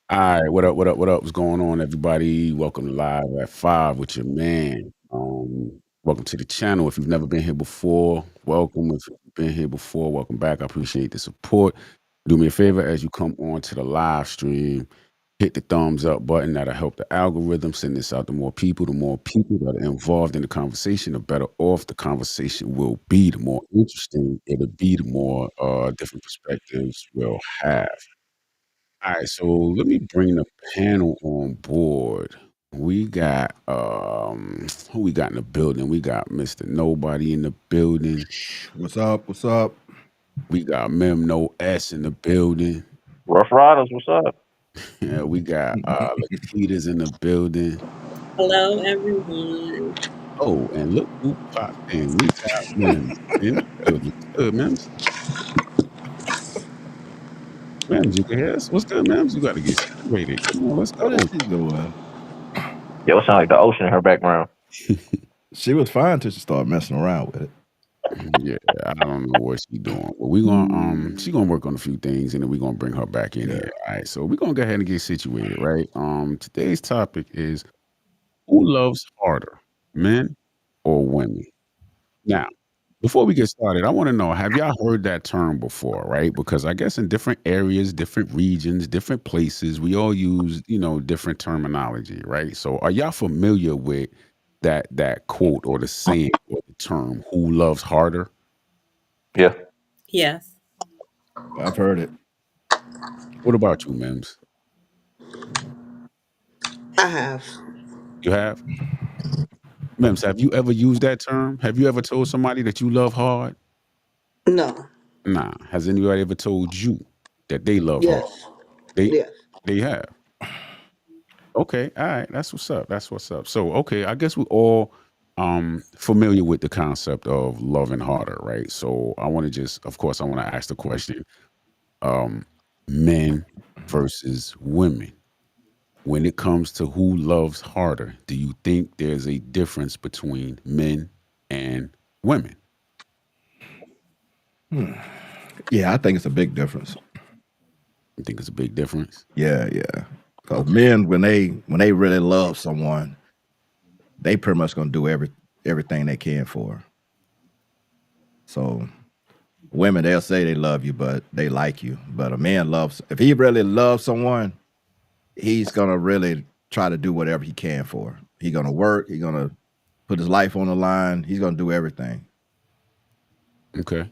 All right, what up? What up? What up? What's going on, everybody? Welcome to Live at Five with your man. Welcome to the channel. If you've never been here before, welcome. If you've been here before, welcome back. I appreciate the support. Do me a favor as you come on to the live stream, hit the thumbs up button. That'll help the algorithm send this out to more people. The more people that are involved in the conversation, the better off the conversation will be. The more interesting it'll be, the more different perspectives we'll have. All right, so let me bring the panel on board. We got who we got in the building? We got Mr. Nobody in the building. What's up? What's up? We got Mem No S in the building. Rough Riders, what's up? Yeah, we got Lakita's in the building. Hello, everyone. Oh, and look who popped in. We got Mims in the building. What's good, Mims? Mims, you can hear us? What's good, Mims? You got to get situated. Come on, let's What is go. she doing? Yo, it sound like the ocean in her background. She was fine till she started messing around with it. Yeah, I don't know what she's doing. But we gonna she gonna work on a few things and then we're gonna bring her back in Yeah. here. All right. So we're gonna go ahead and get situated, right? Today's topic is who loves harder, men or women? Now, before we get started, I want to know, have y'all heard that term before, right? Because I guess in different areas, different regions, different places, we all use, different terminology, right? So are y'all familiar with that quote or the saying or the term who loves harder? Yeah. Yes. I've heard it. What about you, Mims? I have. You have? Mims, have you ever used that term? Have you ever told somebody that you love hard? No. Nah. Has anybody ever told you that they love hard? Yes. They Yes. they have. Okay, all right. That's what's up. That's what's up. So, okay, I guess we're all familiar with the concept of loving harder, right? So I want to just, of course, I want to ask the question, um, men versus women. When it comes to who loves harder, do you think there's a difference between men and women? Yeah, I think it's a big difference. You think it's a big difference? Yeah, yeah. Because Okay. men, when they really love someone, they pretty much gonna do everything they can for her. So women, they'll say they love you, but they like you. But a man loves if he really loves someone, he's gonna really try to do whatever he can for her. He's gonna work. He's gonna put his life on the line. He's gonna do everything. Okay.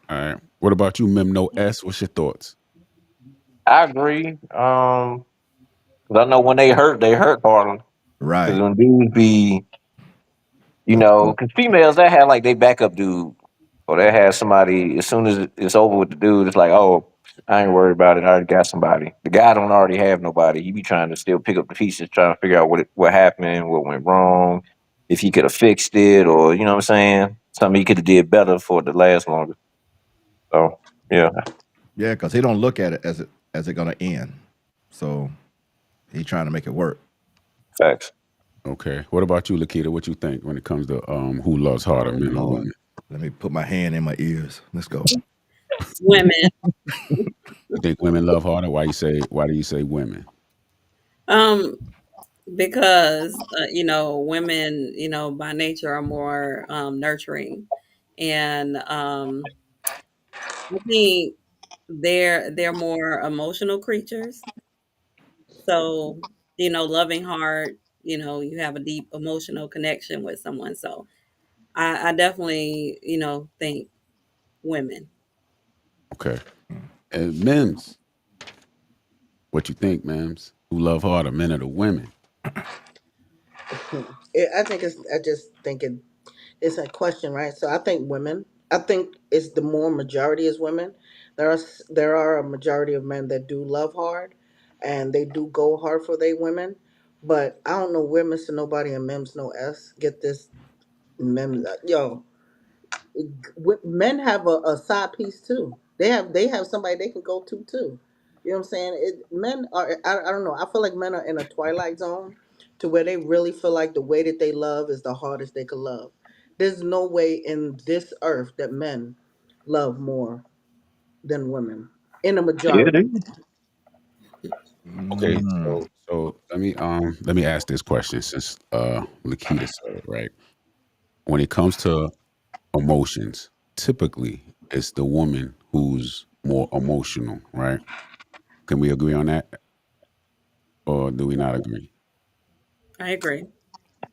All right. What about you, Mem No S? What's your thoughts? I agree. 'Cause I know when they hurt harder. Because Right. when dudes be, because females that have like they backup dude, or they have somebody as soon as it's over with the dude, it's like, oh, I ain't worried about it. I already got somebody. The guy don't already have nobody. He be trying to still pick up the pieces, trying to figure out what happened, what went wrong, if he could have fixed it, or you know what I'm saying, something he could have did better for it to last longer. So yeah, Yeah, because he don't look at it as it gonna end. So he's trying to make it work. facts. Okay. What about you, Lakita? What you think when it comes to who loves harder, Oh men or Lord. women? Let me put my hand in my ears. Let's go. Women. You think women love harder? Why do you say women? Um, because women, by nature are more nurturing, and I think they're more emotional creatures. So, loving heart, you have a deep emotional connection with someone. So, I definitely, think women. Okay. And Mims, what you think, Mims? Who love harder, men or the women? I think it's. I just think it's a question, right? So I think women. I think it's the more majority is women. There are a majority of men that do love hard, and they do go hard for their women. But I don't know where Mr. Nobody and Mims No S get this. Mims, yo, men have a side piece too. They have somebody they can go to too. You know what I'm saying? Men are I don't know. I feel like men are in a twilight zone to where they really feel like the way that they love is the hardest they could love. There's no way in this earth that men love more than women in a Yeah, majority. dude. Okay, Mm. so let me ask this question since Lakita said it, right? When it comes to emotions, typically it's the woman who's more emotional, right? Can we agree on that, or do we not agree? I agree.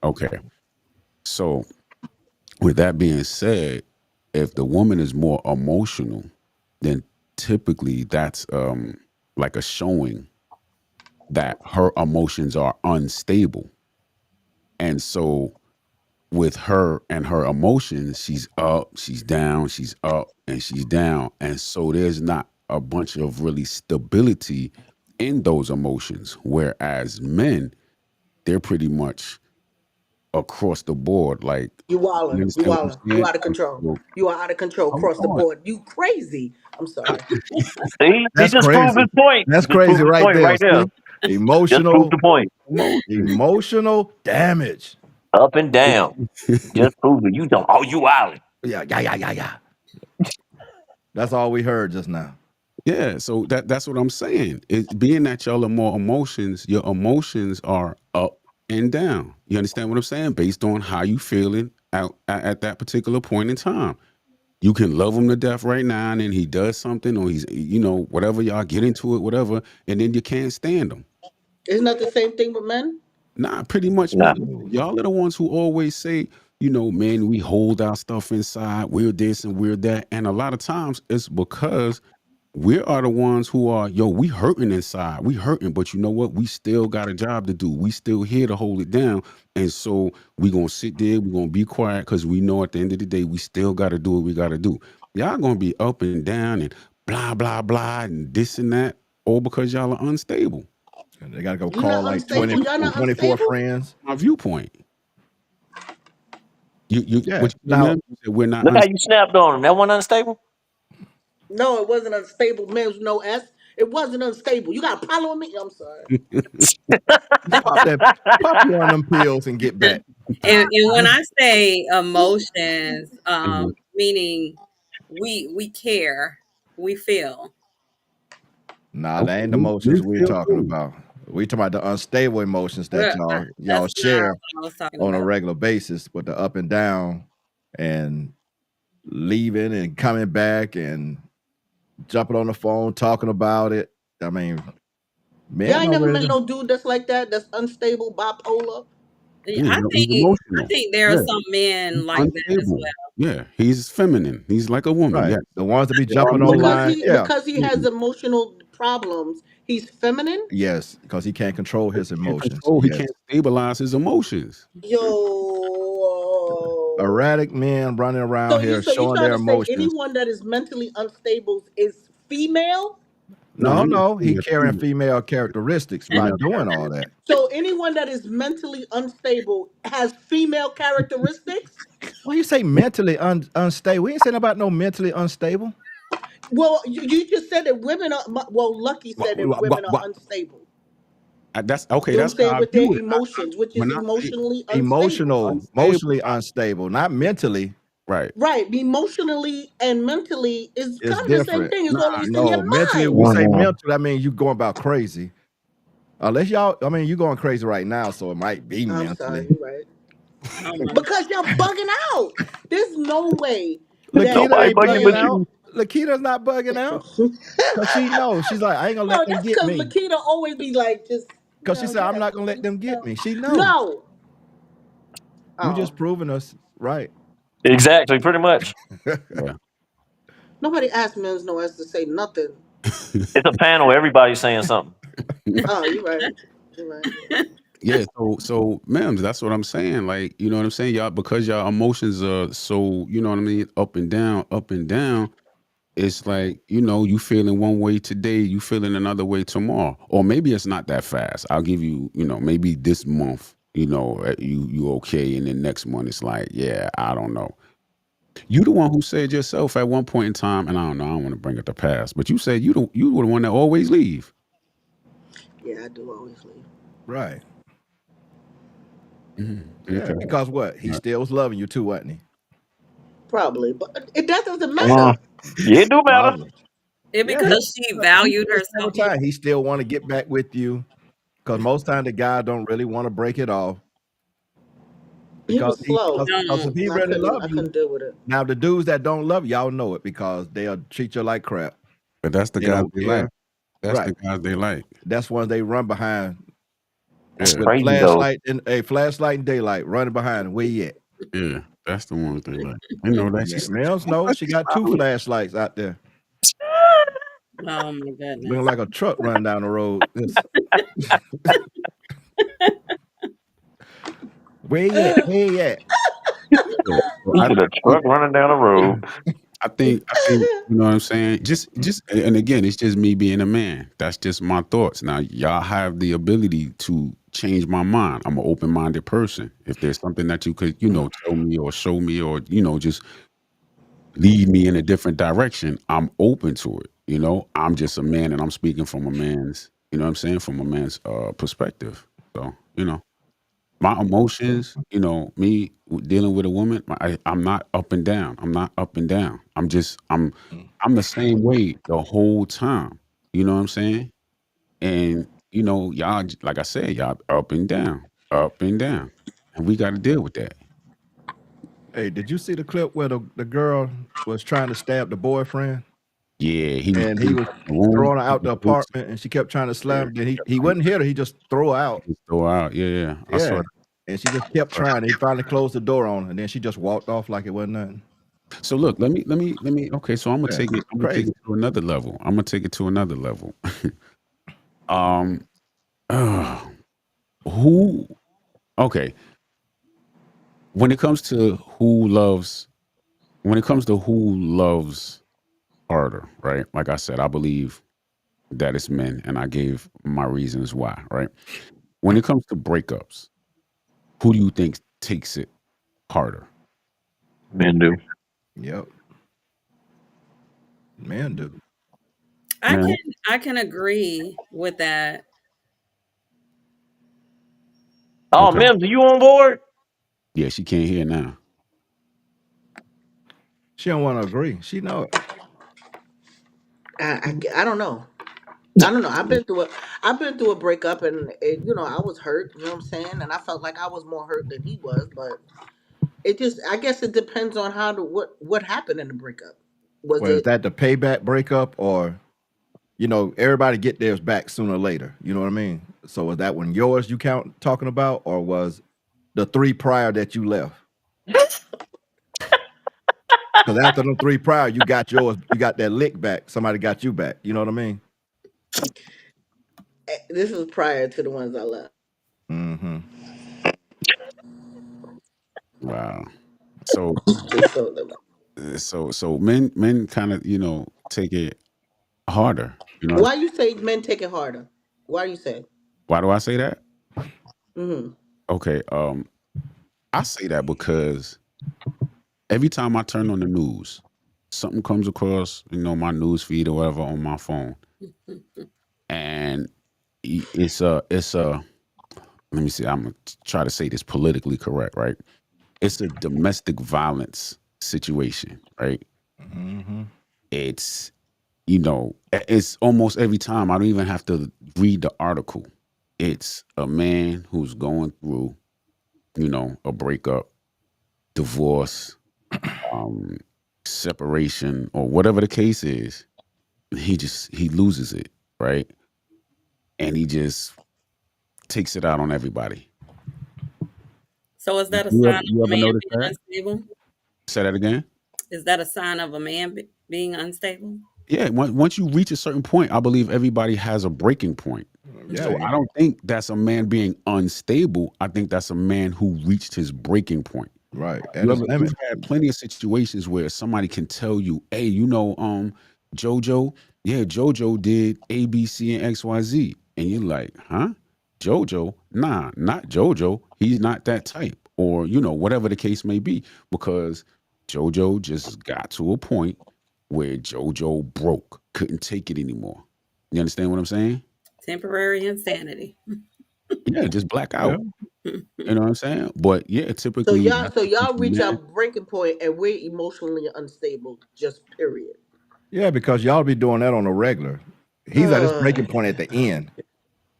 Okay, so with that being said, if the woman is more emotional, then typically that's like a showing that her emotions are unstable. And so with her and her emotions, she's up, she's down, she's up, and she's down. And so there's not a bunch of really stability in those emotions. Whereas men, they're pretty much across the board. Like, You you wildin', you understand what I'm wildin', you saying? out of Like, control. so, You are out of control hold across the on. board. You crazy. I'm sorry. See, he That's just proved crazy. his point. He That's just proved crazy his right point there. right there. See? Just proved Emotional the point. Emotions. emotional damage. Up and down. Just proved it. You don't. Oh, you island. Yeah, yeah, yeah, yeah, yeah. That's all we heard just now. Yeah, so that's what I'm saying. It being that y'all are more emotions, your emotions are up and down. You understand what I'm saying? Based on how you feeling at that particular point in time. You can love him to death right now, and then he does something, or he's whatever, y'all get into it, whatever, and then you can't stand him. Isn't that the same thing with men? Nah, pretty much, Nah. y'all are the ones who always say, man, we hold our stuff inside, we're this and we're that, and a lot of times it's because we are the ones who are, we hurting inside. We hurting, but you know what? We still got a job to do. We still here to hold it down. And so we gonna sit there, we gonna be quiet because we know at the end of the day, we still gotta do what we gotta do. Y'all gonna be up and down and blah, blah, blah, and this and that, all because y'all are unstable. And they gotta go You're call not like My 20, unstable. Y'all not viewpoint. 24 unstable. friends. My viewpoint. You Yeah. what you Now, mean? You said we're not Look how you unstable. snapped on him. That one unstable. No, it wasn't unstable. Men with no S. It wasn't unstable. You got a problem with me? I'm sorry. pop that, pop you one of them pills and get back. And when I say emotions, Mhm. meaning we care, we feel. Nah, that Okay, ain't the we emotions we're feel talking too. about. We talking about the unstable emotions that y'all That's not share what I was talking on a about. regular basis, but the up and down and leaving and coming back and jumping on the phone talking about it. I mean, Y'all men ain't are never ready met to. no dude that's like that. That's unstable, bipolar. Yeah, he's I emotional. think there are Yeah, some he's men like that as unstable. well. Yeah, he's feminine. He's like a woman. Right. Yes. The ones that be There are jumping men like online. Yeah. Because he has that. emotional problems. He's feminine. Yes. Because he can't control He his can't emotions. control. He Yes. can't stabilize his emotions. Yo. Erratic men running around here So you showing trying their to say emotions. anyone that is mentally unstable is female? No, No, I'm not no. saying He that carrying female characteristics by female doing all character. that. So anyone that is mentally unstable has female characteristics? Why you say mentally unstable? We ain't saying about no mentally unstable. Well, you just said that women are, well, Lucky said that women are What? unstable. That's okay. You know what That's I'm how saying? I With their view it. emotions, which is When I say emotionally unstable. unstable, Emotionally unstable, not mentally. right? Right. Emotionally and mentally is Is kind of the same different. thing. It's all Nah, it's in your No, mentally, mind. we say Mhm. mental, I mean you going about crazy. Unless y'all, I mean, you going crazy right now, so it might be I'm sorry, mentally. you're right. Oh my Because you're bugging out. There's no way that Lakita Nobody ain't bugging bugging but out. you. Lakita's not bugging out. Cause she knows. She's like, I ain't gonna let No, them that's get because me. Lakita always be like, just, Cause she said, get I'm up, not gonna let Lucky. them get No. me. She know. No. You Oh. just proving us right. Exactly. Pretty much. Yeah. Nobody asked men's no as to say nothing. It's a panel. Everybody's saying something. Oh, you're right. You're right. Yeah, so ma'am, that's what I'm saying. Like, you know what I'm saying? Y'all, because y'all emotions are so, you know what I mean, up and down, it's like, you feeling one way today, you feeling another way tomorrow. Or maybe it's not that fast. I'll give you, maybe this month, you okay, and then next month it's like, yeah, I don't know. You the one who said yourself at one point in time, and I don't know, I don't want to bring up the past, but you said you were the one that always leave. Yeah, I do always leave. Right. Yeah. Okay. Because what? He still was loving you too, wasn't he? Probably. But that doesn't Mm. matter. Yeah, it do matter. Probably. It Yeah, because she valued herself more. he still want to get back with you because most time the guy don't really want to break it off He because was slow. if he I really couldn't. love I you. couldn't deal with it. Now the dudes that don't love y'all know it because they'll treat you like crap. But that's the They guys don't they care. like. That's the Right. guys they like. That's when they run behind That's Yeah, with a crazy though. flashlight and daylight, running behind him. Where you at? yeah. That's the ones they like. You know that she said Mills knows she got 2 flashlights out there. Oh my goodness. Looking like a truck running down the road. Where you at? Where you at? I, Look at a truck running down the road. I think you know what I'm saying. Just and again, it's just me being a man. That's just my thoughts. Now y'all have the ability to change my mind. I'm an open-minded person. If there's something that you could, tell me or show me or just lead me in a different direction, I'm open to it. I'm just a man and I'm speaking from a man's, what I'm saying, from a man's perspective. So, my emotions, me dealing with a woman, I'm not up and down. I'm not up and down. I'm the same way the whole time. You know what I'm saying? And y'all, like I said, y'all up and down, and we got to deal with that. Hey, did you see the clip where the girl was trying to stab the boyfriend Yeah, he and he was the room, throwing her out the apartment and she kept trying to slam? Then he wouldn't hit her. He just threw her out. just throw out. Yeah, I saw Yeah. that. And she just kept trying. He finally closed the door on her, and then she just walked off like it wasn't nothing. So look, let me. Okay, so I'm gonna Yeah, take it. I'm gonna take crazy. it to another level. I'm gonna take it to another level. um, who? Okay, when it comes to who loves, harder, right? Like I said, I believe that it's men, and I gave my reasons why. Right? When it comes to breakups, who do you think takes it harder? Men do. Yep. Man, do. Man, I can agree with that. Oh, okay. Mims, are you on board? Yeah, she can't hear now. She don't want to agree. She know it. I don't know. I don't know. I've been through a breakup, and I was hurt. You know what I'm saying? And I felt like I was more hurt than he was. But it just, I guess, it depends on what happened in the breakup. Was Well, is it? that the payback breakup or everybody get theirs back sooner or later? You know what I mean? So was that one yours you count talking about, or was the 3 prior that you left? Because after the 3 prior, you got yours, you got that lick back. Somebody got you back. You know what I mean? This was prior to the ones I left. Mm-hmm. Wow. So Just so so men kind of take it harder. why you say men take it harder? Why you say? Why do I say that? Mm-hmm. Okay, I say that because every time I turn on the news, something comes across my news feed or whatever on my phone, and it's a let me see, I'm gonna try to say this politically correct, right? It's a domestic violence situation, right? Mm-hmm. It's it's almost every time. I don't even have to read the article. It's a man who's going through, a breakup, divorce, um, separation, or whatever the case is. He loses it, right? And he just takes it out on everybody. So is that a You sign ever, of you a ever man notice being that? unstable? Say that again. Is that a sign of a man being unstable? Yeah, once you reach a certain point, I believe everybody has a breaking point. Yeah. So I don't think that's a man being unstable. I think that's a man who reached his breaking point. Right. At his limit. You've had plenty of situations where somebody can tell you, "Hey, JoJo, yeah, JoJo did A, B, C, and X, Y, Z," and you're like, "Huh? JoJo? Nah, not JoJo. He's not that type," or whatever the case may be, because JoJo just got to a point where JoJo broke, couldn't take it anymore. You understand what I'm saying? Temporary insanity. Yeah, just black Yeah. out. You know what I'm saying? But yeah, So typically y'all, that's so what y'all reach men. our breaking point, and we're emotionally unstable. Just period. Yeah, because y'all be doing that on a regular. He's at his breaking point at the end.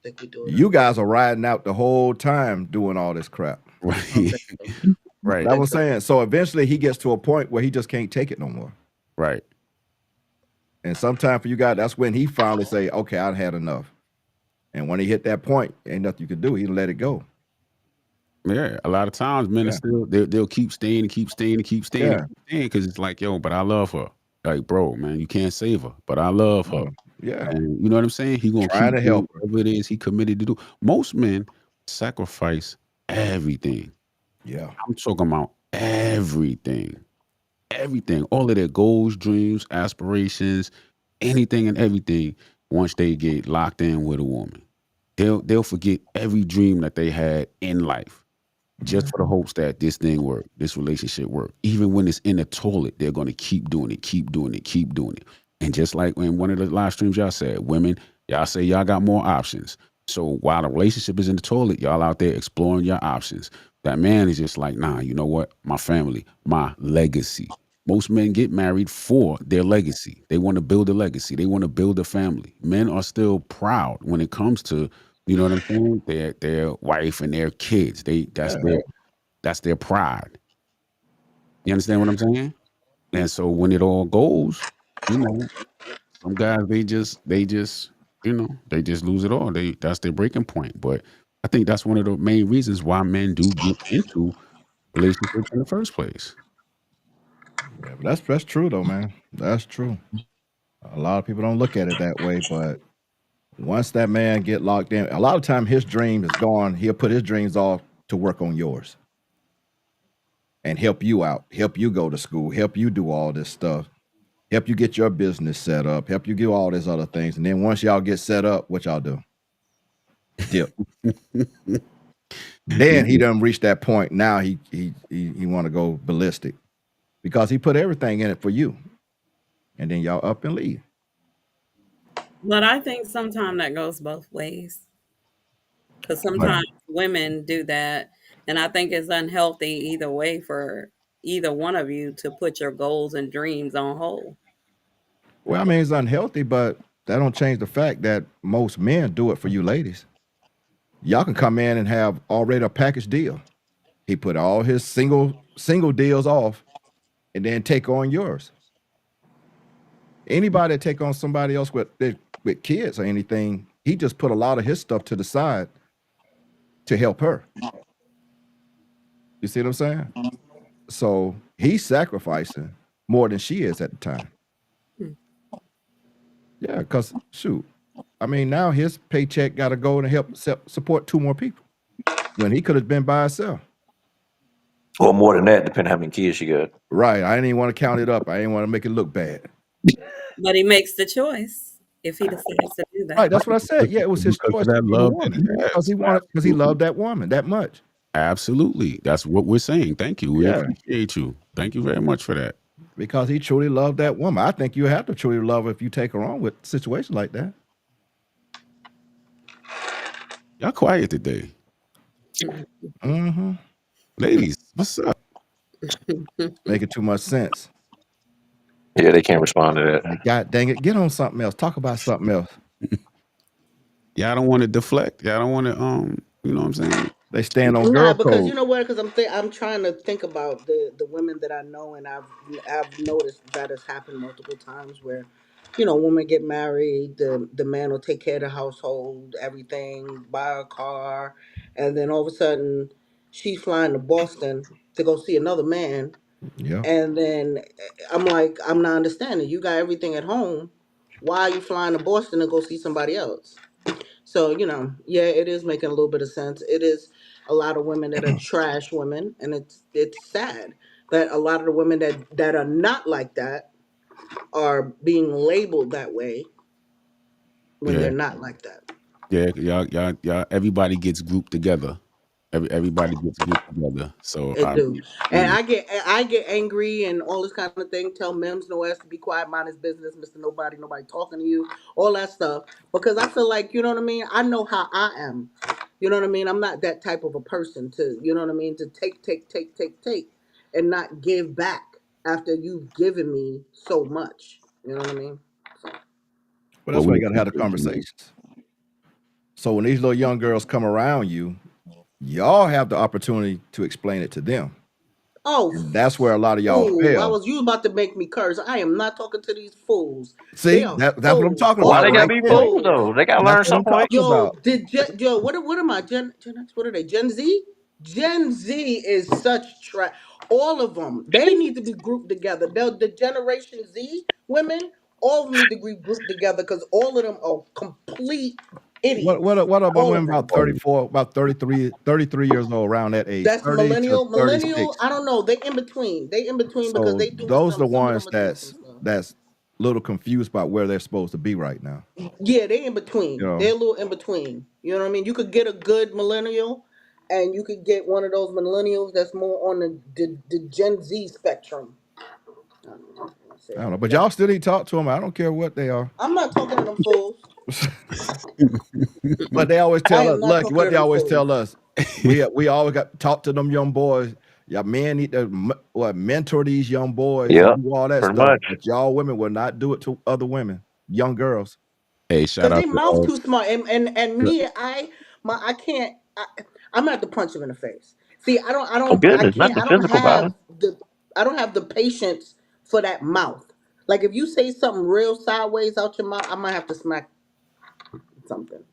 Think we do it. You guys are riding out the whole time doing all this crap. I don't Right. think so. Right. That's what I'm saying. So eventually he gets to a point where he just can't take it no more. Right. And sometime for you guys, that's when he finally say, okay, I've had enough. And when he hit that point, ain't nothing you can do. He let it go. Yeah. A lot of times men are Yeah. still they'll keep staying and keep staying and keep staying Yeah. and keep staying because it's like, yo, but I love her. Like, bro, man, you can't save her, but I love her. Yeah. And you know what I'm saying? He gonna Trying keep to doing help her. whatever it is he committed to do. Most men sacrifice everything. Yeah. I'm talking about everything. Everything. All of their goals, dreams, aspirations, anything and everything once they get locked in with a woman. They'll forget every dream that they had in life just for the hopes that this thing work, this relationship work. Even when it's in the toilet, they're gonna keep doing it, keep doing it, keep doing it. And just like in one of the live streams y'all said, women, y'all say y'all got more options. So while the relationship is in the toilet, y'all out there exploring your options. That man is just like, nah, you know what? My family, my legacy. Most men get married for their legacy. They want to build a legacy. They want to build a family. Men are still proud when it comes to, you know what I'm saying? Their wife and their kids. That's their pride. You understand what I'm saying? And so when it all goes, you know, some guys they just they just lose it all. That's their breaking point. But I think that's one of the main reasons why men do get into relationships in the first place. Yeah, but that's true though, man. That's true. A lot of people don't look at it that way, but once that man get locked in, a lot of time his dream is gone. He'll put his dreams off to work on yours and help you out, help you go to school, help you do all this stuff, help you get your business set up, help you do all these other things. And then once y'all get set up, what y'all do? Dip. Then he done reached that point. Now he want to go ballistic because he put everything in it for you, and then y'all up and leave. But I think sometimes that goes both ways. Because Right. sometimes women do that. And I think it's unhealthy either way for either one of you to put your goals and dreams on hold. Well, I mean, it's unhealthy, but that don't change the fact that most men do it for you ladies. Y'all can come in and have already a package deal. He put all his single deals off and then take on yours. Anybody that take on somebody else with kids or anything, he just put a lot of his stuff to the side to help her. You see what I'm saying? So he's sacrificing more than she is at the time. Hmm. Yeah, because shoot, I mean, now his paycheck got to go and help support 2 more people when he could have been by himself. Or more than that, depending how many kids you got. Right. I didn't even want to count it up. I didn't want to make it look bad. But he makes the choice if he decides to do Right. that. That's what I said. Yeah, it was his Because choice of to that be the love that woman he because has. he loved that woman that much. Absolutely. That's what we're saying. Thank you. We Yeah, appreciate you. Thank you very much for that. because he truly loved that woman. I think you have to truly love her if you take her on with a situation like that. Y'all quiet today. Mm-hmm. Ladies, what's up? Making too much sense. Yeah, they can't respond to that. Like, God dang it, get on something else. Talk about something else. Y'all don't want to deflect. Y'all don't want to you know what I'm saying? They stand on Nah, girl because code. you know what? Because I'm trying to think about the women that I know, and I've noticed that has happened multiple times where, women get married, the man will take care of the household, everything, buy a car, and then all of a sudden she's flying to Boston to go see another man, Yeah. and then I'm like, I'm not understanding. You got everything at home. Why are you flying to Boston to go see somebody else? So, yeah, it is making a little bit of sense. It is a lot of women that are trash women, and it's sad that a lot of the women that are not like that are being labeled that way when Yeah. they're not like that. Yeah, y'all everybody gets grouped together. Everybody gets grouped together. So It do. And mm, I get angry and all this kind of thing. Tell Mims no ass to be quiet, mind his business, Mr. Nobody talking to you, all that stuff. Because I feel like, you know what I mean? I know how I am. You know what I mean? I'm not that type of a person to, you know what I mean, to take and not give back after you've given me so much. You know what I mean? So, But Well, that's why we you got to have the appreciate you, man. conversations. So when these little young girls come around you, y'all have the opportunity to explain it to them. oh, And that's where a lot of y'all fool! fail. You about to make me curse. I am not talking to these fools. They See, are that's what I'm fools. talking Why about they All of gotta right them be there. fools fools. though? They gotta That's learn what some I'm point. talking Yo, about. what am I? Gen X? What are they? Gen Z? Gen Z is such trash. All of them. They need to be grouped together. The Generation Z women, all of them need to be grouped together because all of them are complete idiots. What about All women of them. about 34, about 33 years old, around that age, That's 30 to millennial. Millennial, 36. I don't know. They in between. They in between because So they doing those are the some of ones them are doing some stuff. that's a little confused about where they're supposed to be right now. Yeah, they in You between. know, They're a little in between. You know what I mean? You could get a good millennial, and you could get one of those millennials that's more on the Gen Z spectrum. I don't know. I don't know, but Yeah. y'all still need to talk to them. I don't care what they are. I'm not talking to them fools. But they always I tell us, am not look, talking what to they them always fools. tell us, we always got to talk to them young boys. Y'all men need to mentor these young boys and Yeah, do all that pretty stuff. much. But y'all women will not do it to other women, young girls. Hey, shout Cause out they to mouth too smart, and yeah, me, I can't. I'm gonna have to punch him in the face. See, Oh goodness, not the physical violence. I don't have the patience for that mouth. Like if you say something real sideways out your mouth, I might have to smack something.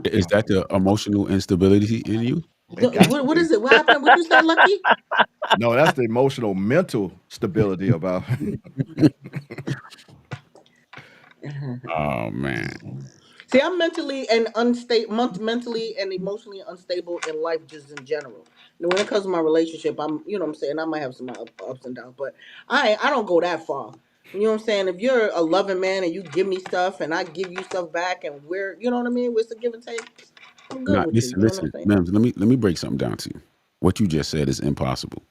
is that the emotional instability in you? It got to What be. is it? What happened? What you said, Lucky? No, that's the emotional, mental stability about. Oh man. See, I'm mentally and emotionally unstable in life just in general. And when it comes to my relationship, you know what I'm saying, I might have some ups and downs, but I don't go that far. You know what I'm saying? If you're a loving man and you give me stuff and I give you stuff back and you know what I mean? It's a give and take. I'm good Now, with you. listen, You know what I'm listen, saying? ma'am. Let me break something down to you. What you just said is impossible.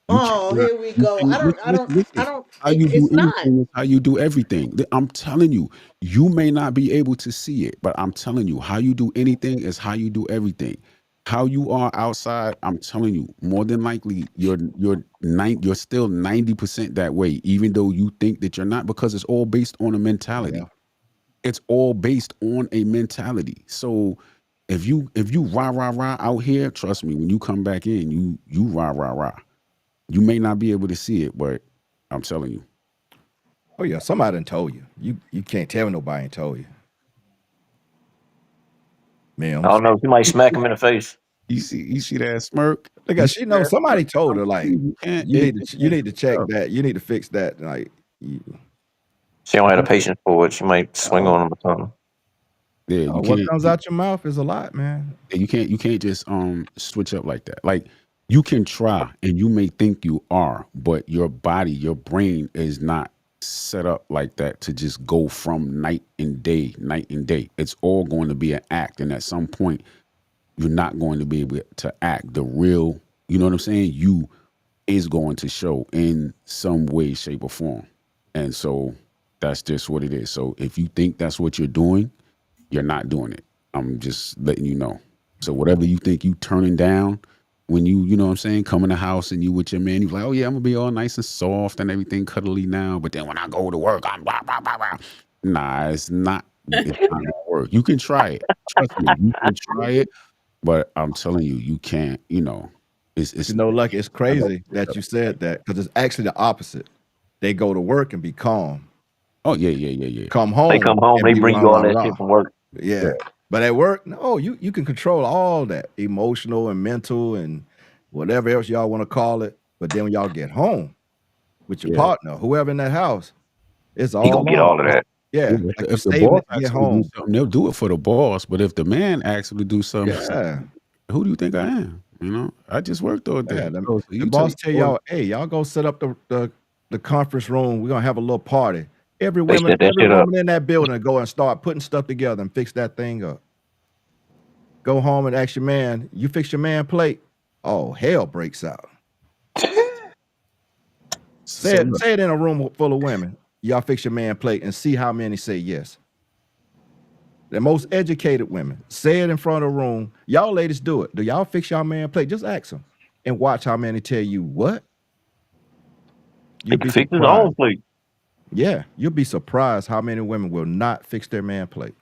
You Oh, cannot. here we You go. can listen, listen, listen. How you do It's not. anything is how you do everything. I'm telling you, you may not be able to see it, but I'm telling you, how you do anything is how you do everything. How you are outside, I'm telling you, more than likely you're still 90% that way, even though you think that you're not, because it's all based on a mentality. Yeah. It's all based on a mentality. So if you rah rah rah out here, trust me, when you come back in, you rah rah rah. You may not be able to see it, but I'm telling you. Oh yeah, somebody done told you. You can't tell nobody ain't told you. I Mims. don't know. You might smack him in the face. You see that smirk? Look You at see she knows that somebody smirk? told I'm her like telling you, you can't. you need to It's check tough. that. You need to fix that. Like She don't have the patience for it. She might swing oh, on him or something. Yeah, you oh, what can't. comes out your mouth is a lot, man. You can't just switch up like that. Like you can try and you may think you are, but your body, your brain is not set up like that to just go from night and day, night and day. It's all going to be an act, and at some point you're not going to be able to act. The real, you know what I'm saying? You is going to show in some way, shape, or form. And so that's just what it is. So if you think that's what you're doing, you're not doing it. I'm just letting you know. So whatever you think you turning down when you know what I'm saying, come in the house and you with your man, you're like, oh yeah, I'm gonna be all nice and soft and everything cuddly now. But then when I go to work, I'm blah blah blah blah. Nah, it's not gonna work. You can try it. Trust me, you can try it, but I'm telling you, you can't, it's You know, like it's not gonna crazy work that out you like said that. that because it's actually the opposite. They go to work and be calm, Oh yeah. come They come home home, and they be bring rah you all rah that rah. shit from work. Yeah. Yeah. But at work, no, you can control all that emotional and mental and whatever else y'all want to call it. But then when y'all get home with your Yeah. partner, whoever in that house, it's He gonna all get on. all of that. Yeah, Yeah, like you if the saving boss it to get asks you to do home. something, they'll do it for the boss. But if the man asks you to do something, Yeah. who do you think I am? I just worked all Yeah, day. the, So the you tell boss your tell boy, y'all, hey, y'all go set up the conference room. We're gonna have a little party. They set that Every shit up. woman in that building go and start putting stuff together and fix that thing up. Go home and ask your man, you fix your man plate. Oh, hell breaks out. so look, Say it in a room full of women. Y'all fix your man plate and see how many say yes. The most educated women. Say it in front of a room. Y'all ladies do it. Do y'all fix y'all man plate? Just ask them and watch how many tell you what. He You'd can be fix his surprised. own plate. Yeah, you'll be surprised how many women will not fix their man plate.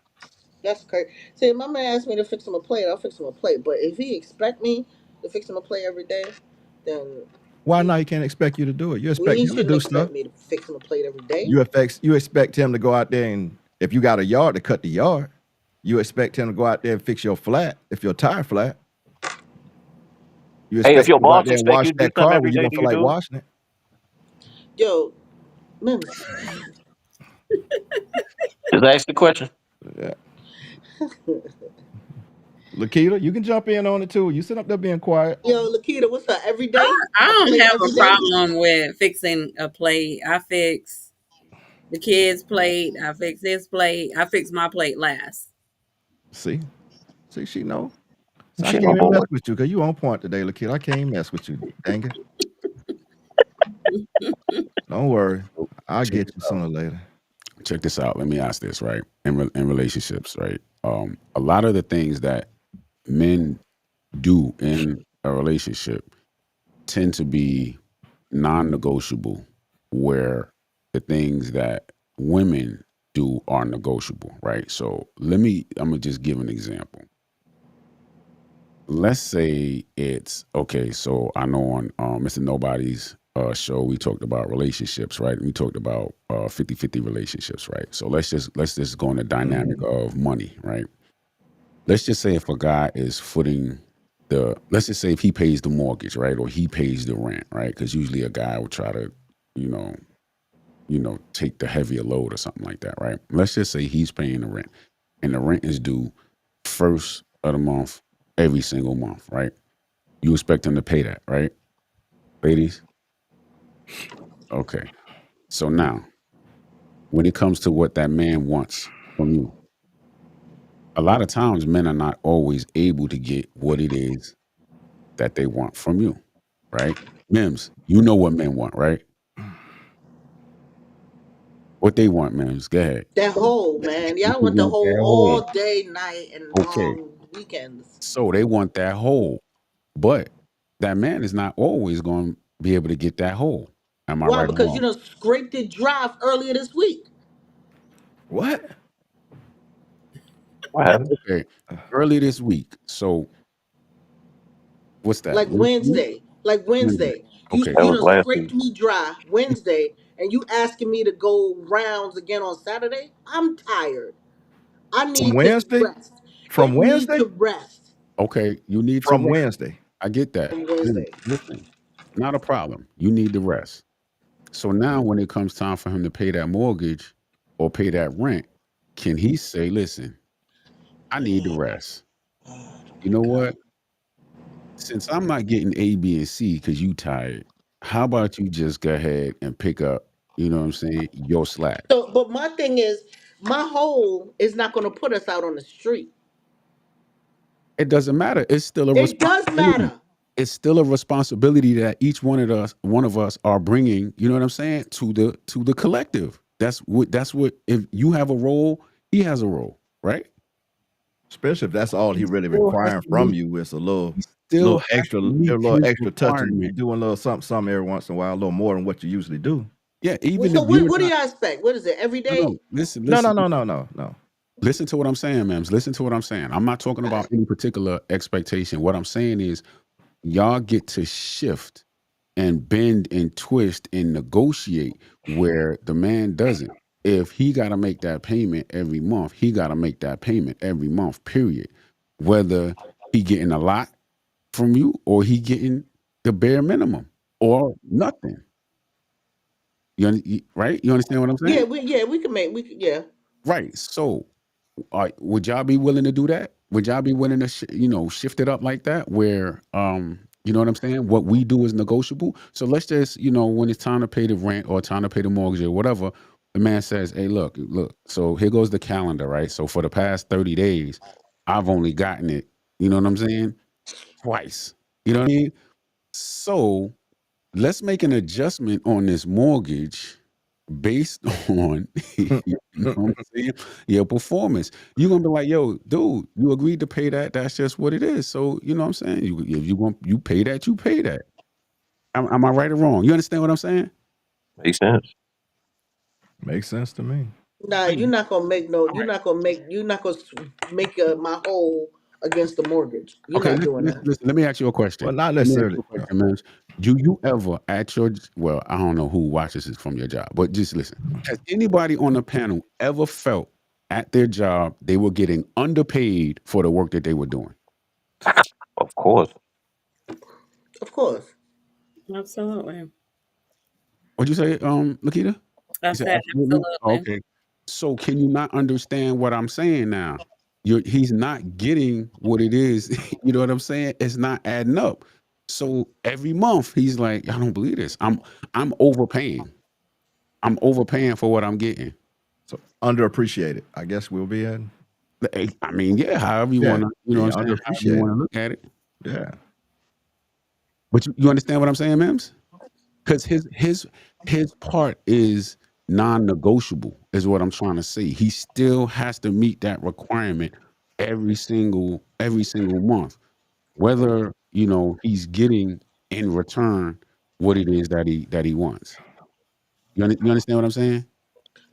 That's crazy. See, if my man asked me to fix him a plate, I'll fix him a plate. But if he expect me to fix him a plate every day, then Why he not? He can't expect you to do it. You well, expect he him to shouldn't do stuff. expect me to fix him a plate every day. You expect him to go out there and if you got a yard to cut the yard, you expect him to go out there and fix your flat if your tire flat. You Hey, if expect your him to go out boss there and expect wash you to do that something car every when you day, don't do feel you like do it? washing it. Yo, Mims, Just ask the question. Yeah. Lakita, you can jump in on it too. You sit up there being quiet. yo, Lakita, what's up? Every I, day? I A don't plate have every a day? problem with fixing a plate. I fix the kids' plate. I fix his plate. I fix my plate last. See, she know. So I She can't on even mess board. with you because you on point today, Lakita. I can't even mess with you. Dang it. Don't worry. So, I'll check get this you out. sooner or later. Check this out. Let me ask this, right? In relationships, right? A lot of the things that men do in a relationship tend to be non-negotiable, where the things that women do are negotiable, right? So I'm gonna just give an example. Let's say it's okay. So I know on Mr. Nobody's show we talked about relationships, right? We talked about 50-50 relationships, right? So let's just go in the dynamic of money, right? Let's just say if a guy is footing let's just say if he pays the mortgage, right, or he pays the rent, right? Because usually a guy will try to, you know, take the heavier load or something like that, right? Let's just say he's paying the rent, and the rent is due first of the month every single month, right? You expect him to pay that, right, ladies? Okay. So now, when it comes to what that man wants from you, a lot of times men are not always able to get what it is that they want from you, right? Mims, you know what men want, right? What they want, Mims. Go ahead. That whole man. They Y'all want the want whole that whole. all day, night, and Okay. long weekends. So they want that whole. But that man is not always going to be able to get that whole. Am I Why? right or Because you wrong? done scraped it dry earlier this week. What? What happened? Okay. Early this week. So what's that? Like Wednesday? Wednesday. Like Wednesday. Wednesday. You Okay. That you was done last week. scraped me dry Wednesday, and you asking me to go rounds again on Saturday? I'm tired. I From need to Wednesday? rest. I From need Wednesday? to rest Okay. You need to From rest. Wednesday. I get that. on Wednesday. Listen, not a problem. You need the rest. So now when it comes time for him to pay that mortgage or pay that rent, can he say, listen, I need the rest. You know what? Since I'm not getting A, B, and C because you tired, how about you just go ahead and pick up, you know what I'm saying, your slack? So, but my thing is, my hole is not going to put us out on the street. It doesn't matter. It's still a It does responsibility. matter. It's still a responsibility that each one of us are bringing, you know what I'm saying, to the collective. That's what if you have a role, he has a role, right? Especially if that's all He he really still has requiring to from meet you. It's a he still has to meet little his extra touching, requirement. doing a little something every once in a while, a little more than what you usually do. Yeah, Well, even so if you're what do not y'all expect? What is it? Every no, day? no, listen, No, listen. no. Listen to what I'm saying, ma'ams. Listen to what I'm saying. I'm not talking about any particular expectation. What I'm saying is y'all get to shift and bend and twist and negotiate where the man doesn't. If he got to make that payment every month, he got to make that payment every month, period. Whether he getting a lot from you or he getting the bare minimum or nothing. Right? You understand what I'm saying? We can make we could, yeah. Right. So would y'all be willing to do that? Would y'all be willing to shift it up like that where you know what I'm saying? What we do is negotiable. So let's just, when it's time to pay the rent or time to pay the mortgage or whatever, the man says, "Hey, look. So here goes the calendar, right? So for the past 30 days, I've only gotten it, you know what I'm saying? Twice. You know what I mean? So let's make an adjustment on this mortgage based on you know what I'm saying, your performance. You're gonna be like, yo, dude, you agreed to pay that. That's just what it is. So you know what I'm saying. If you pay that, you pay that. Am I right or wrong? You understand what I'm saying? Makes sense. Makes sense to me. Nah, you're not gonna make no. You're not gonna make my whole against the mortgage. You're Okay, not doing that. listen, let me ask you a question. Well, not Let me ask necessarily. you a question, man. Do you ever at your well, I don't know who watches this from your job, but just listen. Has anybody on the panel ever felt at their job they were getting underpaid for the work that they were doing? Of course. Of course. Absolutely. What'd you say, Lakita? I You said said absolutely? absolutely. Okay. So can you not understand what I'm saying now? He's not getting what it is. You know what I'm saying? It's not adding up. So every month he's like, I don't believe this. I'm overpaying. I'm overpaying for what I'm getting. So underappreciated. I guess we'll be in. I mean, yeah, however you Yeah, want to, you know yeah, what I'm saying? However you underappreciated. want to look at it. Yeah. But you understand what I'm saying, Mims? Because his part is non-negotiable, is what I'm trying to say. He still has to meet that requirement every single month, whether he's getting in return what it is that he wants. You understand what I'm saying?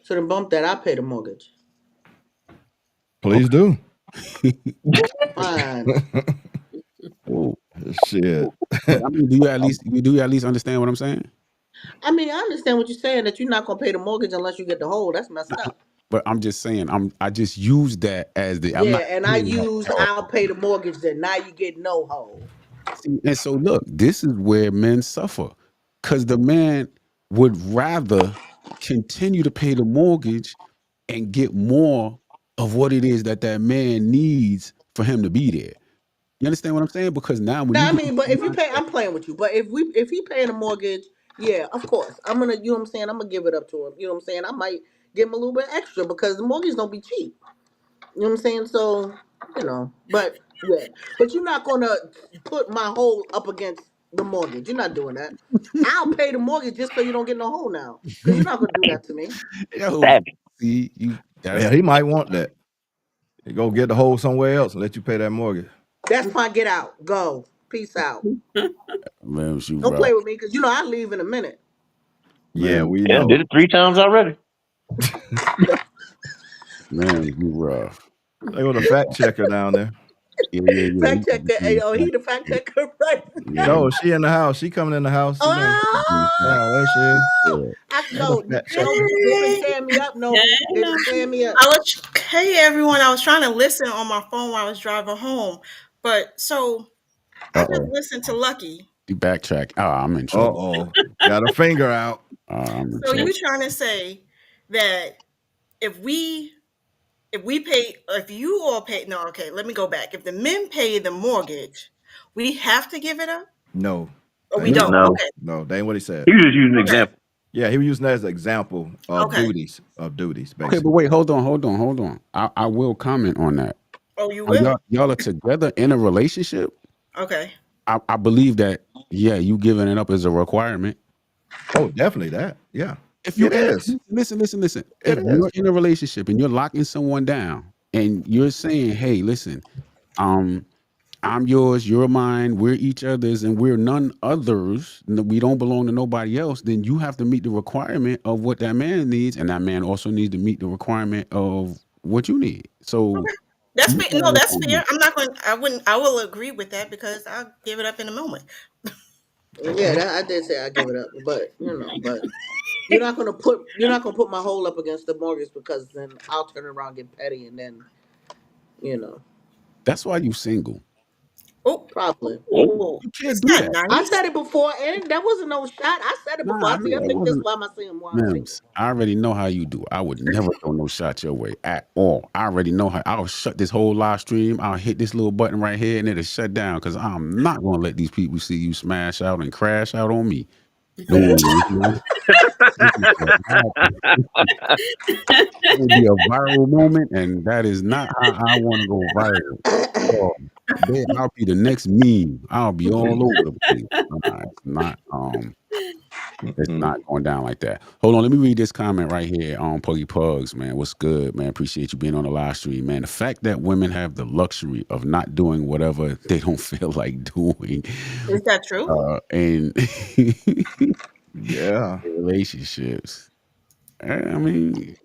So then bump that. I pay the mortgage. Please do. Fine. Oh, Shit. but I mean, do you at least understand what I'm saying? I mean, I understand what you're saying, that you're not gonna pay the mortgage unless you get the whole. That's messed up. But I'm just saying, I just use that as I'm Yeah, not and I saying that use at all. I'll pay the mortgage. Then now you get no whole. See, and so look, this is where men suffer, because the man would rather continue to pay the mortgage and get more of what it is that man needs for him to be there. You understand what I'm saying? Because now when No, you I get mean, but if you pay, I'm playing with you. But if he paying the mortgage, yeah, of course, I'm gonna, you know what I'm saying. I'm gonna give it up to him. You know what I'm saying. I might give him a little bit extra because the mortgage don't be cheap. You know what I'm saying. So but yeah, but you're not gonna put my whole up against the mortgage. You're not doing that. I'll pay the mortgage just so you don't get no whole now, because you're not gonna do that to me. yo, Savage. see you. That's Yeah, he might want that. You go get the hole somewhere else and let you pay that mortgage. That's fine. Get out. Go. Peace out. man, you Don't rough, play with me, because I leave in a minute. Yeah, man, we Yeah, know. did it 3 times already. man, you rough. They got a fact checker down there. Yeah. Fact checker. He the fact checker, right? Yeah, No, she in the house. She coming in the house. You know. Yeah, there she is. Oh, There's a no, fact checker. they've been Hey, tearing me up, Novi. They've been tearing me up. I was hey everyone. I was trying to listen on my phone while I was driving home, but so I just Uh-oh. listened to Lucky. You backtrack. Oh, I'm in trouble. Uh-oh. Got a finger out. I'm in So trouble. you trying to say that if we pay, if you all pay, no, okay, let me go back. If the men pay the mortgage, we have to give it up, No. or That we ain't don't. what No. Okay, No, that ain't what he said. He was just using an okay, example. Yeah, he was using that as an example of okay. duties, Okay, basically. but wait, hold on. I will comment on that. Oh, you Are will? y'all are together in a relationship? Okay. I believe that, yeah, you giving it up is a requirement. Oh, definitely that. Yeah. If you It is. listen. It If is. you're in a relationship and you're locking someone down and you're saying, hey, listen, I'm yours, you're mine, we're each other's, and we're none others, we don't belong to nobody else, then you have to meet the requirement of what that man needs, and that man also needs to meet the requirement of what you need. So Okay. That's you fair. gotta No, work that's on fair. that. I'm not going. I wouldn't. I will agree with that because I'll give it up in a moment. Yeah, I did say I give it up, but but you're not gonna put my whole up against the mortgage, because then I'll turn around and get petty, and then you know That's why you single. Oh, probably. oh, You this can't do got that. I nice. said it before, and that wasn't no shot. I said it before. Nah, I see. I it think that's wasn't. why I'm saying why I'm single. Mims, I already know how you do. I would never throw no shot your way at all. I already know how. I'll shut this whole live stream. I'll hit this little button right here and it'll shut down, because I'm not going to let these people see you smash out and crash out on me. No, this is that would be a viral moment, and that is not how I want to go viral. Oh, I'll be the next meme. I'll be all over the place. It's not going down like that. Hold on, let me read this comment right here on Puggy Pugs, man. What's good, man? Appreciate you being on the live stream, man. The fact that women have the luxury of not doing whatever they don't feel like doing, Is that true? and Yeah. relationships. I mean,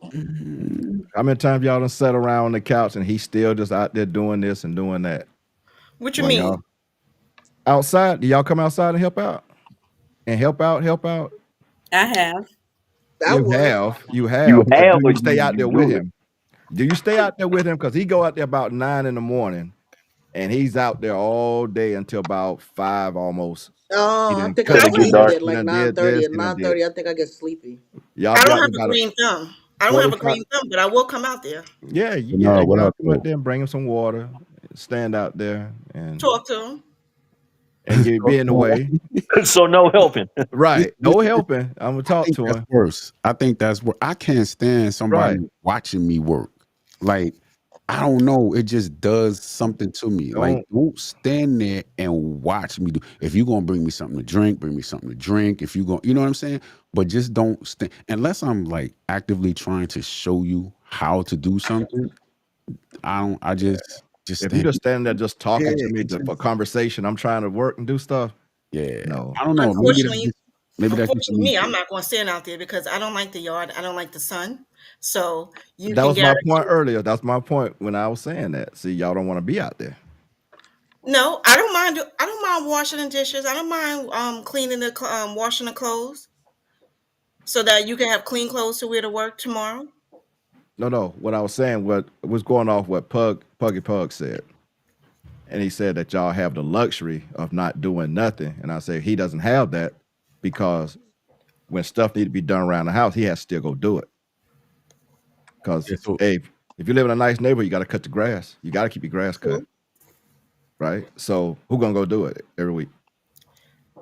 How many times y'all done sat around on the couch and he's still just out there doing this and doing that? What you Well, mean? y'all outside, do y'all come outside and help out? And help out? I have. I You would. You have, but do have, you but stay out you there with do it. him? Do you stay out there with him? Because he go out there about 9 in the morning and he's out there all day until about 5 almost. He I done think I cut Till the it get get grass. sleepy dark. at He like done did 9:30. this. At He done did. 9:30, I think I get sleepy. Y'all I be don't out there have a about green thumb. I don't 4 have a o'clock. green thumb, but I will come out there. Yeah, no, what y'all up, come out though? there and bring him some water, stand out there and Talk to him. be in the way. So no helping. Right. This No is helping. I'm gonna I talk think to that's him. worse. I think that's where I can't stand somebody Right. watching me work. Like, I don't know. It just does something to me. Like, Don't don't stand there and watch me do. If you're gonna bring me something to drink, bring me something to drink. If you go, you know what I'm saying? But just don't stand unless I'm like actively trying to show you how to do something. I don't. I just if you stand. just standing there just Yeah, talking to me it for just conversation, I'm trying to work and do stuff. yeah. No. I don't know. Unfortunately, Maybe that's just unfortunately, me. me, I'm not going to stand out there because I don't like the yard. I don't like the sun. So you That can was my guarantee. point earlier. That's my point when I was saying that. See, y'all don't want to be out there. No, I don't mind. I don't mind washing the dishes. I don't mind cleaning washing the clothes so that you can have clean clothes to wear to work tomorrow. No. What I was saying what was going off what Puggy Pug said. And he said that y'all have the luxury of not doing nothing. And I said he doesn't have that because when stuff need to be done around the house, he has to still go do it. Because Yeah, so hey, if you live in a nice neighborhood, you got to cut the grass. You got to keep your grass cut, True. right? So who gonna go do it every week?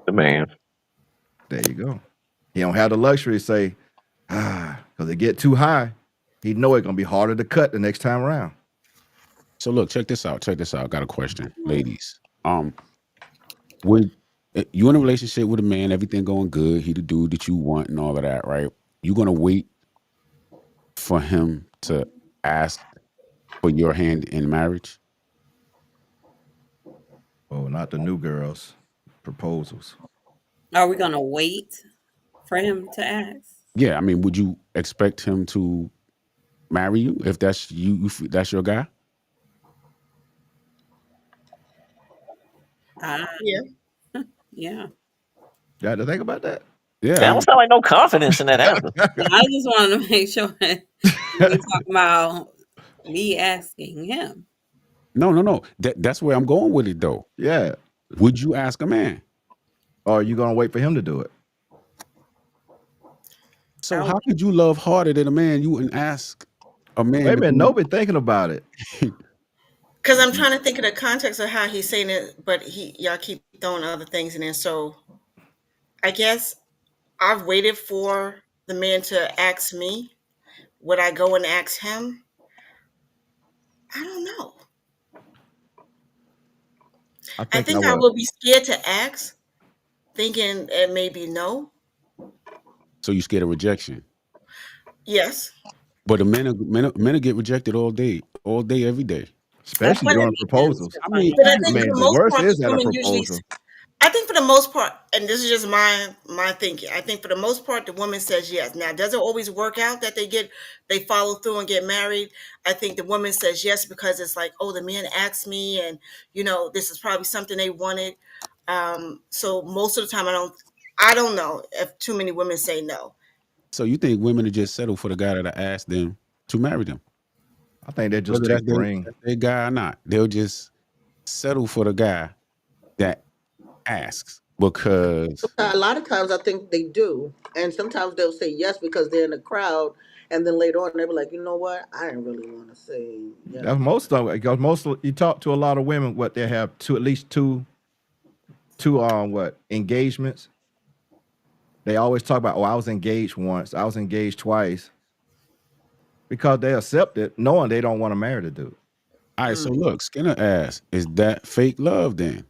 The man. There you go. He don't have the luxury to say, because it get too high. He know it's gonna be harder to cut the next time around. So look, check this out. Check this out. I got a question, ladies. Would you in a relationship with a man, everything going good, he the dude that you want and all of that, right? You gonna wait for him to ask for your hand in marriage? Oh, not the new girls proposals. Are we gonna wait for him to ask? Yeah, I mean, would you expect him to marry you if that's that's your guy? Uh, Yeah. yeah. You had to think about that. Yeah, That don't sound like no confidence in that answer. I just wanted to make sure we talking about me asking him. no. That's where I'm going with it though. Yeah. Would you ask a man? Or are you gonna wait for him to do it? So how could you love harder than a man? You wouldn't ask a man Wait a to minute, do nobody thinking about it. Because I'm trying to think of the context of how he's saying it, but y'all keep throwing other things in there. So I guess I've waited for the man to ask me. Would I go and ask him? I don't know. I think I would. will be scared to ask, thinking it may be no. So you scared of rejection? Yes. But the men will get rejected all day, every day. Especially But during it proposals. I mean, But I I think for mean, the the most worst part, is the at a women usually. proposal. I think for the most part, and this is just my thinking. I think for the most part, the woman says yes. Now, does it always work out that they follow through and get married? I think the woman says yes because it's like, oh, the man asked me, and this is probably something they wanted. So most of the time, I don't know if too many women say no. So you think women are just settle for the guy that asked them to marry them, I think they just whether take the ring. that's their guy or not? They'll just settle for the guy that asks because A lot of times I think they do. And sometimes they'll say yes because they're in the crowd. And then later on, they'll be like, you know what? I didn't really want to say yes. That's most of it. Because you talk to a lot of women, what they have at least two engagements. They always talk about, oh, I was engaged once, I was engaged twice. Because they accept it, knowing they don't want to marry the dude. all right. So look, Skinner asked, is that fake love then?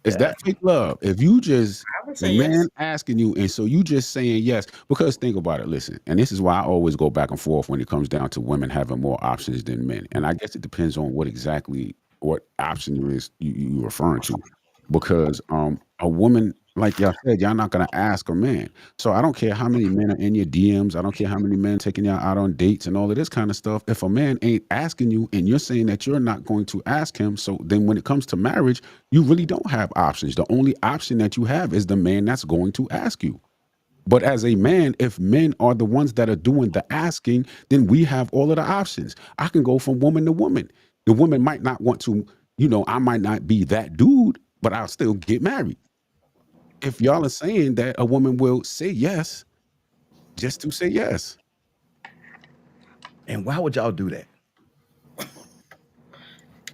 Is Yeah. that fake love? If you just I would the say man yes. asking you, and so you just saying yes, because think about it. Listen, and this is why I always go back and forth when it comes down to women having more options than men. And I guess it depends on what option you referring to, because a woman like y'all said, y'all not gonna ask a man. So I don't care how many men are in your DMs. I don't care how many men taking y'all out on dates and all of this kind of stuff. If a man ain't asking you and you're saying that you're not going to ask him, so then when it comes to marriage, you really don't have options. The only option that you have is the man that's going to ask you. But as a man, if men are the ones that are doing the asking, then we have all of the options. I can go from woman to woman. The woman might not want to, I might not be that dude, but I'll still get married. If y'all are saying that a woman will say yes just to say yes. And why would y'all do that?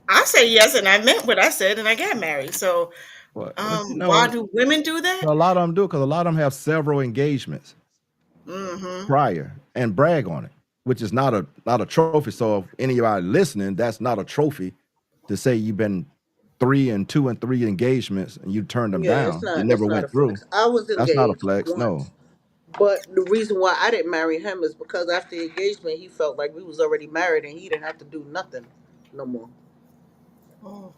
I say yes, and I meant what I said, and I got married. So, Well, why do women do that? a lot of them do it because a lot of them have several engagements prior and brag on it, which is not a trophy. So if anybody listening, that's not a trophy to say you've been 3 and 2 and 3 engagements and you turned them Yeah, down. You never it's not went a through. flex. I was That's not a engaged flex. No. once. But the reason why I didn't marry him is because after the engagement, he felt like we was already married and he didn't have to do nothing no more. Oh,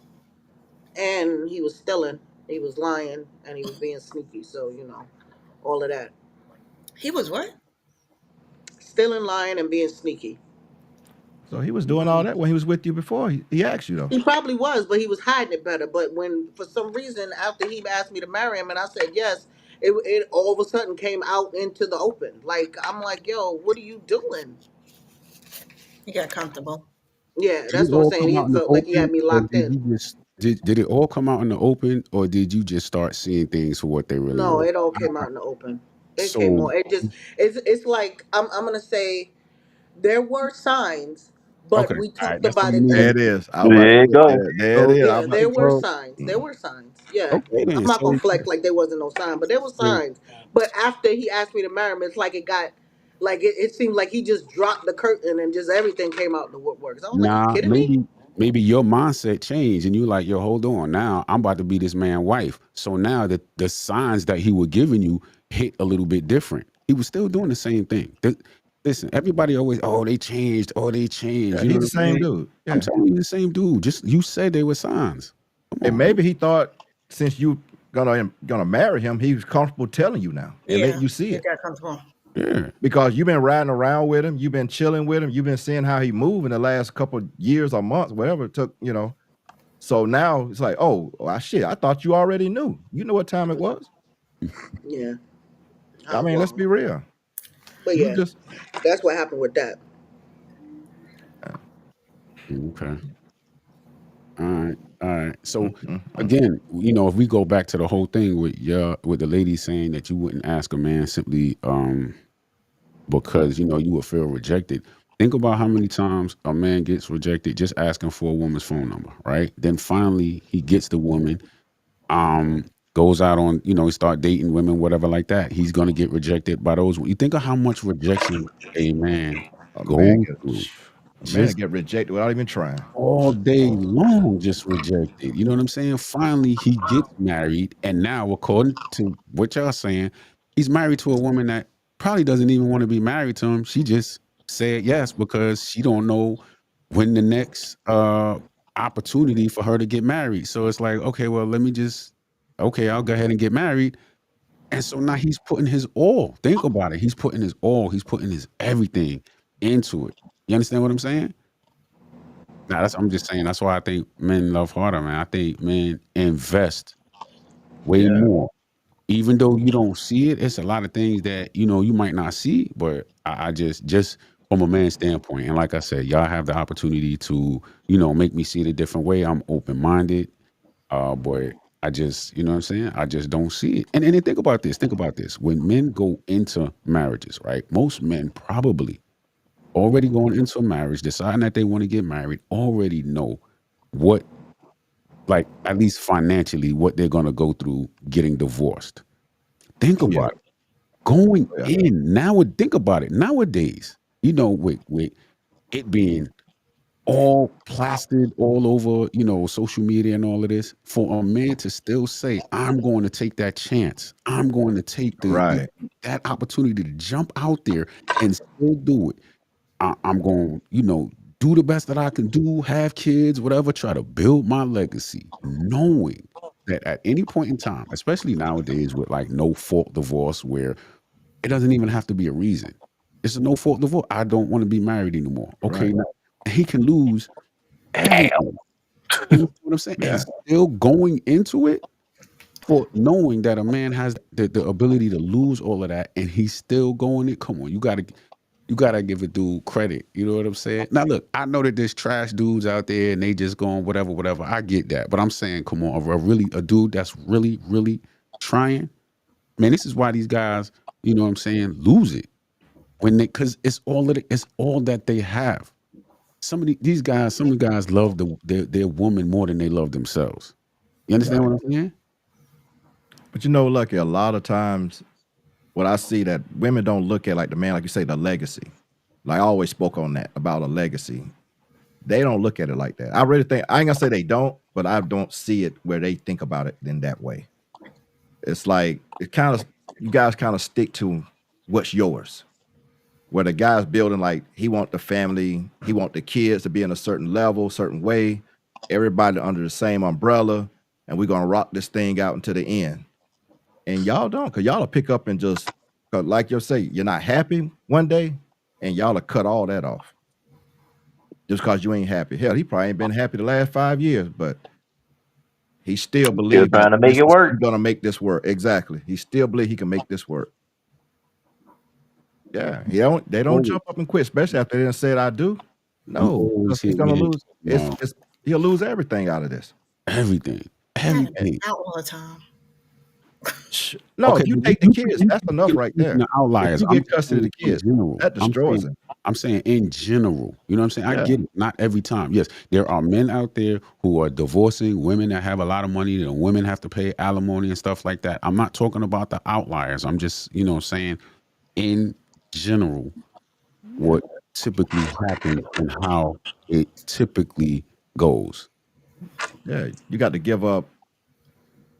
And he was stealing, he was lying, and he was being sneaky. So all of that, he was what? stealing, lying, and being sneaky. So he was doing all that when he was with you before. He asked you though. He probably was, but he was hiding it better. But when, for some reason, after he asked me to marry him and I said yes, it all of a sudden came out into the open. Like, I'm like, yo, what are you doing? He got comfortable. Yeah, Did that's it what I'm all saying. come He out in the felt like he had open, me or locked did in. you just did it all come out in the open, or did you just start seeing things for what they really No, were? it all came out in the open. It came So on. It's like I'm gonna say there were signs, okay, but we all right, talked that's what about we it There need. it in. is. I was about to There you say go. there it So is. Yeah, I'm like, there were so signs. There were signs. Yeah. okay I'm then. not gonna So flex like there wasn't no sign, but there were so signs. But after he asked me to marry him, it's like it seemed like he just dropped the curtain and just everything came out in the woodworks. I was like, you nah, kidding me? maybe your mindset changed and you like, yo, hold on. Now I'm about to be this man's wife. So now the signs that he was giving you hit a little bit different. He was still doing the same thing. Listen, everybody always, oh, they changed, oh, they changed. yeah, You know he's what the I'm same saying? dude. I'm Yeah. telling you, the same dude. Just you said there were signs. Come And on. maybe he thought since you gonna marry him, he was comfortable telling you now and letting Yeah, you see he it. got comfortable. Yeah. Because you've been riding around with him, you've been chilling with him, you've been seeing how he moved in the last couple years or months, whatever it took. So now it's like, oh, shit, I thought you already knew. You know what time it was. Yeah. I mean, let's Well, be real. but You yeah, just that's what happened with that. Okay. All right. All right. So mm. again, if we go back to the whole thing with the lady saying that you wouldn't ask a man simply because you would feel rejected. Think about how many times a man gets rejected just asking for a woman's phone number, right? Then finally he gets the woman, goes out on, he start dating women, whatever like that. He's gonna get rejected by those. You think of how much rejection a man A man goes get through a man just get rejected without even trying. all day long, just rejected. You know what I'm saying? Finally, he gets married, and now, according to what y'all saying, he's married to a woman that probably doesn't even want to be married to him. She just said yes because she don't know when the next opportunity for her to get married. So it's like, okay, well, I'll go ahead and get married. And so now he's putting his all. Think about it. He's putting his all. He's putting his everything into it. You understand what I'm saying? Nah, I'm just saying. That's why I think men love harder, man. I think men invest way Yeah. more, even though you don't see it. It's a lot of things that you might not see, but I just from a man's standpoint, and like I said, y'all have the opportunity to make me see it a different way. I'm open minded, but I just what I'm saying. I just don't see it. And then think about this. Think about this. When men go into marriages, right? Most men probably already going into a marriage, deciding that they want to get married, already know what, like at least financially, what they're gonna go through getting divorced. Think Yeah. about it. Going Yeah. in now. Think about it nowadays. With it being all plastered all over, social media and all of this, for a man to still say, "I'm going to take that chance. I'm going to take Right. that opportunity to jump out there and still do it." I'm going, do the best that I can do, have kids, whatever, try to build my legacy, knowing that at any point in time, especially nowadays with like no fault divorce, where it doesn't even have to be a reason. It's a no fault divorce. I don't want to be married anymore. Okay, Right. now he can lose everything. You know what I'm saying? Yeah. And still going into it for knowing that a man has the ability to lose all of that, and he's still going it. Come on, you gotta give a dude credit. You know what I'm saying? Now look, I know that there's trash dudes out there and they just going whatever, whatever. I get that, but I'm saying, come on, a dude that's really, really trying. Man, this is why these guys, you know what I'm saying, lose it when they, because it's all that they have. Some of these guys, some of the guys love their woman more than they love themselves. You understand Right. what I'm saying? But you know, Lucky, a lot of times what I see that women don't look at, like the man, like you say, the legacy. Like I always spoke on that about a legacy. They don't look at it like that. I really think I ain't gonna say they don't, but I don't see it where they think about it in that way. It's like it kind of you guys kind of stick to what's yours. Where the guy's building like he want the family, he want the kids to be in a certain level, certain way, everybody under the same umbrella, and we're gonna rock this thing out until the end. And y'all don't, because y'all will pick up and just 'cause like you say, you're not happy one day, and y'all will cut all that off just because you ain't happy. Hell, he probably ain't been happy the last 5 years, but he still Still believe that trying to make it he's work. gonna make this work. Exactly. He still believe he can make this work. Yeah. They don't Always, jump up and quit, especially after they done said I do. you No, always because he's hear gonna men lose. talking It's he'll lose everything out of this. everything, Not everything. out all the time. No, Okay, if you but take the kids, that's enough right you there. the If outliers. you I'm get just custody of saying the in kids, general. that destroys him. I'm saying in general. You know what I'm saying? I Yeah. get it. Not every time. Yes, there are men out there who are divorcing women that have a lot of money, and women have to pay alimony and stuff like that. I'm not talking about the outliers. I'm just, saying in general what typically happens and how it typically goes. Yeah. You got to give up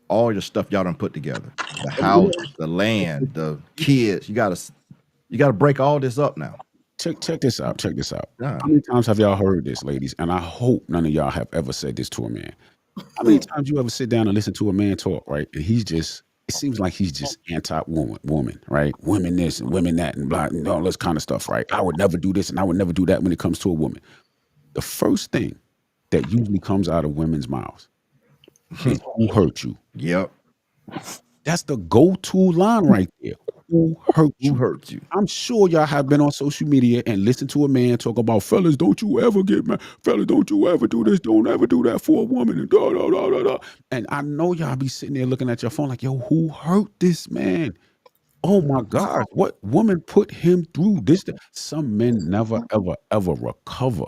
all your stuff y'all done put together. The And you house, the land, the kids. You gotta break all this up now. check this out. Check this out. Yeah. How many times have y'all heard this, ladies? And I hope none of y'all have ever said this to a man. How many times you ever sit down and listen to a man talk, right? And it seems like he's just anti-woman, right? Women this and women that and blah and all this kind of stuff, right? I would never do this and I would never do that when it comes to a woman. The first thing that usually comes out of women's mouths is who hurt you. Yep. That's the go-to line right there. Who hurt Who you? hurt you? I'm sure y'all have been on social media and listened to a man talk about, fellas, don't you ever get mad. Fellas, don't you ever do this. Don't ever do that for a woman. And da, da, da, da, da. And I know y'all be sitting there looking at your phone like, yo, who hurt this man? Oh my God, what woman put him through this? Some men never, ever, ever recover.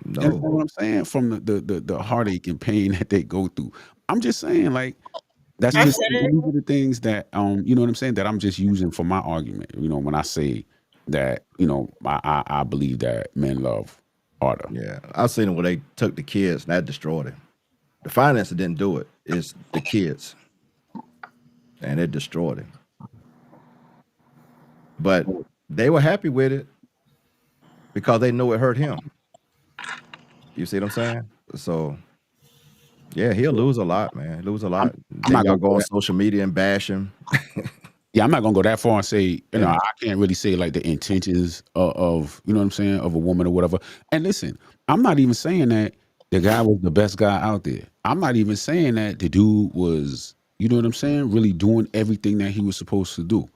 You understand No. what I'm saying? From the heartache and pain that they go through. I'm just saying, like, that's I've just said it. these are the things that you know what I'm saying, that I'm just using for my argument. When I say that, I believe that men love harder. Yeah. I've seen it where they took the kids and that destroyed him. The finances didn't do it. It's the kids. And it destroyed him. But they were happy with it because they know it hurt him. You see what I'm saying? So yeah, he'll lose a lot, man. Lose a I'm, lot. I'm Then not y'all gonna go go on that. social media and bash him. Yeah, I'm not gonna go that far and say, Yeah. I can't really say like the intentions of you know what I'm saying, of a woman or whatever. And listen, I'm not even saying that the guy was the best guy out there. I'm not even saying that the dude was, you know what I'm saying, really doing everything that he was supposed to do.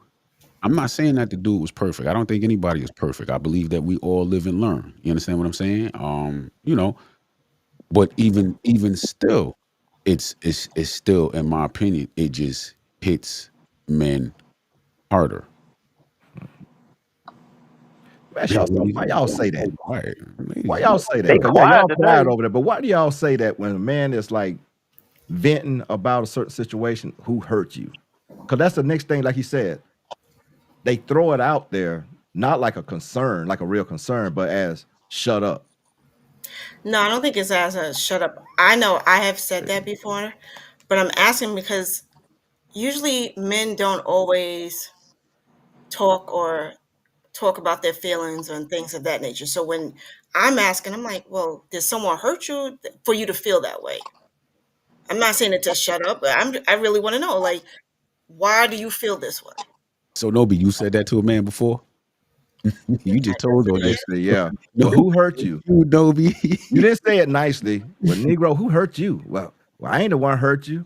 I'm not saying that the dude was perfect. I don't think anybody is perfect. I believe that we all live and learn. You understand what I'm saying? But even still, it's still, in my opinion, it just hits men harder. Ask Yeah, y'all something. Why y'all say that? so quiet. Why Ladies, y'all say that? They Because yeah, quiet y'all quiet today. over there. But why do y'all say that when a man is like venting about a certain situation, who hurt you? Because that's the next thing, like he said, they throw it out there, not like a concern, like a real concern, but as shut up. No, I don't think it's as a shut up. I know I have said that before, but I'm asking because usually men don't always talk or talk about their feelings and things of that nature. So when I'm asking, I'm like, well, did someone hurt you for you to feel that way? I'm not saying it to shut up, but I really want to know, like, why do you feel this way? So Nobi, you said that to a man before? You just told on you. Basically, yeah. Well, who hurt you? You, Nobi. You didn't say it nicely. Well, Negro, who hurt you? Well, I ain't the one hurt you.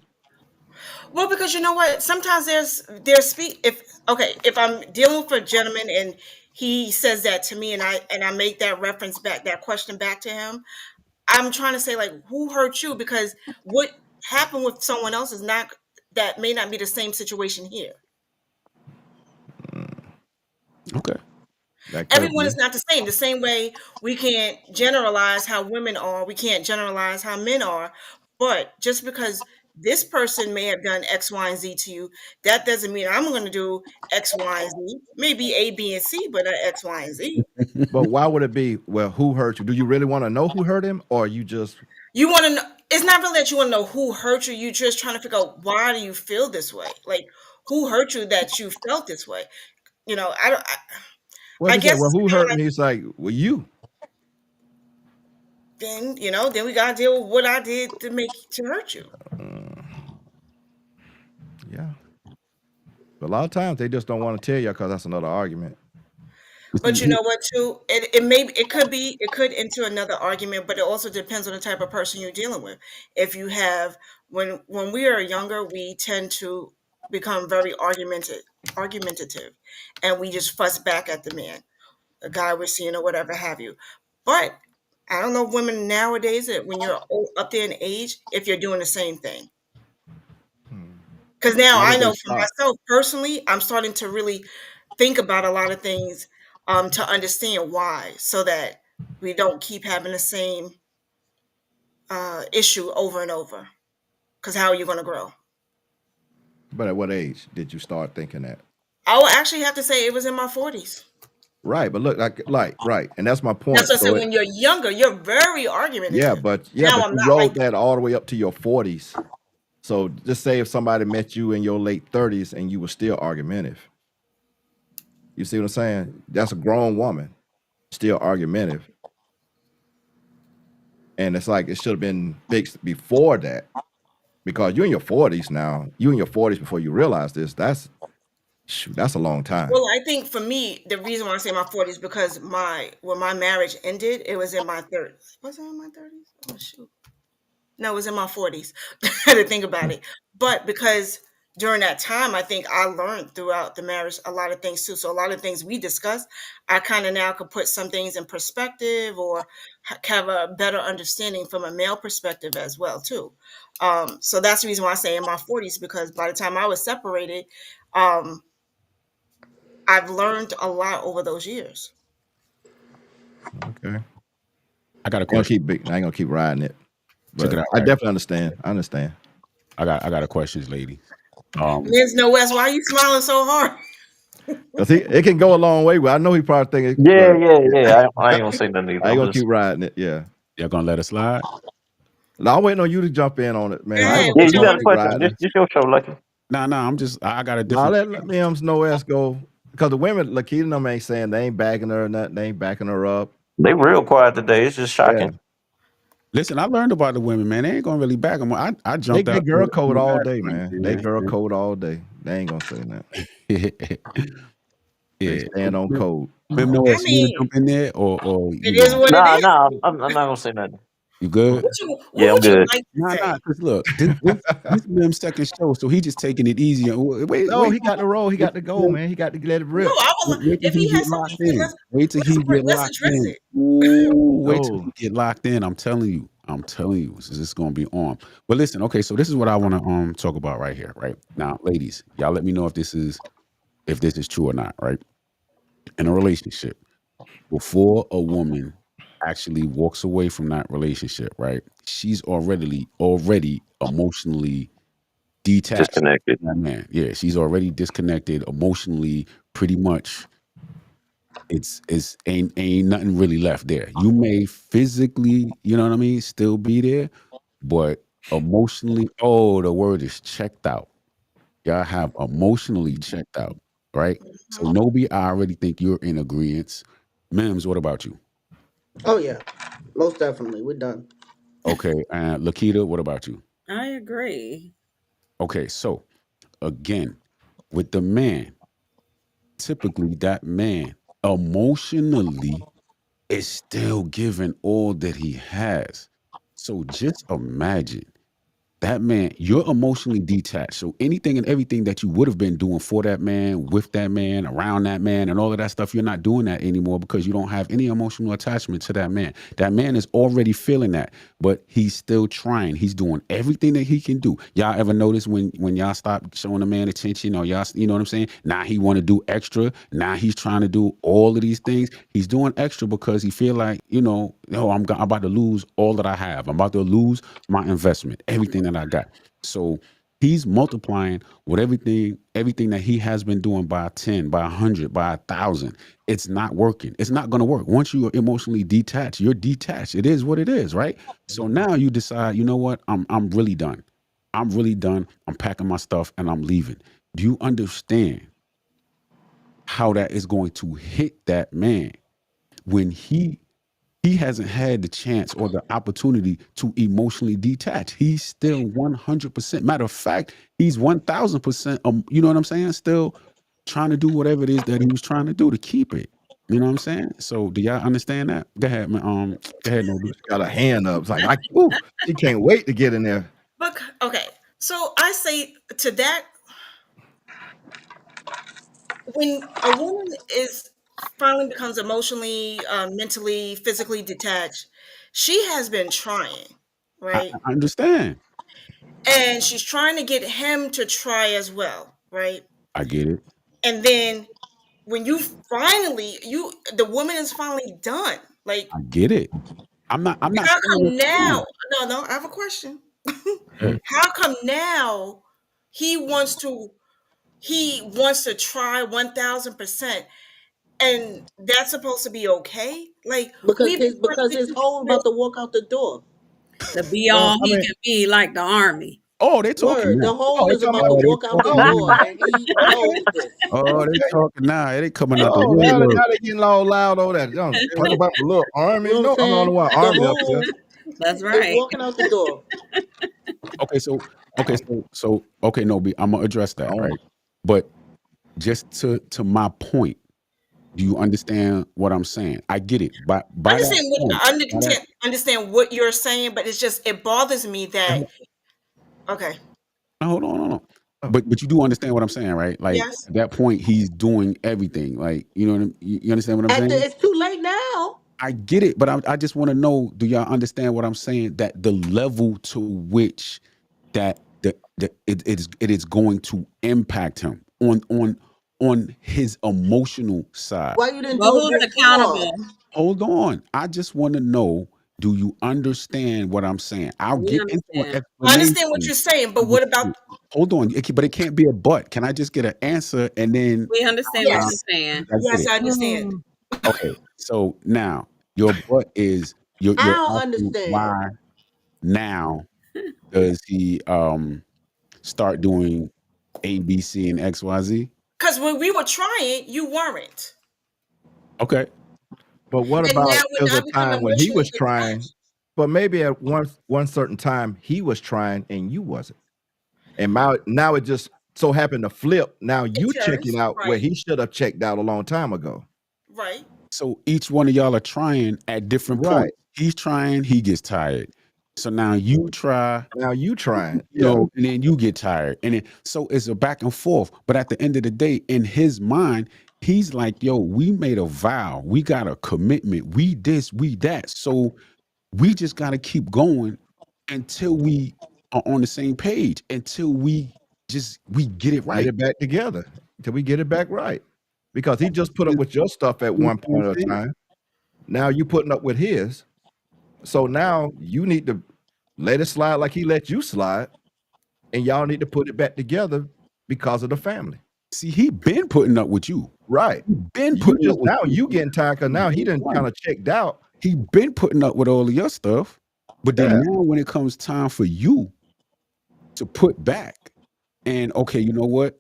Well, because you know what? Sometimes there's if I'm dealing with a gentleman and he says that to me and I make that reference back, that question back to him, I'm trying to say, like, who hurt you? Because what happened with someone else is not, that may not be the same situation here. Okay. Everyone is not the same. The same way we can't generalize how women are, we can't generalize how men are. But just because this person may have done X, Y, and Z to you, that doesn't mean I'm going to do X, Y, and Z. Maybe A, B, and C, but X, Y, and Z. But why would it be, well, who hurt you? Do you really want to know who hurt him, or you just... You want to know, it's not really that you want to know who hurt you. You're just trying to figure out, why do you feel this way? Like, who hurt you that you felt this way? You know, I guess, well, who hurt like, me? He's like, well, you. Then, then we got to deal with what I did to hurt you. Yeah. But a lot of times they just don't want to tell you because that's another argument. But you know what, too? It could enter another argument, but it also depends on the type of person you're dealing with. If you have, when we are younger, we tend to become very argumentative, and we just fuss back at the man, the guy we're seeing, or whatever have you. But I don't know if women nowadays, when you're up there in age, if you're doing the same thing. Because now I know for myself personally, I'm starting to really think about a lot of things to understand why, so that we don't keep having the same issue over and over. Because how are you going to grow? But at what age did you start thinking that? I would actually have to say it was in my 40s. Right, but look, right, and that's my point. That's what I said. When you're younger, you're very argumentative. Yeah, but you rode that all the way up to your 40s. So just say if somebody met you in your late 30s and you were still argumentative. You see what I'm saying? That's a grown woman, still argumentative. And it's like it should have been fixed before that. Because you're in your 40s now. You in your 40s before you realize this. That's a long time. Well, I think for me, the reason why I say my 40s, because when my marriage ended, it was in my 30s. Was it in my 30s? Oh, shoot. No, it was in my 40s. I had to think about it. But because during that time, I think I learned throughout the marriage a lot of things too. So a lot of things we discussed, I kind of now could put some things in perspective, or have a better understanding from a male perspective as well too. So that's the reason why I say in my 40s, because by the time I was separated, I've learned a lot over those years. Okay. I got a question. I ain't gonna keep riding it. Check it out. I definitely understand. I understand. I got a question, lady. There's no West. Why are you smiling so hard? It can go a long way. But I know he probably thinking. Yeah. I ain't gonna say nothing either. I ain't gonna keep riding it. Yeah. Y'all gonna let it slide? No, I'm waiting on you to jump in on it, man. Yeah, you got a question. Just your show, Lucky. Nah. I got a different. Let me no S go, because the women, Lakita and them ain't saying they ain't backing her or nothing. They ain't backing her up. They real quiet today. It's just shocking. Yeah. Listen, I learned about the women, man. They ain't gonna really back them. I jumped out. They girl code all day, man. They girl code all day. They ain't gonna say that. They stand on code. You want to jump in there, or it is what it is. Nah, I'm not gonna say nothing. You good? I'm good. Nah, because look, this is Mim's second show, so he just taking it easy. Wait, he got to roll. He got to go, man. He got to let it rip. No, if he has something to say, wait till he get locked in. Wait till he get locked in. I'm telling you, this is gonna be on. But listen, okay, so this is what I want to talk about right here, right now, ladies. Y'all, let me know if this is true or not, right? In a relationship, before a woman actually walks away from that relationship, right? She's already emotionally detached. Disconnected. Man, yeah, she's already disconnected emotionally. Pretty much, it's ain't nothing really left there. You may physically, you know what I mean, still be there, but emotionally, the word is checked out. Y'all have emotionally checked out, right? So Nobi, I already think you're in agreement. Mims, what about you? Oh yeah, most definitely. We're done. Okay, and Lakita, what about you? I agree. Okay, so again, with the man, typically that man emotionally is still giving all that he has. So just imagine that man, you're emotionally detached. So anything and everything that you would have been doing for that man, with that man, around that man, and all of that stuff, you're not doing that anymore because you don't have any emotional attachment to that man. That man is already feeling that, but he's still trying. He's doing everything that he can do. Y'all ever notice when y'all stop showing a man attention, or y'all, you know what I'm saying? Now he want to do extra. Now he's trying to do all of these things. He's doing extra because he feel like, I'm about to lose all that I have. I'm about to lose my investment, everything that I got. So he's multiplying with everything that he has been doing by 10, by 100, by 1,000. It's not working. It's not going to work. Once you are emotionally detached, you're detached. It is what it is, right? So now you decide, you know what? I'm really done. I'm really done. I'm packing my stuff and I'm leaving. Do you understand how that is going to hit that man when he hasn't had the chance or the opportunity to emotionally detach? He's still 100%. Matter of fact, he's 1,000%. You know what I'm saying? Still trying to do whatever it is that he was trying to do to keep it. You know what I'm saying? So do y'all understand that? Go ahead, man. Go ahead, Nobu. Got a hand up. It's like, ooh, she can't wait to get in there. But okay, so I say to that, when a woman is finally becomes emotionally, mentally, physically detached, she has been trying, I right? understand. And she's trying to get him to try as well, right? I get it. And then when the woman is finally done. Like, I get it. I'm not how saying come it's now? wrong. No, I have a question. Okay. How come now he wants to try 1,000%, and that's supposed to be okay? Like, Because we've been his whole about to walk out the door. To be Well, all I he mean, can be, like the army. Oh, they talking Word, now. the oh, whole they is talking about about, to Oh, they walk out the talking oh, door, now. and he okay, knows this. Oh, they okay. talking now. They coming out the Oh, now woodwork. they getting all loud over that. Talk about the little army. You know what I'm No, I'm the only saying? one The army up here. whole That's is right. walking out the door. Okay, no, I'm gonna address that, Oh, right? But just to my point, do you understand what I'm saying? I get it. By that point, Understand what you're saying, but it's just, it bothers me that, okay, hold on. oh, But you do understand what I'm saying, right? Like yes. at that point, he's doing everything. Like, you know what you understand what I'm saying? It's too late now. I get it, but I just want to know, do y'all understand what I'm saying? That the level to which that it is going to impact him on his emotional side. Why you didn't But do it who's before? accountable? Hold on. I just want to know, do you understand what I'm saying? I'll We get into an understand. I understand what explanation. you're saying, but what about, Hold on. But it can't be a but. Can I just get an answer and then We understand what uh, you're yes, saying. I get yes, it? I understand. Okay. So now your but is I you're don't asking understand. why now does he start doing A, B, C, and X, Y, Z? Because when we were trying, you weren't. Okay. but what And now about when there was I a become time when he emotionally was trying, detached, but maybe at one certain time he was trying and you wasn't. And now it just so happened to flip. Now it you checking turns, out where right, he should have checked out a long time ago. right. So each one of y'all are trying at different Right. points. He's trying, he gets tired. So now you try, Now you trying. Yeah. and then you get tired. And then so it's a back and forth. But at the end of the day, in his mind, he's like, yo, we made a vow. We got a commitment. We this, we that. So we just gotta keep going until we are on the same page, until we get it Get right. it back together till we get it back right. Because he just put up with your stuff at You one know what point I'm of saying? time. Now you putting up with his. So now you need to let it slide like he let you slide, and y'all need to put it back together because of the family. See, he been putting up with you. Right. He been You putting up just with now you. you getting tired because now he didn't kind of checked out. He been putting up with all of your stuff. But then Yeah. now when it comes time for you to put back and okay, you know what?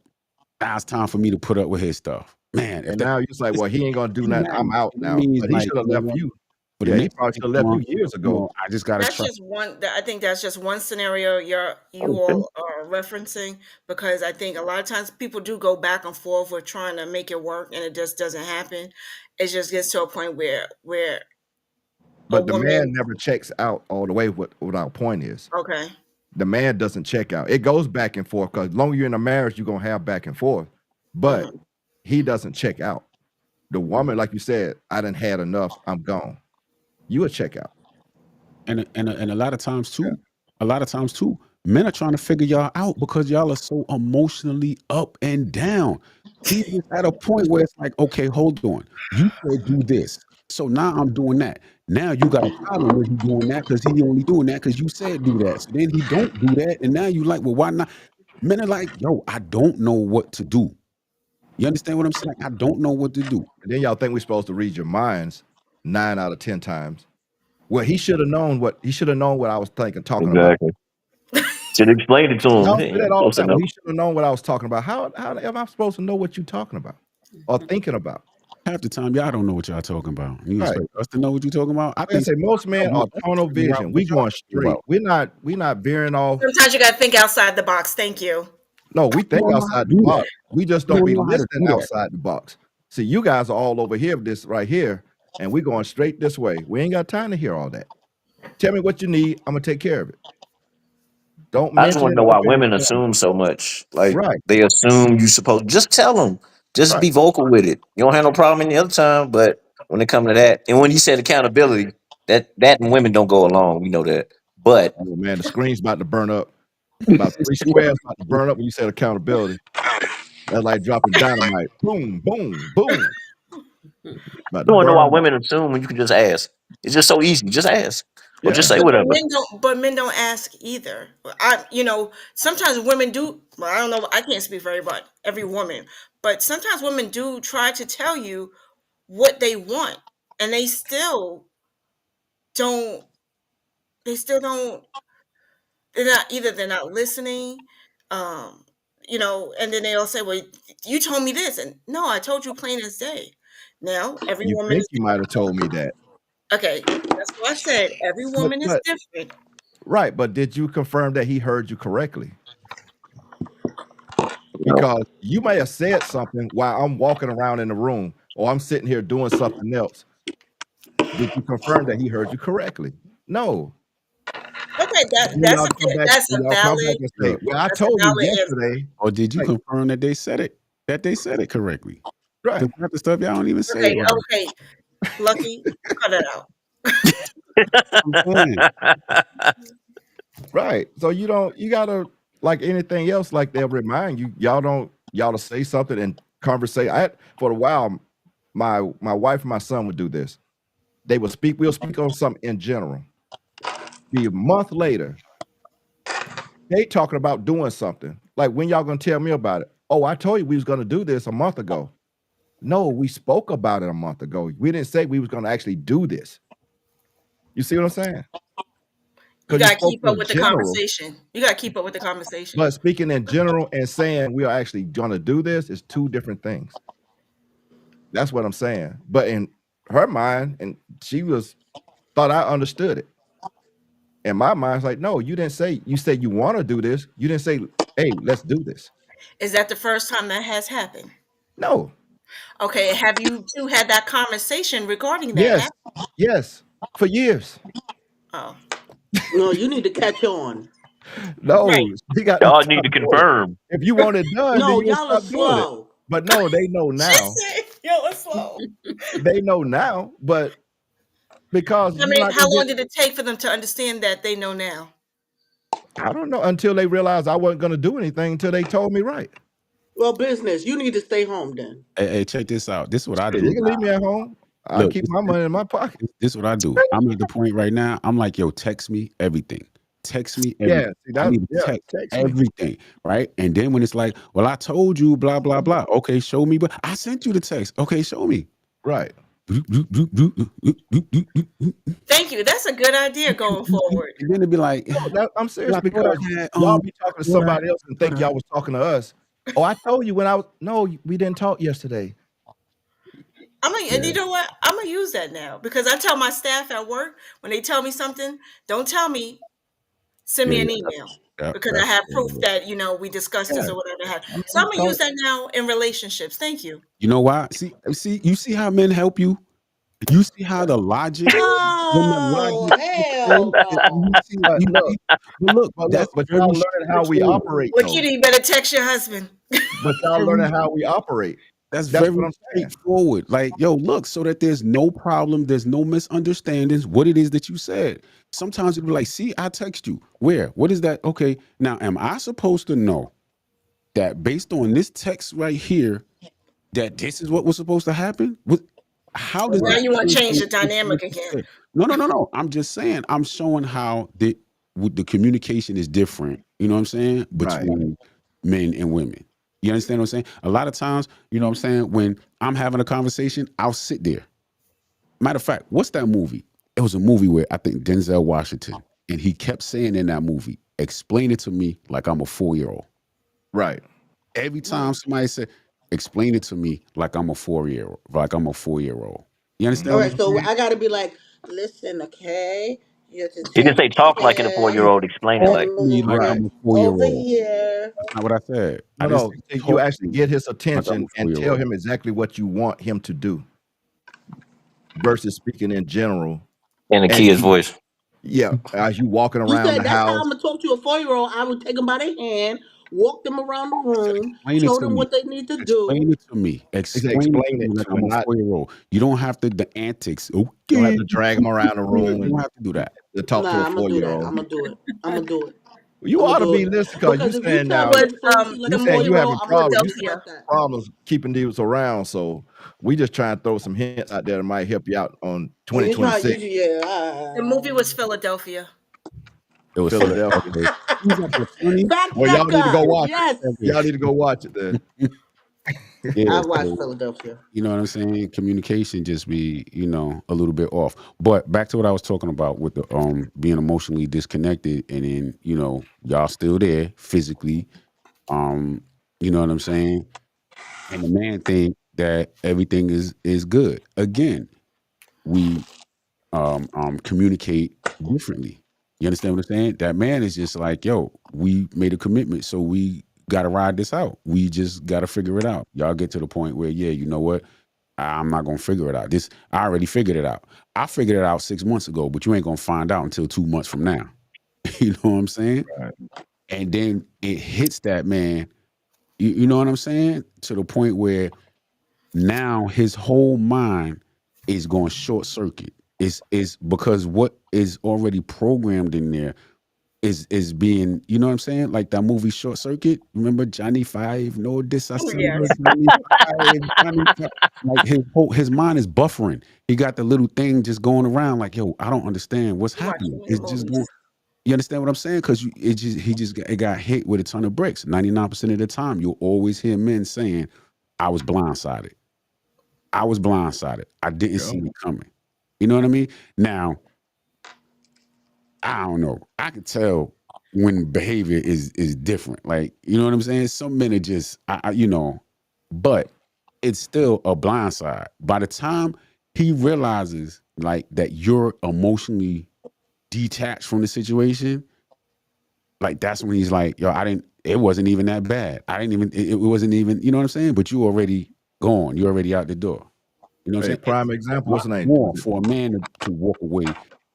Now it's time for me to put up with his stuff. Man, if And that now you're like, well, he ain't gonna do nothing. I'm out that now. means But he like, should have you know left what? you. For the Yeah, he next probably 6 should have left you months, years ago. I just gotta That's try. just one. I think that's just one scenario you Okay. all are referencing, because I think a lot of times people do go back and forth with trying to make it work, and it just doesn't happen. It just gets to a point where a But the man woman. never checks out all the way. What our point is, Okay. the man doesn't check out. It goes back and forth because as long as you're in a marriage, you're gonna have back and forth. But Mhm. he doesn't check out. The woman, like you said, I done had enough. I'm gone. You would check out. And a lot of times too, men are trying to figure y'all out because y'all are so emotionally up and down. He's just at a point where it's like, okay, hold on. You said do this. So now I'm doing that. Now you got a problem with he doing that because he only doing that because you said do that. So then he don't do that. And now you like, well, why not? Men are like, yo, I don't know what to do. You understand what I'm saying? I don't know what to do. And then y'all think we're supposed to read your minds 9 out of 10 times. Well, he should have known what I was talking about. Exactly. Should explain it to him. Y'all Hey, say that I'm all supposed the to time. Well, know. he should have known what I was talking about. How am I supposed to know what you're talking about or thinking about? Half the time, y'all don't know what y'all talking about. You Right. expect us to know what you talking about? I I think say most men are tunnel vision. We going straight. We're not veering off. Sometimes you got to think outside the box. Thank you. No, we think don't know how outside to the do box. that. We just You don't don't be know how to listening do that. outside the box. See, you guys are all over here, this right here, and we going straight this way. We ain't got time to hear all that. Tell me what you need. I'm gonna take care of it. Don't I just mention want it to know up why in women the chat. assume so much. Like Right, they assume you supposed just tell them. Just right. be vocal with it. You don't have no problem any other time, but when it comes to that, and when you said accountability, that and women don't go along. We know that. But Oh man, the screen's about to burn up. About 3 squares about to burn up when you said accountability. That's like dropping dynamite. Boom, boom, boom. About I to don't know why burn up. women assume when you can just ask. It's just so easy. Just ask. Or just Yeah. say But whatever. men don't ask either. Sometimes women do. Well, I don't know. I can't speak for every woman, but sometimes women do try to tell you what they want, and they still don't. They still don't. They're not listening. Um, and then they'll say, "Well, you told me this," and no, I told you plain as day. Now, every You woman think is you might have told me that. okay. That's what I said. Every But woman is but different. right, but did you confirm that he heard you correctly? No. Because you may have said something while I'm walking around in the room or I'm sitting here doing something else. Did you confirm that he heard you correctly? No. Okay, Then y'all come back, that's a y'all come back valid and say, well, I that's a told you valid answer. yesterday. Or did you Like, confirm that they said it correctly? right. Because half the stuff y'all don't even say it Okay, right. okay, Lucky, cut it out. I'm saying. Right. So you gotta, like anything else, like they'll remind you, y'all to say something and conversate. For a while, my wife and my son would do this. We'll speak on something in general. Be a month later, they talking about doing something. Like, when y'all gonna tell me about it? Oh, I told you we was gonna do this a month ago. No, we spoke about it a month ago. We didn't say we was gonna actually do this. You see what I'm saying? You Because you gotta spoke keep up in with the general. conversation. You gotta keep up with the conversation. But speaking in general and saying we are actually gonna do this is two different things. That's what I'm saying. But in her mind, and thought I understood it. In my mind, it's like, no, you didn't say. You said you want to do this. You didn't say, hey, let's do this. Is that the first time that has happened? No. Okay, have you two had that conversation regarding Yes. that? Yes. For years. Oh, No, you need to catch on. No, right. he got to Y'all need stop to doing it. confirm. If you want it done, then No, you will y'all are stop doing it. slow. But no, they know She now. said, "Yo, it's slow." They know now, but because I you're mean, not how gonna long get, did it take for them to understand that they know now? I don't know, until they realized I wasn't gonna do anything until they told me right. Well, business, you need to stay home then. Hey, check this out. This is what I Shit, do you can leave now. me at home. I Look, keep my money in my pocket. this is what I do. I'm at the point right now. I'm like, yo, text me everything. Text me everything. Yeah, see I that. need to Yeah, text text me. everything, right? And then when it's like, well, I told you, blah blah blah. Okay, show me. But I sent you the text. Okay, show me. Right. Thank you. That's a good idea going forward. And then it'd be like, No, I'm serious well, I thought because I had. y'all be talking to thought I somebody else and think y'all was talking to us. Oh, I told you when I was. No, we didn't talk yesterday. And Yeah. you know what? I'm gonna use that now because I tell my staff at work when they tell me something, don't tell me, send Yeah, me yeah. an email because I That's have proof that we discussed Yeah. this or whatever. I So I'm mean, gonna use that now in relationships. Thank you. you know why? You see how men help you? You see how the logic when the Oh, logic kicks in, hell and no. but look, but look, but that's look, but very y'all learning how we straightforward. operate Well, though. Kitty, you better text your husband. But y'all Very learning how we operate. That's That's very what I'm saying. straightforward. Like, yo, look, so that there's no problem, there's no misunderstandings, what it is that you said. Sometimes it'll be like, see, I text you. Where? What is that? Okay. Now, am I supposed to know that based on this text right here, that this is what was supposed to happen? How does Now that you want to change change from the dynamic again. No, no, no, no. I'm just saying, I'm showing how the communication is different, you know what I'm saying, Right. between men and women. You understand what I'm saying? A lot of times, you know what I'm saying, when I'm having a conversation, I'll sit there. Matter of fact, what's that movie? It was a movie where I think Denzel Washington, and he kept saying in that movie, explain it to me like I'm a 4-year-old. Right. Every time somebody said, explain it to me like I'm a 4-year-old, like I'm a 4-year-old. You understand All what right, I'm so saying? I gotta be like, listen, okay, you have to He didn't take say talk like it a this 4-year-old. Explain it Talk like. and to me move like Right. it I'm a over 4-year-old. here. That's not what I said. I No, didn't no. say You talk to actually me get his like I'm attention a and tell 4-year-old. him exactly what you want him to do versus speaking in general In a as kid's you voice. as you walking You around said the that's how house. I'm gonna talk to a 4-year-old. I would take them by the hand, walk them around the I said, room, explain it show to them me. what they need to do. Explain it to me. He said Explain it explain to me it like to I'm him, a not 4-year-old. You don't have to the antics. you don't Okay. have to drag him around the You room don't and have to do that. to talk to a Nah, I'm gonna do that. 4-year-old. I'm gonna do it. I'm gonna do it. You I'm gonna ought to do be it listening because you because if you saying tell now me With explain to you like you a the saying movie you 4-year-old, having with I'm gonna problems. do You just Philadelphia. like that. problems keeping dudes around. So we just trying to throw some hints out there that might help you out on Oh, you try, 2026 yeah. The movie was Philadelphia. It was Philadelphia. okay. He was up there funny. Fact Well, y'all need to go checker. watch Yes, it. Y'all need to go watch it then. Yeah, I watched so Philadelphia. you know what I'm saying? Communication just be, a little bit off. But back to what I was talking about with the being emotionally disconnected and then, y'all still there physically. You know what I'm saying? And the man think that everything is good. Again, we communicate differently. You understand what I'm saying? That man is just like, yo, we made a commitment, so we gotta ride this out. We just gotta figure it out. Y'all get to the point where, yeah, you know what? I'm not gonna figure it out. I already figured it out. I figured it out 6 months ago, but you ain't gonna find out until 2 months from now. You know what I'm saying? Right. And then it hits that man. You know what I'm saying? To the point where now his whole mind is going short circuit. Is because what is already programmed in there is being, you know what I'm saying? Like that movie Short Circuit. Remember Johnny Five? No Oh disassemble yes. Johnny Five. Johnny Five. Like his mind is buffering. He got the little thing just going around. Like, yo, I don't understand what's You watch too happening. many It's just going. movies. You understand what I'm saying? Because it got hit with a ton of bricks. 99% of the time, you'll always hear men saying, "I was blindsided. I was blindsided. I didn't Yeah. see it coming." You know what I mean? Now, I don't know. I can tell when behavior is different. Like, you know what I'm saying? Some men are just, but it's still a blind side. By the time he realizes like that you're emotionally detached from the situation, like that's when he's like, yo, it wasn't even that bad. I didn't even, it wasn't even, you know what I'm saying? But you already gone. You're already out the door. You know what I'm Hey, saying? It prime takes a example. lot What's the name? more for a man to walk away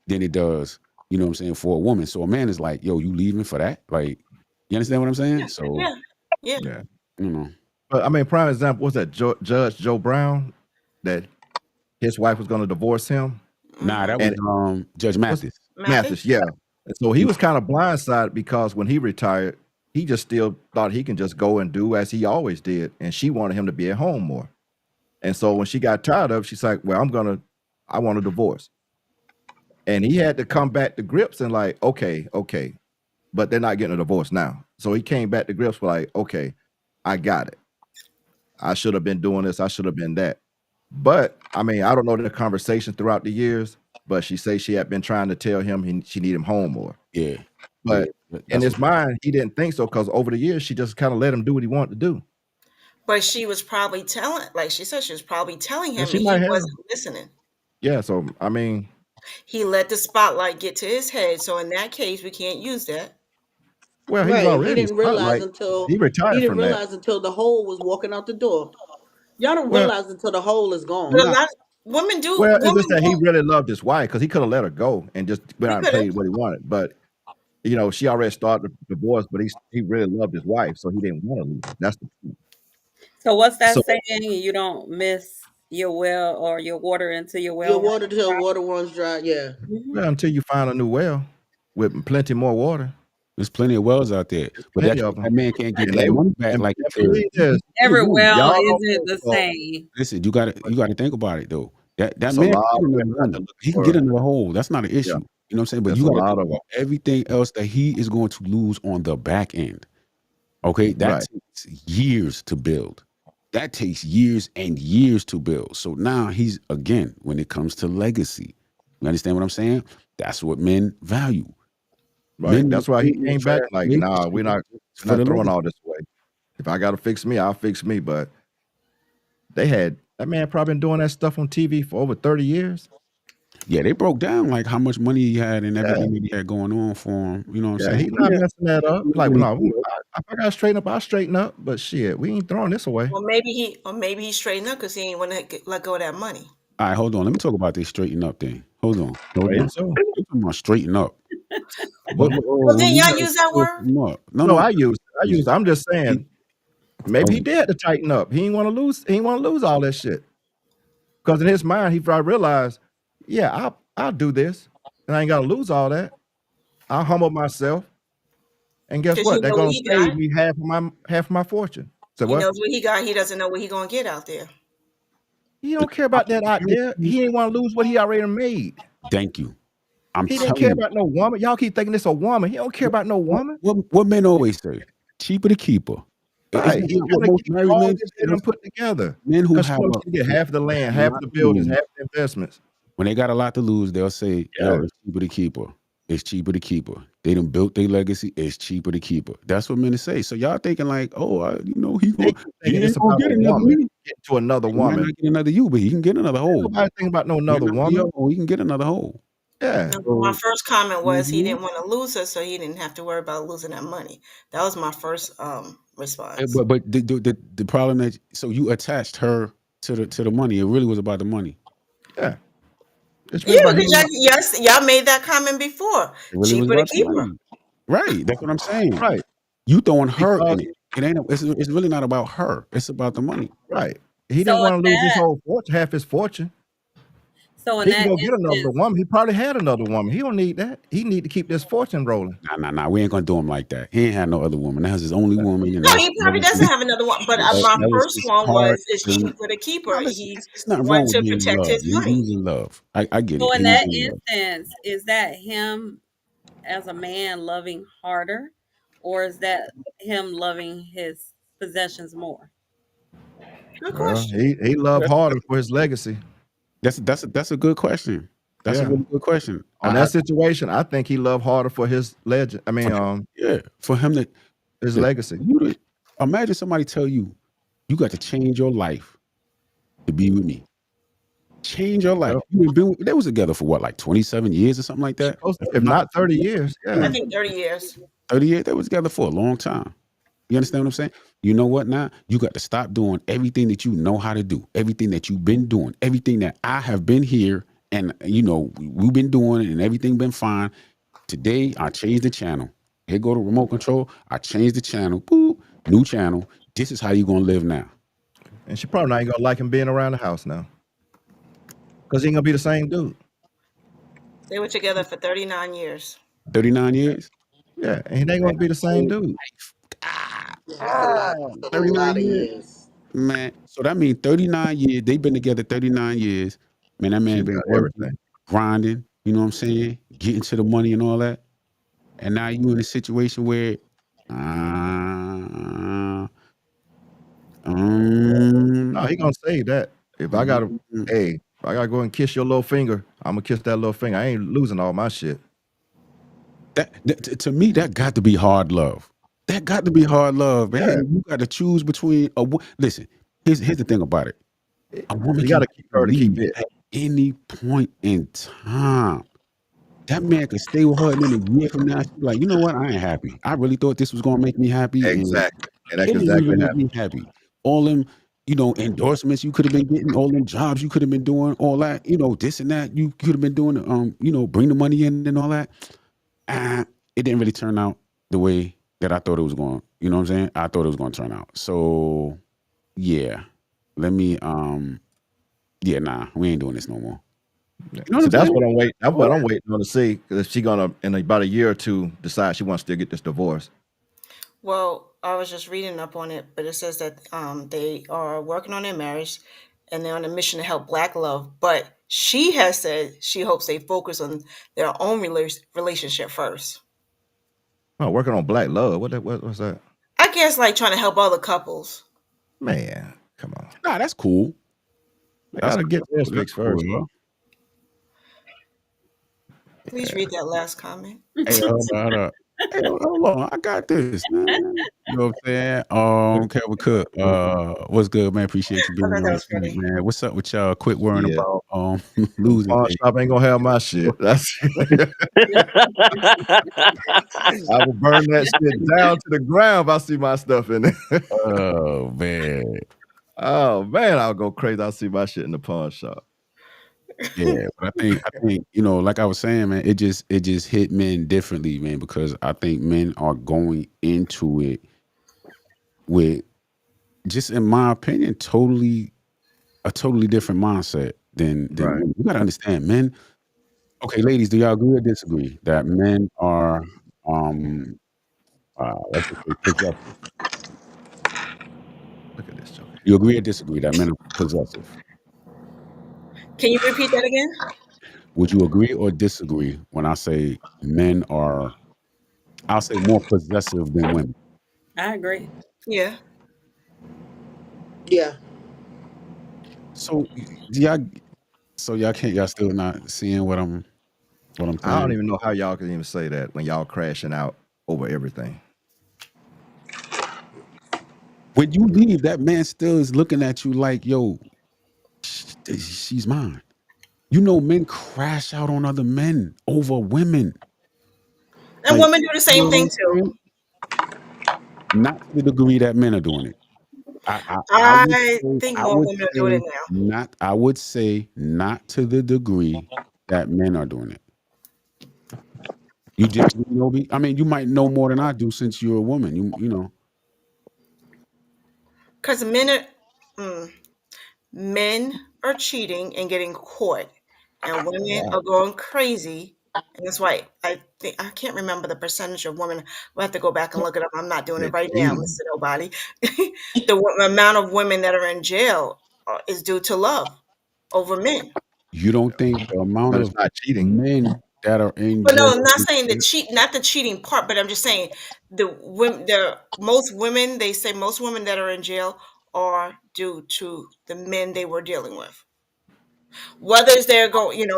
than it does, you know what I'm saying, for a woman. So a man is like, yo, you leaving for that? Like, you understand what I'm saying? So, Yeah. Yeah. Yeah. you know. But I mean, prime example. What's that? Judge Joe Brown, that his wife was going to divorce him, Nah, that and was Judge what's Mathis. Mathis? Mathis. Yeah. And so he Yeah. was kind of blindsided because when he retired, he just still thought he can just go and do as he always did, and she wanted him to be at home more. And so when she got tired of it, she's like, "Well, I want a divorce." And he had to come back to grips and like, okay, but they're not getting a divorce now. So he came back to grips with like, okay, I got it. I should have been doing this. I should have been that. But I mean, I don't know the conversation throughout the years, but she say she had been trying to tell him she need him home more. Yeah. Yeah. But in That's his what mind, he didn't think so because over the years, she just kind of let him do what he wanted to do. But she was probably telling, like she said, she was probably telling And him, she and might he have. wasn't listening. Yeah, so I mean, He let the spotlight get to his head. So in that case, we can't use that. well, he was Right. He already in the didn't realize spotlight. until He retired from that. the hole was walking out the door. Y'all don't Well, realize until the hole is But gone. a not lot of women do. well. It's Women just that he will. really loved his wife because he could have let her go and just went He out and could have. played what he wanted. But she already started the divorce, but he really loved his wife, so he didn't want to leave her. That's the point. So what's So that saying? You don't miss your well or your water until your Your well runs water till water runs dry. Yeah. dry. well, until you find a new well with plenty more water, There's plenty of wells out there, there's but plenty of them. that man can't get And that they money back and like he could. believe this, Every Woo. well y'all don't isn't know, the but same. Listen, you gotta think about it though. That it's a man lot can of get women another out there woman. looking He can for. get another hole. That's not an Yeah, issue. You know what I'm saying? But there's you a gotta lot think of them. about everything else that he is going to lose on the back end. Okay, that Right. takes years to build. That takes years and years to build. So now he's again, when it comes to legacy, you understand what I'm saying? That's what men value. Right. Men That's why he will came back trash like, nah, we're relationships for not the throwing legacy. all this away. If I gotta fix me, I'll fix me. But that man probably been doing that stuff on TV for over 30 years. Yeah, they broke down like how much money he had and Yeah. everything that he had going on for him. You know what I'm Yeah, saying? he's not Yeah, messing that up. he Like, really no, did. if I gotta straighten up, I'll straighten up. But shit, we ain't throwing this away. Or maybe he straightened up because he ain't want to let go of that money. All right, hold on. Let me talk about this straighten up thing. Hold on. Maybe so. We're talking about straighten up. But Well, When didn't we y'all gotta use that word? straighten up. No, no, no. I use. I'm just saying, maybe he Oh, did have to tighten up. He ain't want to lose. He ain't want to lose all that shit. Because in his mind, he probably realized, yeah, I'll do this, and I ain't gotta lose all that. I'll humble myself, and guess Because he what? They're know what gonna he save got. me half of my fortune. So He what? knows what he got. He doesn't know what he gonna get out there. He don't care about that out there. He didn't want to lose what he already made. thank you. I'm He didn't telling care you. about no woman. Y'all keep thinking it's a woman. He don't care about no woman. What men always say, cheaper the keeper. Isn't Right. that He not what gonna most keep married all men this say? shit and put together. Men who Because have she can get half of the land, half of lot the to buildings, lose, half the investments. when they got a lot to lose, they'll say, Yeah. yo, it's cheaper to keep her. It's cheaper to keep her. They done built their legacy. It's cheaper to keep her. That's what men say. So y'all thinking like, oh, They he keep thinking it's ain't gonna about get a another woman. me. Get to another He might woman. not get another you, but he can get another Ain't hole. nobody thinking about no Might another not be woman. your hole. He can get another hole. Yeah. No, my So, first comment was he mhm. didn't want to lose her, so he didn't have to worry about losing that money. That was my first response. But the problem that so you attached her to the money. It really was about the money. Yeah. It's really Yeah, about because him. y'all made that comment before. It really was Cheaper to about the keep her. money. Right. That's what I'm saying. Right. You throwing her in Because it. It ain't. It's really not about her. It's about the money. right. He So didn't want to lose his that whole fortune, half his fortune. so in He can that go get another instance, woman. He probably had another woman. He don't need that. He need to keep this fortune rolling. Nah. We ain't gonna do him like that. He ain't had no other woman. That was his only woman, and No, that he probably doesn't have another one. But my was first his one heart. was it's And cheaper to keep now her. listen, He it's not wrong wanted with to being in protect love. his He money. was in love. I get so it. in He was that in love. instance, is that him as a man loving harder, or is that him loving his possessions more? Good Well, question. he loved That's harder for his legacy. that's a good question. That's a Yeah. really good question. On that situation, I think he loved harder for his legend. I mean, For him his to legacy. imagine somebody tell you you got to change your life to be with me. Change your life. Yep. They was together for what, like 27 years or something like that? If not 30 years. I Yeah. think 30 years. 30 years. They was together for a long time. You understand what I'm saying? You know what now? You got to stop doing everything that you know how to do, everything that you've been doing, everything that I have been here and we've been doing and everything been fine. Today I changed the channel. Here go the remote control. I changed the channel. Boop, new channel. This is how you gonna live now. And she probably not gonna like him being around the house now. Because he ain't gonna be the same dude. They were together for 39 years. 39 years? Yeah. And he ain't gonna be the same dude. Ah, Yeah, that's a 39 lot of years. years. Man, so that means 39 years. They've been together 39 years. Man, that She man done been working, everything. grinding, you know what I'm saying? Getting to the money and all that. And now you in a situation where No, he gonna say that. If I gotta mm, if I gotta go and kiss your little finger, I'm gonna kiss that little finger. I ain't losing all my shit. to me, that got to be hard love. That got to be hard love, man. Yeah. And you got to choose between listen. Here's the thing about it. A woman You can got to keep her to keep leave it. at any point in time. That man could stay with her, and then a year from now, she's like, you know what? I ain't happy. I really thought this was gonna make me happy, and Exactly. And that it could didn't exactly even make happen. me happy. All them, endorsements you could have been getting, all them jobs you could have been doing, all that, this and that you could have been doing, bring the money in and all that. It didn't really turn out the way that I thought it was going. You know what I'm saying? I thought it was going to turn out. So, yeah, let me, nah, we ain't doing this no more. You know So what I'm that's saying? what I'm waiting. That's what I'm waiting on to see. Because if she gonna in about a year or two decide she wants to get this divorce. Well, I was just reading up on it, but it says that they are working on their marriage and they're on a mission to help Black love. But she has said she hopes they focus on their own relationship first. Oh, working on Black love. What's that? I guess like trying to help other couples. Man, come on. Nah, that's cool. They That's gotta get theirs that's fixed cool, first. yo. Please read that last comment. Hey, hold up. Hey, hold on. I got this, man. You know what I'm saying? Kevin Cook, what's good, man? Appreciate you I being thought that on was tonight, funny. man. What's up with y'all? Quit worrying Yeah. about losing Pawn things. shop ain't gonna have my shit. That's I will burn that shit down to the ground if I see my stuff in there. Oh man. Oh man, I'll go crazy. I'll see my shit in the pawn shop. Yeah, but I think like I was saying, man, it just hit men differently, man, because I think men are going into it with, just in my opinion, a totally different mindset than Right. women. You gotta understand, men. Okay, ladies, do y'all agree or disagree that men are let's just say possessive? Look at this joker. You agree or disagree that men are possessive? Can you repeat that again? Would you agree or disagree when I say men are, I'll say, more possessive than women? I agree. Yeah. Yeah. So y'all still not seeing what I'm I don't saying? even know how y'all can even say that when y'all crashing out over everything. When you leave, that man still is looking at you like, yo, she's mine. You know, men crash out on other men over women. And Like, women do the you same know what thing I'm too. saying? Not to the degree that men are doing it. I think I more would women are doing say it now. not. I would say not to the degree that men are doing it. You just know me. I mean, you might know more than I do since you're a woman. You know. Because men are cheating and getting caught, and women are going crazy. And that's why I think I can't remember the percentage of women. We'll have to go back and look it up. I'm not doing They're it right now, cheating. Mr. Nobody. Amount of women that are in jail is due to love over men. You don't think the amount But it's of not cheating. men that are in But no, jail? I'm not saying not the cheating part, but I'm just saying most women, they say most women that are in jail are due to the men they were dealing with. Whether it's they're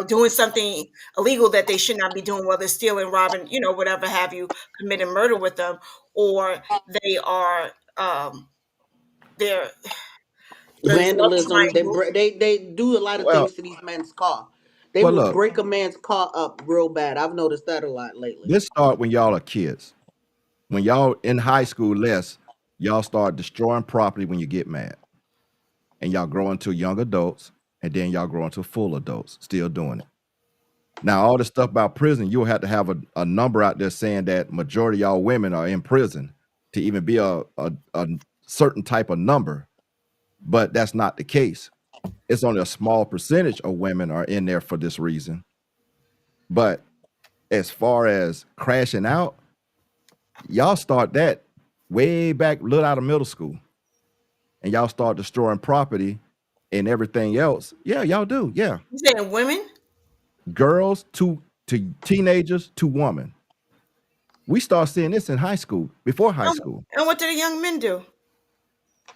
doing something illegal that they should not be doing, whether it's stealing, robbing, whatever have you, committing murder with them, or they are they're the love is Vandalism. They triangle. bre- they do a lot of Well, things to these men's car. They well, will look, break a man's car up real bad. I've noticed that a lot lately. this start when y'all are kids. When y'all in high school, y'all start destroying property when you get mad, and y'all grow into young adults, and then y'all grow into full adults, still doing it. Now, all this stuff about prison, you'll have to have a number out there saying that majority of y'all women are in prison to even be a certain type of number, but that's not the case. It's only a small percentage of women are in there for this reason. But as far as crashing out, y'all start that way back, little out of middle school, and y'all start destroying property and everything else. Yeah, y'all do. Yeah, You saying women? girls to teenagers to women. We start seeing this in high school, before high school. And what do the young men do?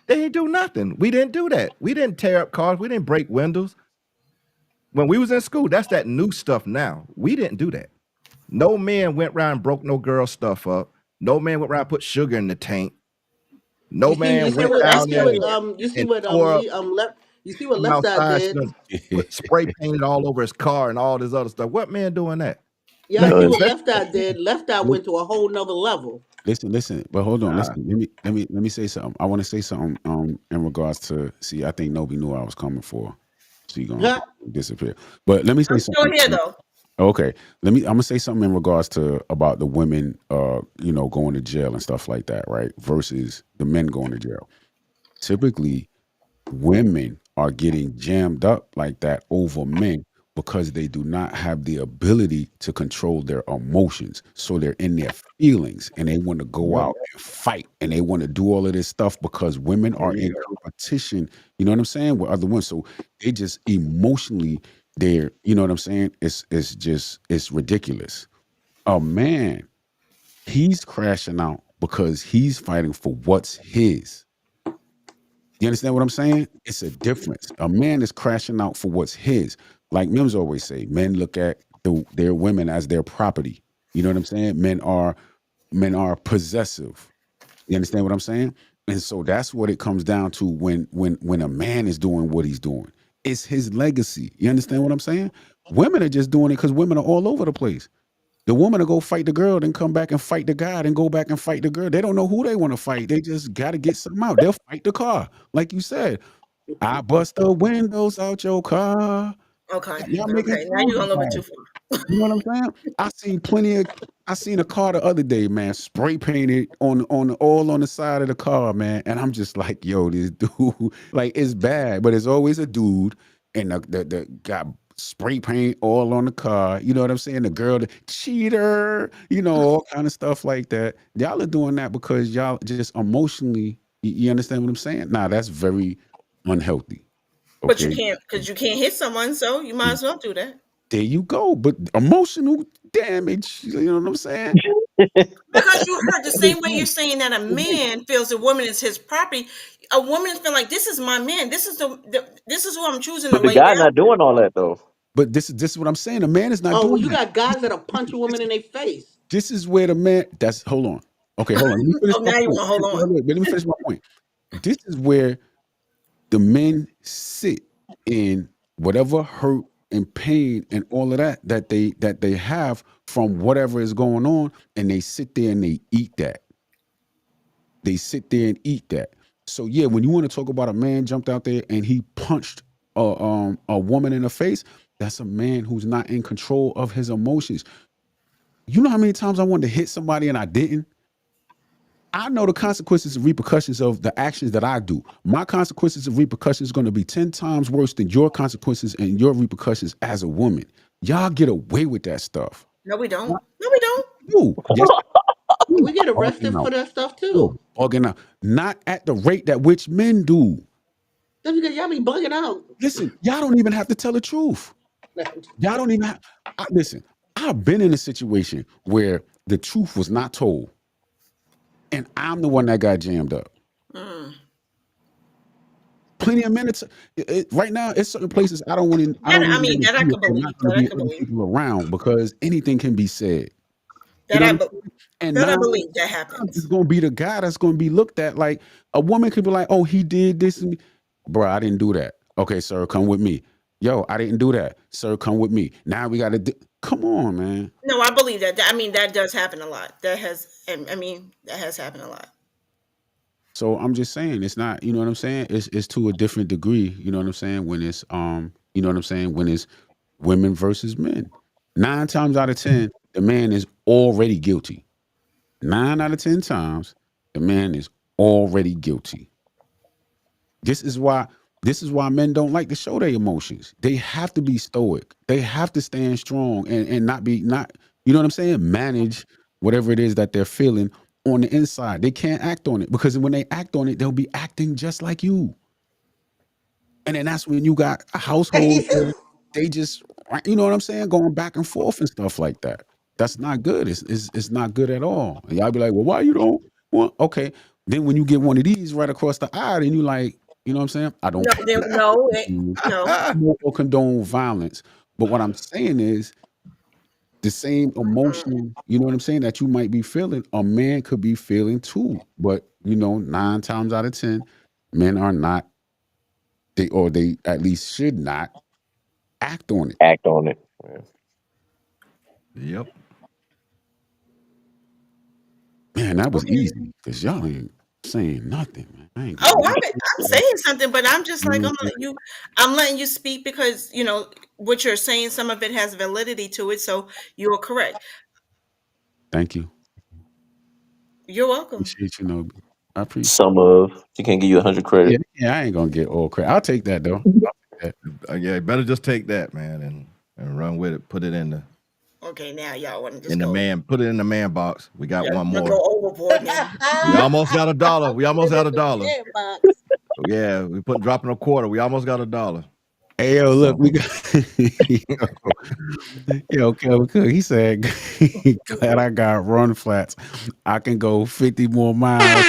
They ain't do nothing. We didn't do that. We didn't tear up cars. We didn't break windows. When we was in school, that's that new stuff now. We didn't do that. No man went around and broke no girl stuff up. No man went around and put sugar in the tank. No You man see went what down there you see and what tore up you see what come Left Eye outside, did. put spray painted all over his car and all this other stuff. What man doing that? Y'all Let see So what let Left Eye did. Left Eye went to a whole nother level. Listen, but hold on. Nah. Listen, let me say something. I want to say something in regards to see, I think Nobi knew I was coming for. She gonna Huh? disappear. But let me say I'm still something. here though. Okay. I'm gonna say something in regards to about the women going to jail and stuff like that, right? Versus the men going to jail. Typically, women are getting jammed up like that over men because they do not have the ability to control their emotions. So they're in their feelings and they want to go Yep. out and fight and they want to do all of this stuff because women There are you in go. competition, you know what I'm saying, with other women. So they just emotionally, they're, you know what I'm saying? It's ridiculous. A man, he's crashing out because he's fighting for what's his. You understand what I'm saying? It's a difference. A man is crashing out for what's his. Like Mims always say, men look at their women as their property. You know what I'm saying? Men are possessive. You understand what I'm saying? And so that's what it comes down to when a man is doing what he's doing. It's his legacy. You understand what I'm saying? Women are just doing it because women are all over the place. The woman will go fight the girl, then come back and fight the guy, then go back and fight the girl. They don't know who they want to fight. They just got to get something out. They'll fight the car. Like you said, I bust the windows out your car. Okay. Y'all making Okay. Now songs you're going a little bit about too it. far. You know what I'm saying? I seen a car the other day, man, spray painted on all on the side of the car, man. And I'm just like, yo, this dude, like it's bad, but it's always a dude and the got spray paint all on the car. You know what I'm saying? The girl, the cheater, all kind of stuff like that. Y'all are doing that because y'all just emotionally, you understand what I'm saying? Nah, that's very unhealthy. But you Okay. can't because you can't hit someone, so you might as well do that. There you go. But emotional damage, you know what I'm saying? Because you heard the same way you're saying that a man feels a woman is his property. A woman is feeling like this is my man. This is this is who I'm choosing to but the lay guy down. not doing all that though. But this is what I'm saying. A man is not Oh, well, doing you that. got guys that'll punch a woman in their face. This is where the man. That's hold on. Okay, hold on. Let me finish Oh, my now you point. want to hold Wait, on. wait, wait, let me finish my point. This is where the men sit in whatever hurt and pain and all of that they have from whatever is going on, and they sit there and they eat that. They sit there and eat that. So yeah, when you want to talk about a man jumped out there and he punched a woman in the face, that's a man who's not in control of his emotions. You know how many times I wanted to hit somebody and I didn't? I know the consequences and repercussions of the actions that I do. My consequences and repercussions is going to be 10 times worse than your consequences and your repercussions as a woman. Y'all get away with that stuff. No, we don't. No, we don't. You, yes, you We get bugging arrested for out. that stuff You're too. bugging out. Not at the rate that which men do. That's because y'all be bugging out. Listen, y'all don't even have to tell the truth. Y'all don't even have. Listen, I've been in a situation where the truth was not told, and I'm the one that got jammed up. Plenty of minutes. Right now, it's certain places I don't want to. I That don't I even mean, want to that I see if could they're believe. not going to That I be could other believe. people around because anything can be said. You That know I what I'm be- saying? And that I now believe that it's happens. going to be the guy that's going to be looked at like a woman could be like, "Oh, he did this," and bro, I didn't do that. Okay, sir, come with me. Yo, I didn't do that, sir. Come with me. Now we got to. Come on, man. No, I believe that. I mean, that does happen a lot. That has. I mean, that has happened a lot. So I'm just saying it's not, you know what I'm saying? It's to a different degree, you know what I'm saying, when it's you know what I'm saying, when it's women versus men. 9 times out of 10, the man is already guilty. 9 out of 10 times, the man is already guilty. This is why men don't like to show their emotions. They have to be stoic. They have to stand strong and not you know what I'm saying? Manage whatever it is that they're feeling on the inside. They can't act on it because when they act on it, they'll be acting just like you. And then that's when you got a household where they just, you know what I'm saying, going back and forth and stuff like that. That's not good. It's not good at all. And y'all be like, well, why you don't? Well, okay. Then when you get one of these right across the eye, then you like, you know what I'm saying? I don't No. promote or condone violence. But what I'm saying is the same emotion, you know what I'm saying, that you might be feeling, a man could be feeling too. But 9 times out of 10, men are not, they at least should not act on it. Act on it. Yeah. Yep. Man, that was Okay. easy because y'all ain't saying nothing, man. I ain't Oh, gonna I'm saying something, but I'm just like lie. I'm letting you speak because what you're saying. Some of it has validity to it, so you're correct. Thank you. You're welcome. Appreciate you, Nobi. I appreciate Some of she can't give you 100 credit. Yeah, I ain't gonna get all credit. I'll take that though. I'll take that. Yeah, you better just take that, man, and run with it. Put it in the Okay, now y'all want to just go. put it in the man box. We got one Go more. overboard now. We almost got $1. We almost got $1. Yeah, box. Yeah, we dropping a quarter. We almost got $1. Hey yo, look, we got yo, Kevin Cook. He said, "Glad I got run flats. I can go 50 more miles."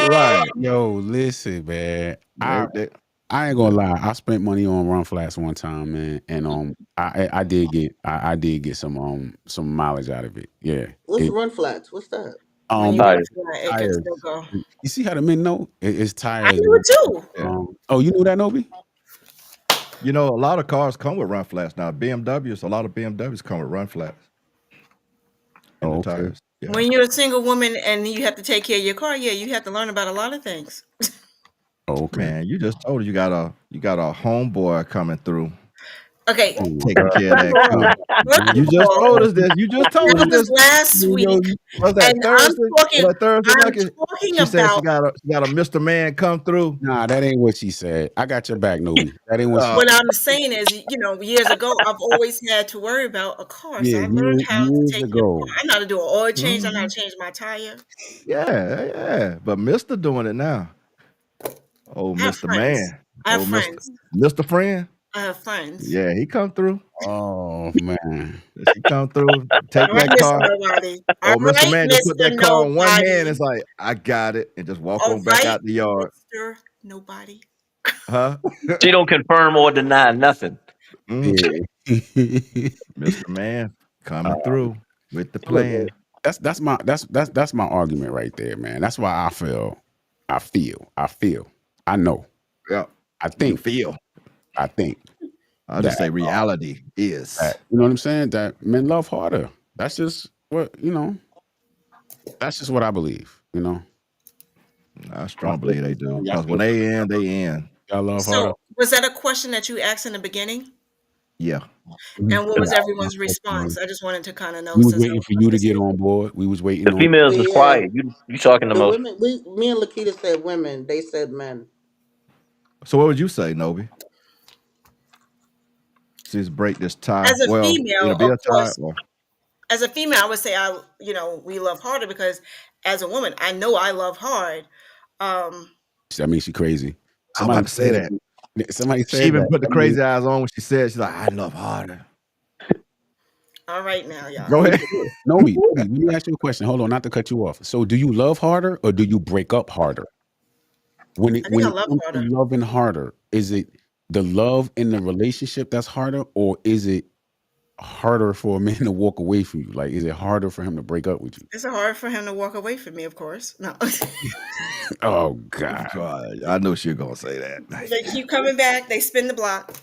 Right. Yo, listen, man. I They- ain't gonna lie. I spent money on run flats one time, man, and I did get some mileage out of it. Yeah. What's run flats? What's that? When you Tires. get flat, it can Tires. still go. You see how the men know? It's I tires. knew it too. Yeah. Oh, you knew that, Nobi? a lot of cars come with run flats now. BMWs, a lot of BMWs come with run flats in the Okay. tires. Yeah. When you're a single woman and you have to take care of your car, yeah, you have to learn about a lot of things. Okay. Man, you just told her you got a homeboy coming through Okay, taking care of that car. first You of just all, told us this. You just told us that was this. last week, Was that and Thursday? Was that Thursday, I'm Lucky? talking She said she about got a Mr. Man come through. Nah, that ain't what she said. I got your back, Nobi. That ain't what she what I'm saying is, years ago, I've always had to worry about a car, so Yeah, I learned how to years take care of ago. a car. I know how to do an oil change. I know how to change my tire. Yeah. But Mr. doing it now. Oh, I have Mr. friends. Man. I have Oh, friends. Mr. Friend. I have friends. Yeah, he come through. Oh man. He come through, take All right, that car. Mr. Nobody. All Oh, Mr. right, Man just put that Mr. car on one hand. Nobody. It's like, I got it, and just walk All on back right, out the yard. Mr. Nobody. Huh? She don't confirm or deny nothing. Mm, Yeah. Mr. Man coming through with the plan. That's my argument right there, man. That's why I feel. I know. Yeah. I You think. feel. I think. I'll just that, say reality is. you know what I'm saying? That men love harder. That's just what That's just what I believe. I strongly believe they do. Because when they in, they in. Y'all love harder. So, was that a question that you asked in the beginning? Yeah. And what was Yeah. everyone's response? I just wanted to kind of know. We was since waiting for you to get on board. We was waiting The on. females was Yeah. quiet. You talking the The most. women, me and Lakita said women. They said men. So what would you say, Nobi? Just break this tie. As a female, it'll be a of tie. course, Or, as a female, I would say we love harder because as a woman, I know I love hard. That means she crazy. I'm about to say that. Somebody She said even that. put the That crazy means- eyes on when she said, she's like, I love harder. All right now, y'all. Go ahead. Nobi, let me ask you a question. Hold on, not to cut you off. So, do you love harder or do you break up harder? When it I think I comes love to harder. loving harder, is it the love in the relationship that's harder, or is it harder for a man to walk away from you? Like, is it harder for him to break up with you? It's hard for him to walk away from me, of course. No. Oh God. God, I know she was gonna say that. They keep coming back. They spin the block.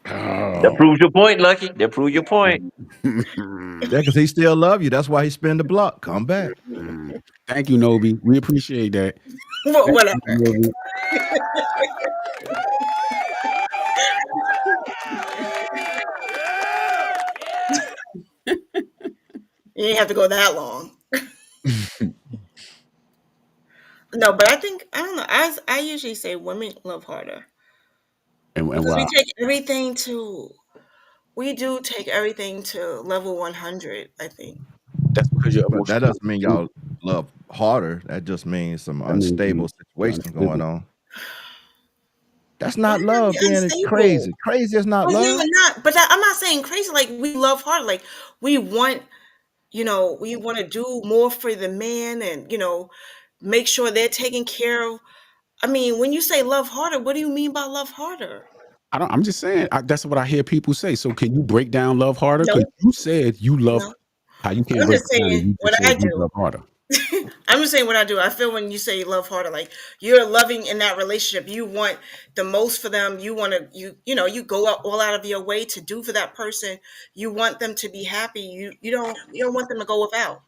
That Oh. proves your point, Lucky. That proves your point. Yeah, because he still love you. That's why he spin the block. Come back. Thank you, Nobi. We appreciate that. Whatever. Nobi. You didn't have to go that long. No, but I don't know. I usually say women love harder. And Because why? we do take everything to level 100, I think. That's because you're But that emotional. doesn't mean y'all love harder. That just means some That means unstable you're situation going unstable. on. That's not Why gotta love be being unstable? crazy. Crazy is not But love. you're not. But I'm not saying crazy. Like we love hard. Like we want, we want to do more for the man, and make sure they're taken care of. I mean, when you say love harder, what do you mean by love harder? I'm just saying. That's what I hear people say. So can you break down love harder? No, Because you said you love no. how you can't I'm break just it down. And saying you what just I said you do. love harder. I'm just saying what I do. I feel when you say love harder, like you're loving in that relationship, you want the most for them. You want to, you go out all out of your way to do for that person. You want them to be happy. You don't want them to go without.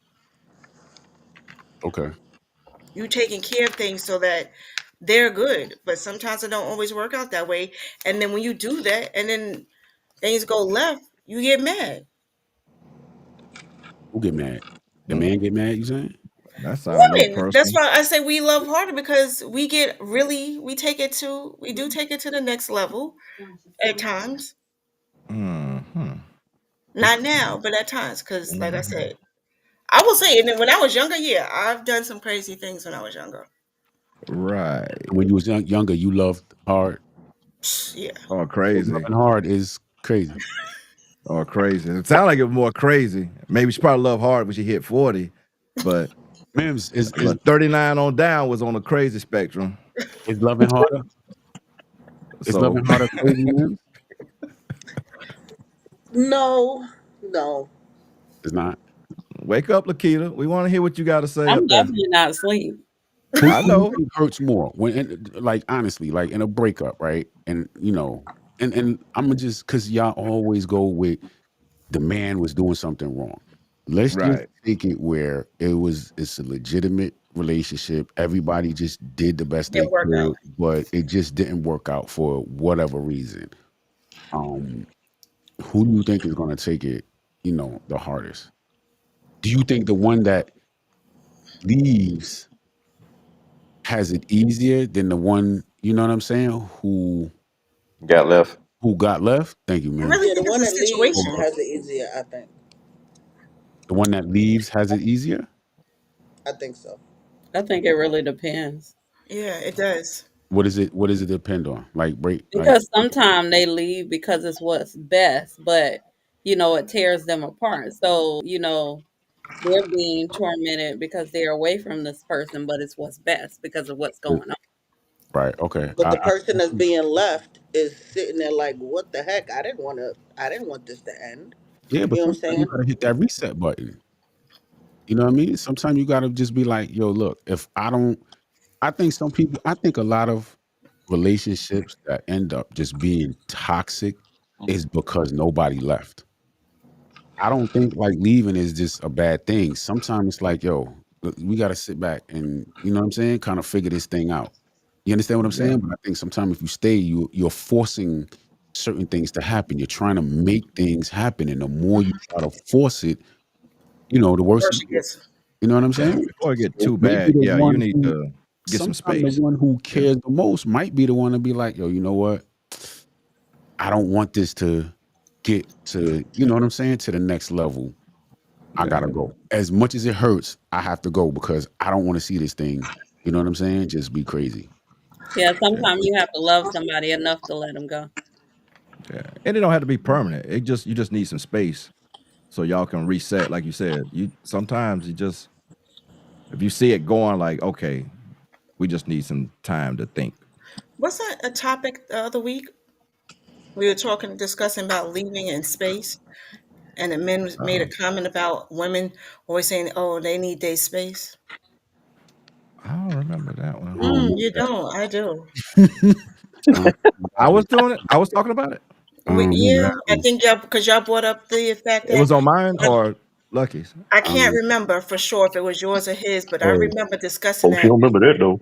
Okay. You taking care of things so that they're good. But sometimes it don't always work out that way. And then when you do that, and then things go left, you get mad. Who get mad? The Mm, man get mad? You saying? that sound a little Women. That's personal. why I say we love harder because we do take it to the next level at times. Hmm. Not now, but at times, because like I Hmm. said, I will say, and then when I was younger, yeah, I've done some crazy things when I was younger. Right. When you was younger, you loved hard. Yeah. Oh, So crazy. loving hard is crazy. Oh, crazy. It sounded like it was more crazy. Maybe she probably loved hard when she hit 40, but Mims but 39 on down was on the crazy spectrum. is loving harder. Is So loving harder crazy, Mims? No, no. It's not. wake up, Lakita. We want to hear what you got to say I'm up there. definitely not asleep. Who I do you know. think hurts more like honestly, like in a breakup, right? And and I'm gonna just because y'all always go with the man was doing something wrong. Let's just Right. take it where it's a legitimate relationship. Everybody just did the best they Didn't work could, out. but it just didn't work out for whatever reason. Um, who do you think is gonna take it, the hardest? Do you think the one that leaves has it easier than the one, you know what I'm saying, Got left. who got left? Thank you, I man. really Yeah, the think it's one a that leaves situation. Or has it easier. I think. the one that leaves has it easier? I think so. I think it really depends. Yeah, it does. What does it depend on? Like Because sometimes they leave because it's what's best, but it tears them apart. So, they're being tormented because they're away from this person, but it's what's best because of what's going on. right, okay. But the person that's being left is sitting there like, "What the heck? I didn't want to. I didn't want this to end." Yeah, but You know what I'm sometimes you saying? gotta hit that reset button. You know what I mean? Sometimes you gotta just be like, yo, look, if I don't I think a lot of relationships that end up just being toxic is because nobody left. I don't think like leaving is just a bad thing. Sometimes it's like, yo, we got to sit back and you know what I'm saying, kind of figure this thing out. You understand what I'm Yeah. saying? But I think sometimes if you stay, you're forcing certain things to happen. You're trying to make things happen, and the more you try to force it, the worse it Worse it gets. gets. You know what I'm Yeah. saying? Before it get So too maybe bad, the yeah, you one need who to get some sometimes the space. one who Yeah. cares the most might be the one to be like, yo, you know what? I don't want this to get to, you know what I'm saying, to the next level. I Yeah. gotta go. As much as it hurts, I have to go because I don't want to see this thing. You know what I'm saying? Just be crazy. Yeah, Yeah. sometimes you have to love somebody enough to let them go. Yeah. And it don't have to be permanent. You just need some space so y'all can reset. Like you said, you sometimes you just if you see it going like, okay, we just need some time to think. Was that a topic the other week? We were discussing about leaving in space, and the men made a Uh, comment about women always saying, "Oh, they need their space." I don't remember that I one. don't You remember don't. I do. that. I don't I was remember doing it. I was talking about it. that one. I don't remember Yeah, that I one. think y'all because y'all brought up the fact It that was on mine or Lucky's. I I don't can't remember. remember for sure if it was yours or his, but I Hey, remember discussing Oh, she that. don't remember that though.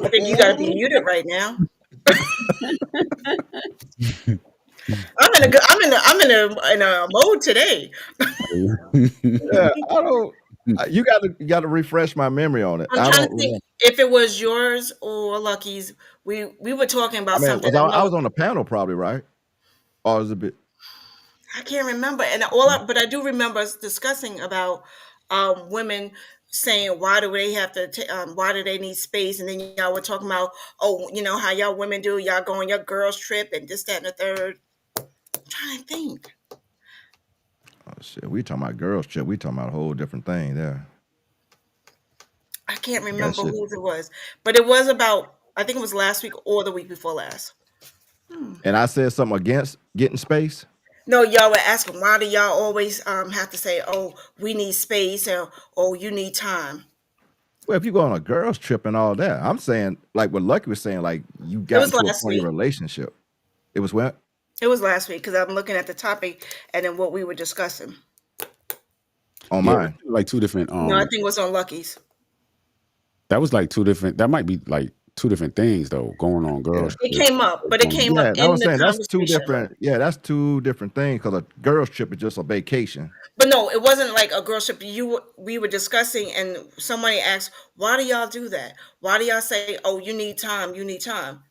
I think you got to be muted right now. I'm in a mode today. Yeah, I don't. You got to refresh my memory on it. I'm I trying don't to think remember. if it was yours or Lucky's. We were talking I about mean, something. was I was on the panel probably, right? Or was it a bit? I can't remember, and but I do remember us discussing about women saying why do they have to why do they need space, and then y'all were talking about how y'all women do, y'all go on your girls trip and this that and the third. I'm trying to think. Oh shit, we talking about girls trip. We talking about a whole different thing there. I can't That remember shit. whose it was, but it was about I think it was last week or the week before last. And I said something against getting space. No, y'all were asking why do y'all always have to say, "Oh, we need space," or "Oh, you need time." Well, if you go on a girls trip and all that, I'm saying like what Lucky was saying, like you It gotten was to a last point in your week. relationship. It was what? It was last week because I'm looking at the topic and then what we were discussing. On Yeah, mine. like two different. No, I think it was on Lucky's. That was like two different. That might be like two different things though. Going on Yeah. girls It trips. came up, but it came up Yeah, I in was the saying that's two conversation. different. Yeah, that's two different things because a girls trip is just a vacation. But no, it wasn't like a girl trip. We were discussing, and somebody asked, "Why do y'all do that? Why do y'all say, oh, you need time, you need time?"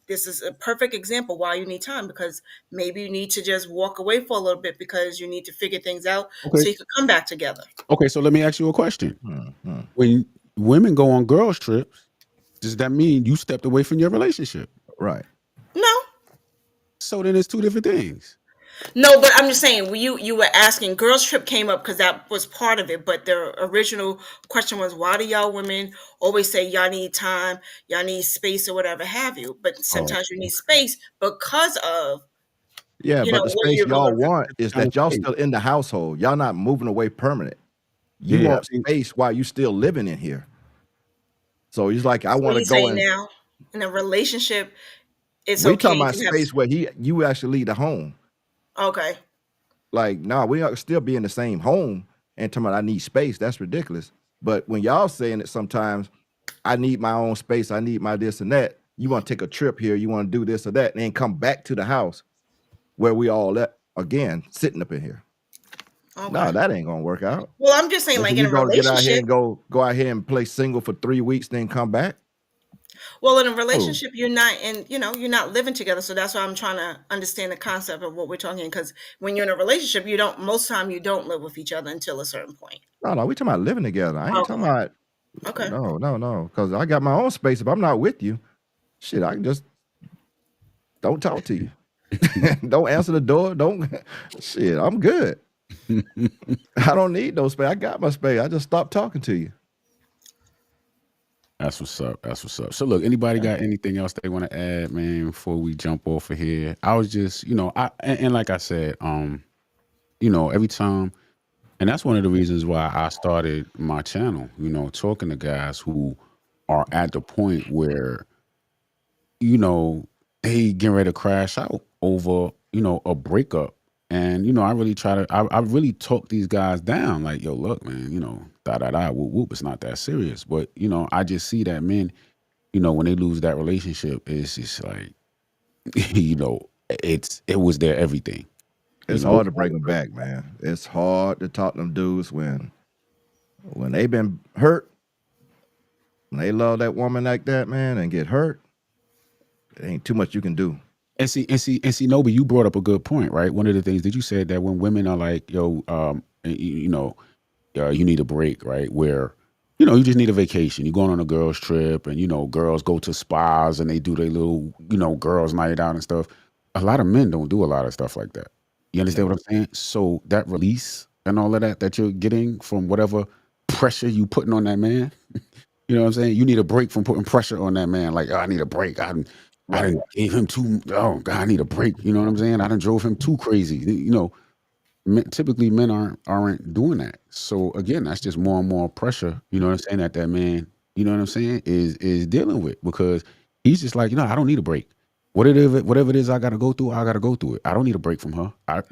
This is a perfect example why you need time because maybe you need to just walk away for a little bit because you need to figure things out Okay. so you can come back together. Okay. So let me ask you a question. Mhm. When women go on girls trips, does that mean you stepped away from your relationship? Right. No, So then it's two different things. no, but I'm just saying you were asking. Girls trip came up because that was part of it, but the original question was why do y'all women always say y'all need time, y'all need space, or whatever have you? But Oh, sometimes you need space because of Yeah, but the what space you're y'all going through. want is kind of that y'all space. still in the household. Y'all not moving away permanent. You Yeah, I want think space while you still living in here. So he's like, I So want to he's go saying and now in a relationship, it's we okay. talking You about can have space where you actually leave the home. okay. Like, nah, we are still be in the same home and talking about I need space. That's ridiculous. But when y'all saying it sometimes, I need my own space, I need my this and that. You want to take a trip here, you want to do this or that, and then come back to the house where we all at again, sitting up in here. No, Okay. that ain't gonna work out. Well, I'm just saying, Unless like in we a gonna get out here relationship, and go out here and play single for 3 weeks, then come back. well, in a Oh, relationship, you're not in, you're not living together. So that's why I'm trying to understand the concept of what we're talking. Because when you're in a relationship, you don't most time you don't live with each other until a certain point. no, we talking about living together. I ain't talking Okay. about Okay. no. Because I got my own space. If I'm not with you, shit, I can just don't talk to you. Don't answer the door. Don't shit. I'm good. I don't need no space. I got my space. I just stopped talking to you. that's what's up. That's what's up. So look, anybody Yeah. got anything else they want to add, man, before we jump off of here? I was just, and like I said, every time, and that's one of the reasons why I started my channel, talking to guys who are at the point where, they getting ready to crash out over, a breakup. And, I really I really talk these guys down like, yo, look, man, whoop, whoop, it's not that serious. But, I just see that men, when they lose that relationship, it's just like, it was their everything. It's hard to bring them back, man. It's hard to talk to them dudes when they've been hurt, when they love that woman like that, man, and get hurt. It ain't too much you can do. And see, Nobi, you brought up a good point, right? One of the things that you said that when women are like, yo, you need a break, right? Where, you just need a vacation. You're going on a girls trip and, girls go to spas and they do their little, girls night out and stuff. A lot of men don't do a lot of stuff like that. You understand what I'm saying? So that release and all of that you're getting from whatever pressure you putting on that man, you know what I'm saying? You need a break from putting pressure on that man. Like, oh, I need a break. I done gave him too. Oh God, I need a break. You know what I'm saying? I done drove him too crazy. Typically men aren't doing that. So again, that's just more and more pressure. You know what I'm saying? That man, you know what I'm saying, is dealing with because he's just like, I don't need a break. Whatever it is I got to go through, I got to go through it. I don't need a break from her. That's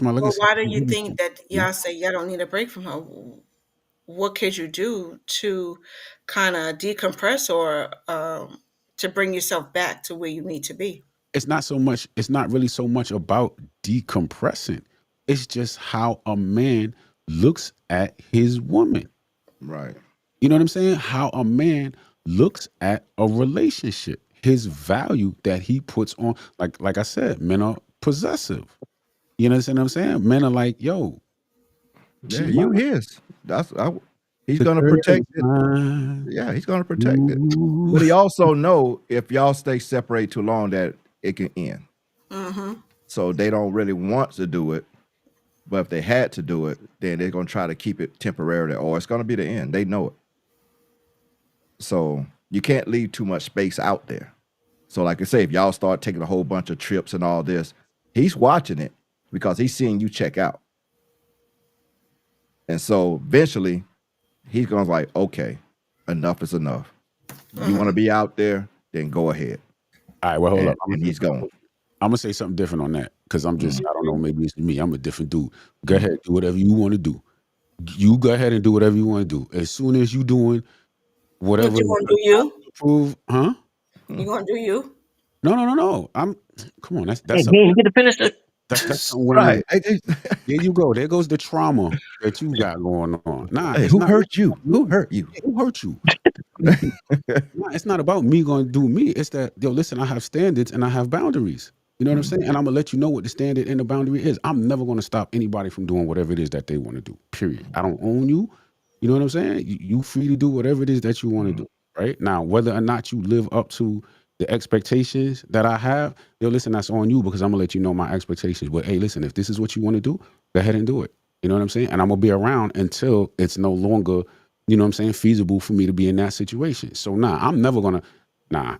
my Well, legacy. why do you think that y'all say y'all don't need a break from her? What could you do to kind of decompress or to bring yourself back to where you need to be? It's not really so much about decompressing. It's just how a man looks at his woman. Right. You know what I'm saying? How a man looks at a relationship, his value that he puts on. Like I said, men are possessive. You understand what I'm saying? Men are like, yo, Yeah, she's you mine. his. He's The gonna girl is protect it. mine. Yeah, he's gonna protect it. Ooh. But he also know if y'all stay separated too long that it can end. Mm-hmm. So they don't really want to do it. But if they had to do it, then they're gonna try to keep it temporarily, or it's gonna be the end. They know it. So you can't leave too much space out there. So, like I say, if y'all start taking a whole bunch of trips and all this, he's watching it because he's seeing you check out. And so eventually he's going to like, okay, enough is enough. You want to be out there, then go ahead. All right, well, hold And, up. and he's going. I'm gonna say something different on that because I'm just, I don't know, maybe it's me. I'm a different dude. Go ahead, do whatever you want to do. You go ahead and do whatever you want to do. As soon as you doing whatever What you gonna do? You? prove, huh? You gonna do you? No. Come on. That's You get to finish it. that's something women. Right. There you go. There goes the trauma that you got going on. Nah, Hey, it's who not. hurt you? Who hurt you? Who hurt you? Nah, it's not about me going to do me. It's that, yo, listen, I have standards and I have boundaries. You know what I'm saying? And I'm gonna let you know what the standard and the boundary is. I'm never gonna stop anybody from doing whatever it is that they want to do. Period. I don't own you. You know what I'm saying? You free to do whatever it is that you want to do. Right now, whether or not you live up to the expectations that I have, yo, listen, that's on you because I'm gonna let you know my expectations. But hey, listen, if this is what you want to do, go ahead and do it. You know what I'm saying? And I'm gonna be around until it's no longer, you know what I'm saying, feasible for me to be in that situation. So I'm never gonna. I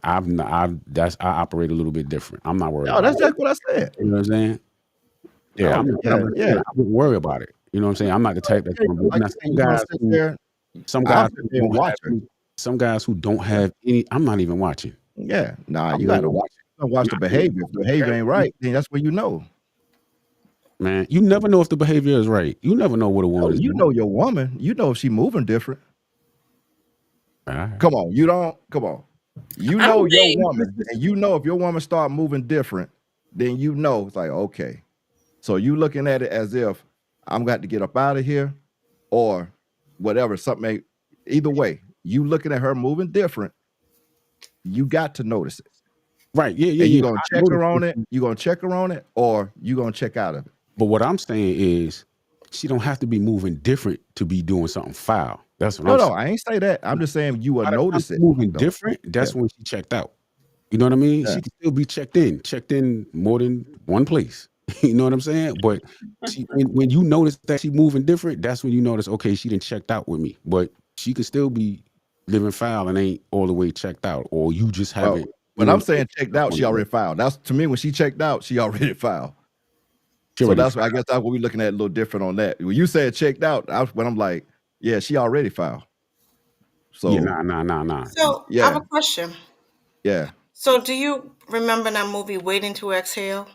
operate a little bit different. I'm not worried. No, about that's what I said. it. You know what I'm saying? Yeah, Yeah. I wouldn't worry about it. You know what I'm saying? I'm not the type that's gonna be. Like, Now, you gonna sit there. some I'll guys, sit there and watch her. some guys who don't have any. I'm not even watching. Yeah, nah, I'm you got to not watch. You gotta watch the behavior. If the behavior ain't right, then that's when you know. Man, you never know if the behavior is right. You never know what a woman is You doing. know your woman. You know if she moving different. All right. Come on, you don't. Come on. You I know don't your think- woman, and you know if your woman start moving different, then you know it's like, okay. So you looking at it as if I'm got to get up out of here, or whatever. Something. Either way, you looking at her moving different. You got to notice it. Right. Yeah. And you I gonna check her noticed on it. it. You gonna check her on it, or you gonna check out of it. But what I'm saying is, she don't have to be moving different to be doing something foul. That's what I'm saying. No, I ain't say that. I'm just saying you will By the time notice she's it. moving though. different, that's when she checked out. You know what I mean? Yeah. She can still be checked in more than one place. You know what I'm saying? But when you notice that she moving different, that's when you notice, okay, she done checked out with me. But she could still be living foul and ain't all the way checked out, or you just haven't. When I'm saying checked out, she already filed. That's to me when she checked out, she already filed. So that's I guess that's what we're looking at a little different on that. When you said checked out, when I'm like, yeah, she already filed. So yeah, nah. So I have a question. Yeah. So do you remember that movie Waiting to Exhale?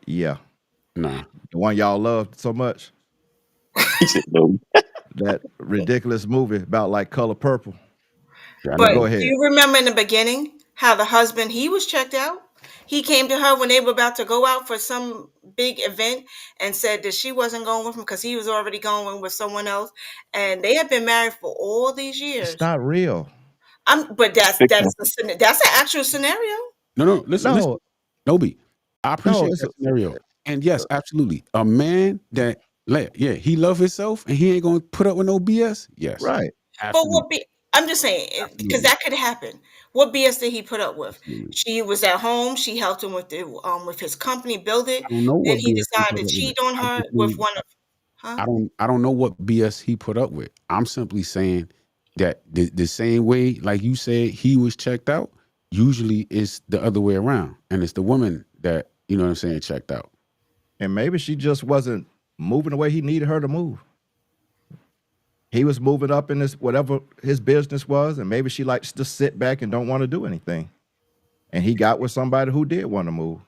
Yeah. Nah. The one y'all loved so much. He said no. That ridiculous movie about like Color Purple. Yeah, But go ahead. do you remember in the beginning how the husband, he was checked out? He came to her when they were about to go out for some big event and said that she wasn't going with him because he was already going with someone else. And they had been married for all these years. It's not real. But that's an actual scenario. No, listen. Nobi, I appreciate it's that scenario. And yes, absolutely. A man that, he love himself and he ain't going to put up with no BS. Yes. Right. Absolutely. But I'm just saying, because that could happen. What BS did he put up with? She was at home. She helped him with his company, build it. I don't know what And he BS decided to put up cheat with. on her with one of. I don't know what BS he put up with. I'm simply saying that the same way, like you said, he was checked out. Usually, it's the other way around, and it's the woman that, you know what I'm saying, checked out. And maybe she just wasn't moving the way he needed her to move. He was moving up in this whatever his business was, and maybe she likes to sit back and don't want to do anything. And he got with somebody who did want to move.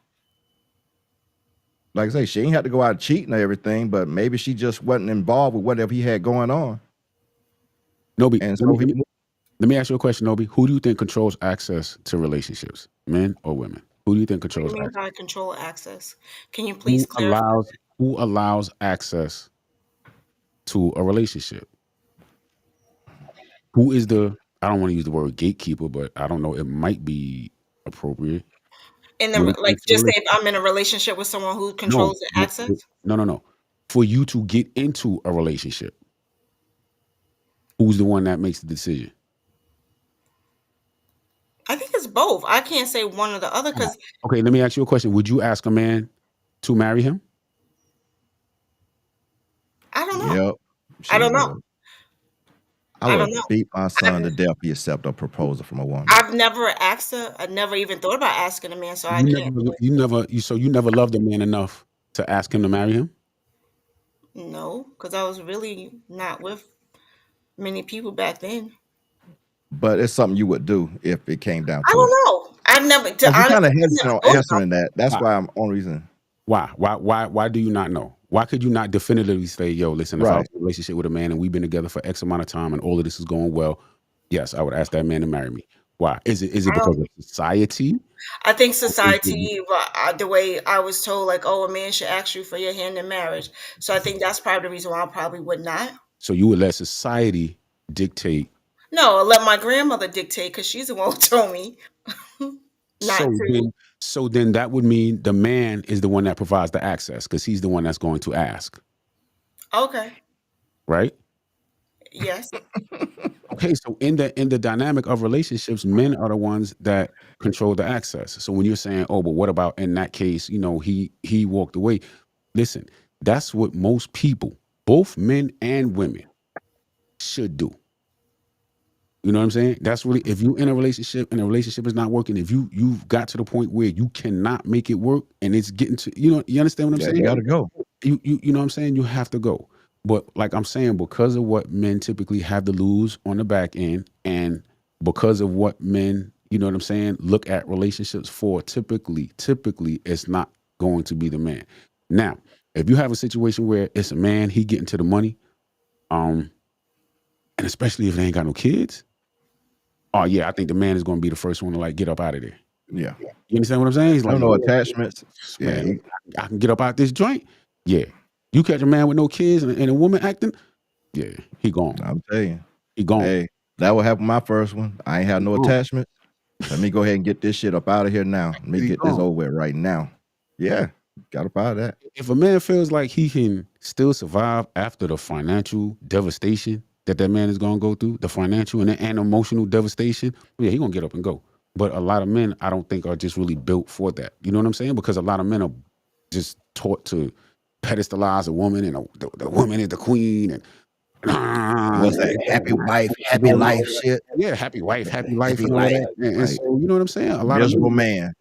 Like I say, she ain't had to go out cheating or everything, but maybe she just wasn't involved with whatever he had going on. Nobi, And so let me ask you a question, Nobi. Who do you think controls access to relationships, men or women? Who do you think What do controls you mean access? by control access? Can you please clarify? Who allows access to a relationship? Who is I don't want to use the word gatekeeper, but I don't know, it might be appropriate. Just say if I'm in a relationship with someone who controls the access? No. For you to get into a relationship, who's the one that makes the decision? I think it's both. I can't say one or the other because. Okay, let me ask you a question. Would you ask a man to marry him? I don't know. Yep. I don't know. I I don't would know. beat my son to I've death if he accept a proposal from a woman. I've never asked her. I never even thought about asking a man, so I can't. You never loved a man enough to ask him to marry him? No, because I was really not with many people back then. But it's something you would do if it came down I to it. don't know. I've never, to 'Cause you honestly, kinda I've hesitant never on thought about answering that. That's Why? why I'm only reason. Why do you not know? Why could you not definitively say, yo, listen, if I was Right. in a relationship with a man and we've been together for X amount of time and all of this is going well, yes, I would ask that man to marry me. Why? Is it I because don't. of society? I think Or is it- society, the way I was told, like, oh, a man should ask you for your hand in marriage. So I think that's probably the reason why I probably would not. So you would let society dictate. No, I let my grandmother dictate because she's the one who told me not So to. then, so then that would mean the man is the one that provides the access because he's the one that's going to ask, Okay. right? Yes. Okay, so in the dynamic of relationships, men are the ones that control the access. So when you're saying, "Oh, but what about in that case?" He walked away. Listen, that's what most people, both men and women, should do. You know what I'm saying? That's really if you in a relationship and a relationship is not working. If you've got to the point where you cannot make it work and it's getting to you understand what I'm Yeah, saying? you gotta go. You know what I'm saying? You have to go. But like I'm saying, because of what men typically have to lose on the back end, and because of what men, you know what I'm saying, look at relationships for, typically it's not going to be the man. Now, if you have a situation where it's a man, he getting to the money, and especially if they ain't got no kids, oh yeah, I think the man is going to be the first one to like get up out of there. Yeah. You understand what I'm saying? He's I like, don't know attachments. Yeah, man, I can get up out this joint. Yeah. You catch a man with no kids and a woman acting, yeah, he gone. I'm telling you. He gone. Hey, that would happen my first one. I ain't had no gone. attachment. Let me go ahead and get this shit up out of here now. Let me He get this gone. over with right now. Yeah, got up out of that. If a man feels like he can still survive after the financial devastation that man is going to go through, the financial and emotional devastation, yeah, he going to get up and go. But a lot of men, I don't think, are just really built for that. You know what I'm saying? Because a lot of men are just taught to pedestalize a woman, and the woman is the queen, and What's that? Happy wife, happy life shit. yeah, happy wife, happy life, Happy and all life. that. And Right. so, you know what I'm saying? A lot Miserable of man.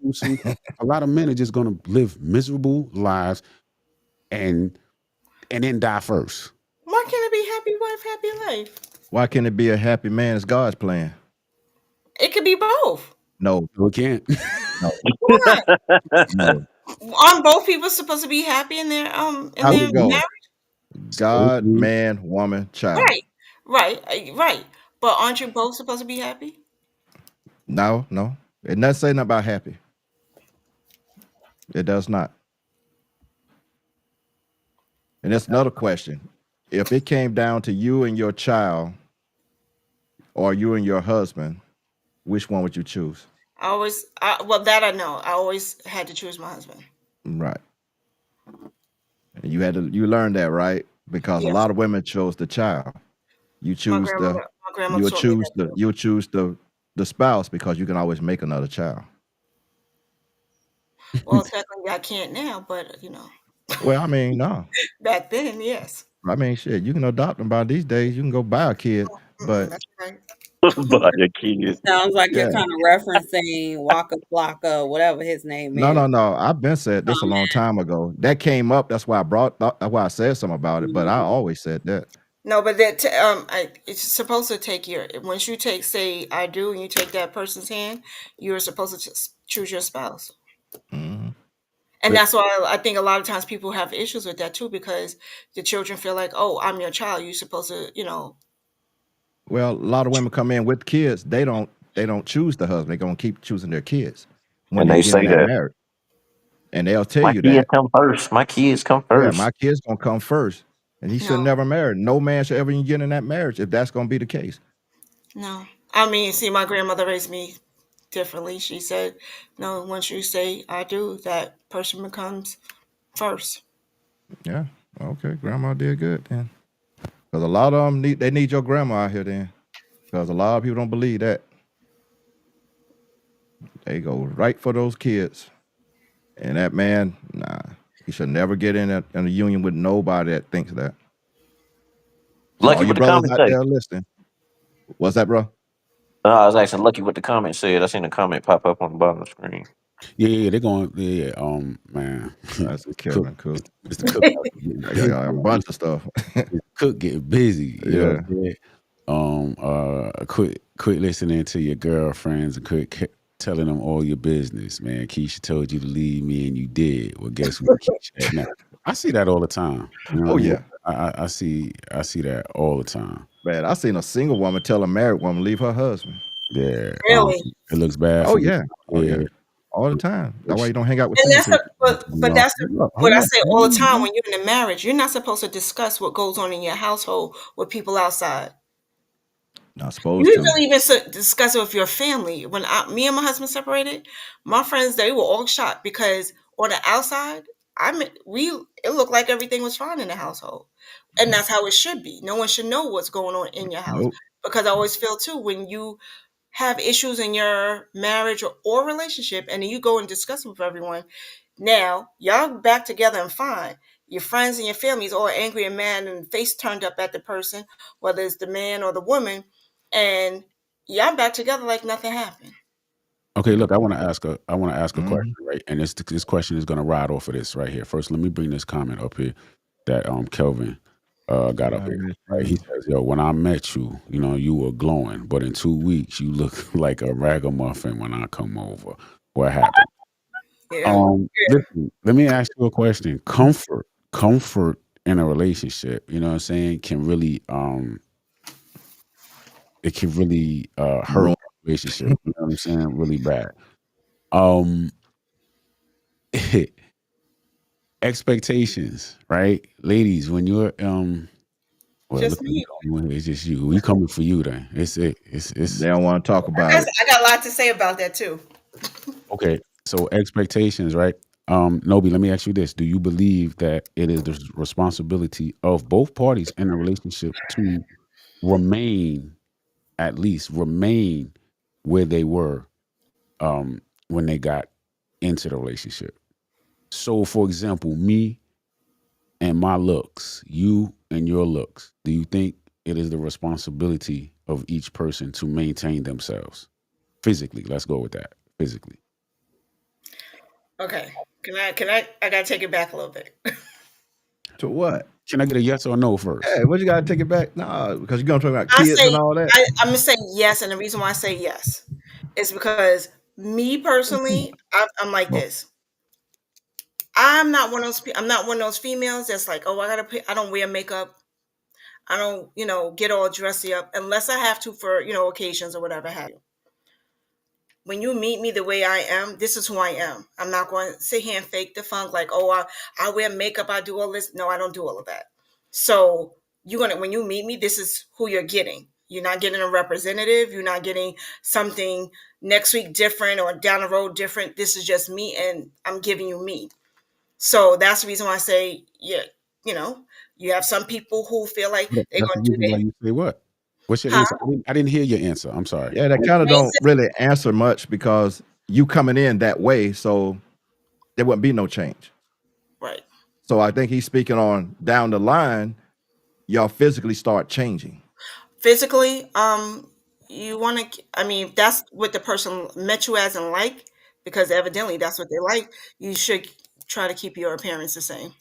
a lot of men are just going to live miserable lives and then die first. Why can't it be happy wife, happy life? Why can't it be a happy man? It's God's plan. It could be both. No, No, it can't. no, Why not? no. Aren't both people supposed to be happy in their How's it go? marriage? God, man, woman, child. Right. But aren't you both supposed to be happy? No. It doesn't say nothing about happy. It does not. And that's another question. If it came down to you and your child, or you and your husband, which one would you choose? Well, that I know. I always had to choose my husband. Right. And you learned that, right? Because a Yes. lot of women chose the child. You My choose grandmother you'll taught me choose that too. you'll choose the spouse because you can always make another child. Well, technically I can't now, but Well, I mean, no. back then, yes. I mean, shit, you can adopt them by these days. You can go buy a kid, but That's right. By your kids. Sounds like yeah. you're kind of referencing Waka Flocka, whatever his name is. No. I've been said this a long time ago. That came up. That's why that's why I said something about it. But I always said that. No, but that it's supposed to take once you say I do and you take that person's hand, you're supposed to just choose your spouse. hmm And But that's why I think a lot of times people have issues with that too, because the children feel like, oh, I'm your child. You're supposed to, Well, a lot of women come in with kids. They don't choose the husband. They're gonna keep choosing their kids when And they they get in say that that marriage, and they'll tell my you kids that. come first. My kids come Yeah, first. my kid's gonna come first, and he should no, never marry. No man should ever get in that marriage if that's gonna be the case. no. I mean, see, my grandmother raised me differently. She said, no, once you say I do, that person becomes first. Yeah. Okay, grandma did good then, because a lot of them need your grandma out here then, because a lot of people don't believe that. They go right for those kids, and that man, nah, he should never get in a union with nobody that thinks that. So all Lucky you with the brothers out conversation. there listening, What's that, bro? No, I was asking Lucky what the comment said. I seen a comment pop up on the bottom of the screen. Yeah, they're going. Yeah, man, That's Mr. Cook, Kevin Cook. Mr. Cook, Yeah, got a bunch of stuff. Mr. Cook getting busy. You know Yeah. what I'm saying? Quit listening to your girlfriends and quit telling them all your business, man. Keisha told you to leave me and you did. Well, guess who Keisha at now? I see that all the time. You know Oh what I mean? yeah. I see that all the time. Man, I seen a single woman tell a married woman leave her husband. Yeah. Really? It looks bad Oh for me. yeah. Oh yeah. Yeah. All the time. That's why you don't hang out with And single that's a, people. but that's what I say all the time. Man. When you're in a marriage, you're not supposed to discuss what goes on in your household with people outside. Not You supposed to. don't even discuss it with your family. When me and my husband separated, my friends, they were all shocked because on the outside, it looked like everything was fine in the household, and that's how it should be. No one should know what's going on in your house, Nope. because I always feel too, when you have issues in your marriage or relationship, and then you go and discuss it with everyone. Now y'all back together and fine. Your friends and your family's all angry and mad and face turned up at the person, whether it's the man or the woman, and y'all back together like nothing happened. Okay, look, I want to ask a Mhm. question, right? And this question is going to ride off of this right here. First, let me bring this comment up here that Kelvin got up here. Right? He says, "Yo, when I met you, you know, you were glowing, but in 2 weeks, you look like a ragamuffin when I come over. What happened?" Yeah. Listen, let me ask you a question. Comfort in a relationship, you know what I'm saying, can really it can really hurt Ruin. a relationship. You know what I'm saying? Really bad. Um Expectations, right? Ladies, when you're well, look Just at you me. coming, it's just you. We coming for you then. It's They don't want to talk about it. I got a lot to say about that too. okay. So expectations, right? Nobi, let me ask you this. Do you believe that it is the responsibility of both parties in a relationship to remain, at least remain where they were when they got into the relationship? So for example, me and my looks, you and your looks, do you think it is the responsibility of each person to maintain themselves physically? Let's go with that. Physically. Okay. I gotta take it back a little bit. To what? Can I get a yes or no first? Hey, what you gotta take it back? No, because you're gonna talk about I kids say and all that. I'm gonna say yes, and the reason why I say yes is because me personally, I'm like this. I'm not one of those. I'm not one of those females that's like, oh, I don't wear makeup. I don't, get all dressy up unless I have to for occasions or whatever have you. When you meet me the way I am, this is who I am. I'm not going to sit here and fake the funk like, oh, I wear makeup, I do all this. No, I don't do all of that. So when you meet me, this is who you're getting. You're not getting a representative. You're not getting something next week different or down the road different. This is just me, and I'm giving you me. So that's the reason why I say, yeah, you know, you have some people who feel like they're That's the going to do reason why that. you say what? What's your Huh? answer? I didn't hear your answer. I'm sorry. Yeah, that kind of don't really answer much because you coming in that way, so there wouldn't be no change. Right. So I think he's speaking on down the line, y'all physically start changing. Physically, you want to, I mean, if that's what the person met you as and like, because evidently that's what they like, you should try to keep your appearance the same.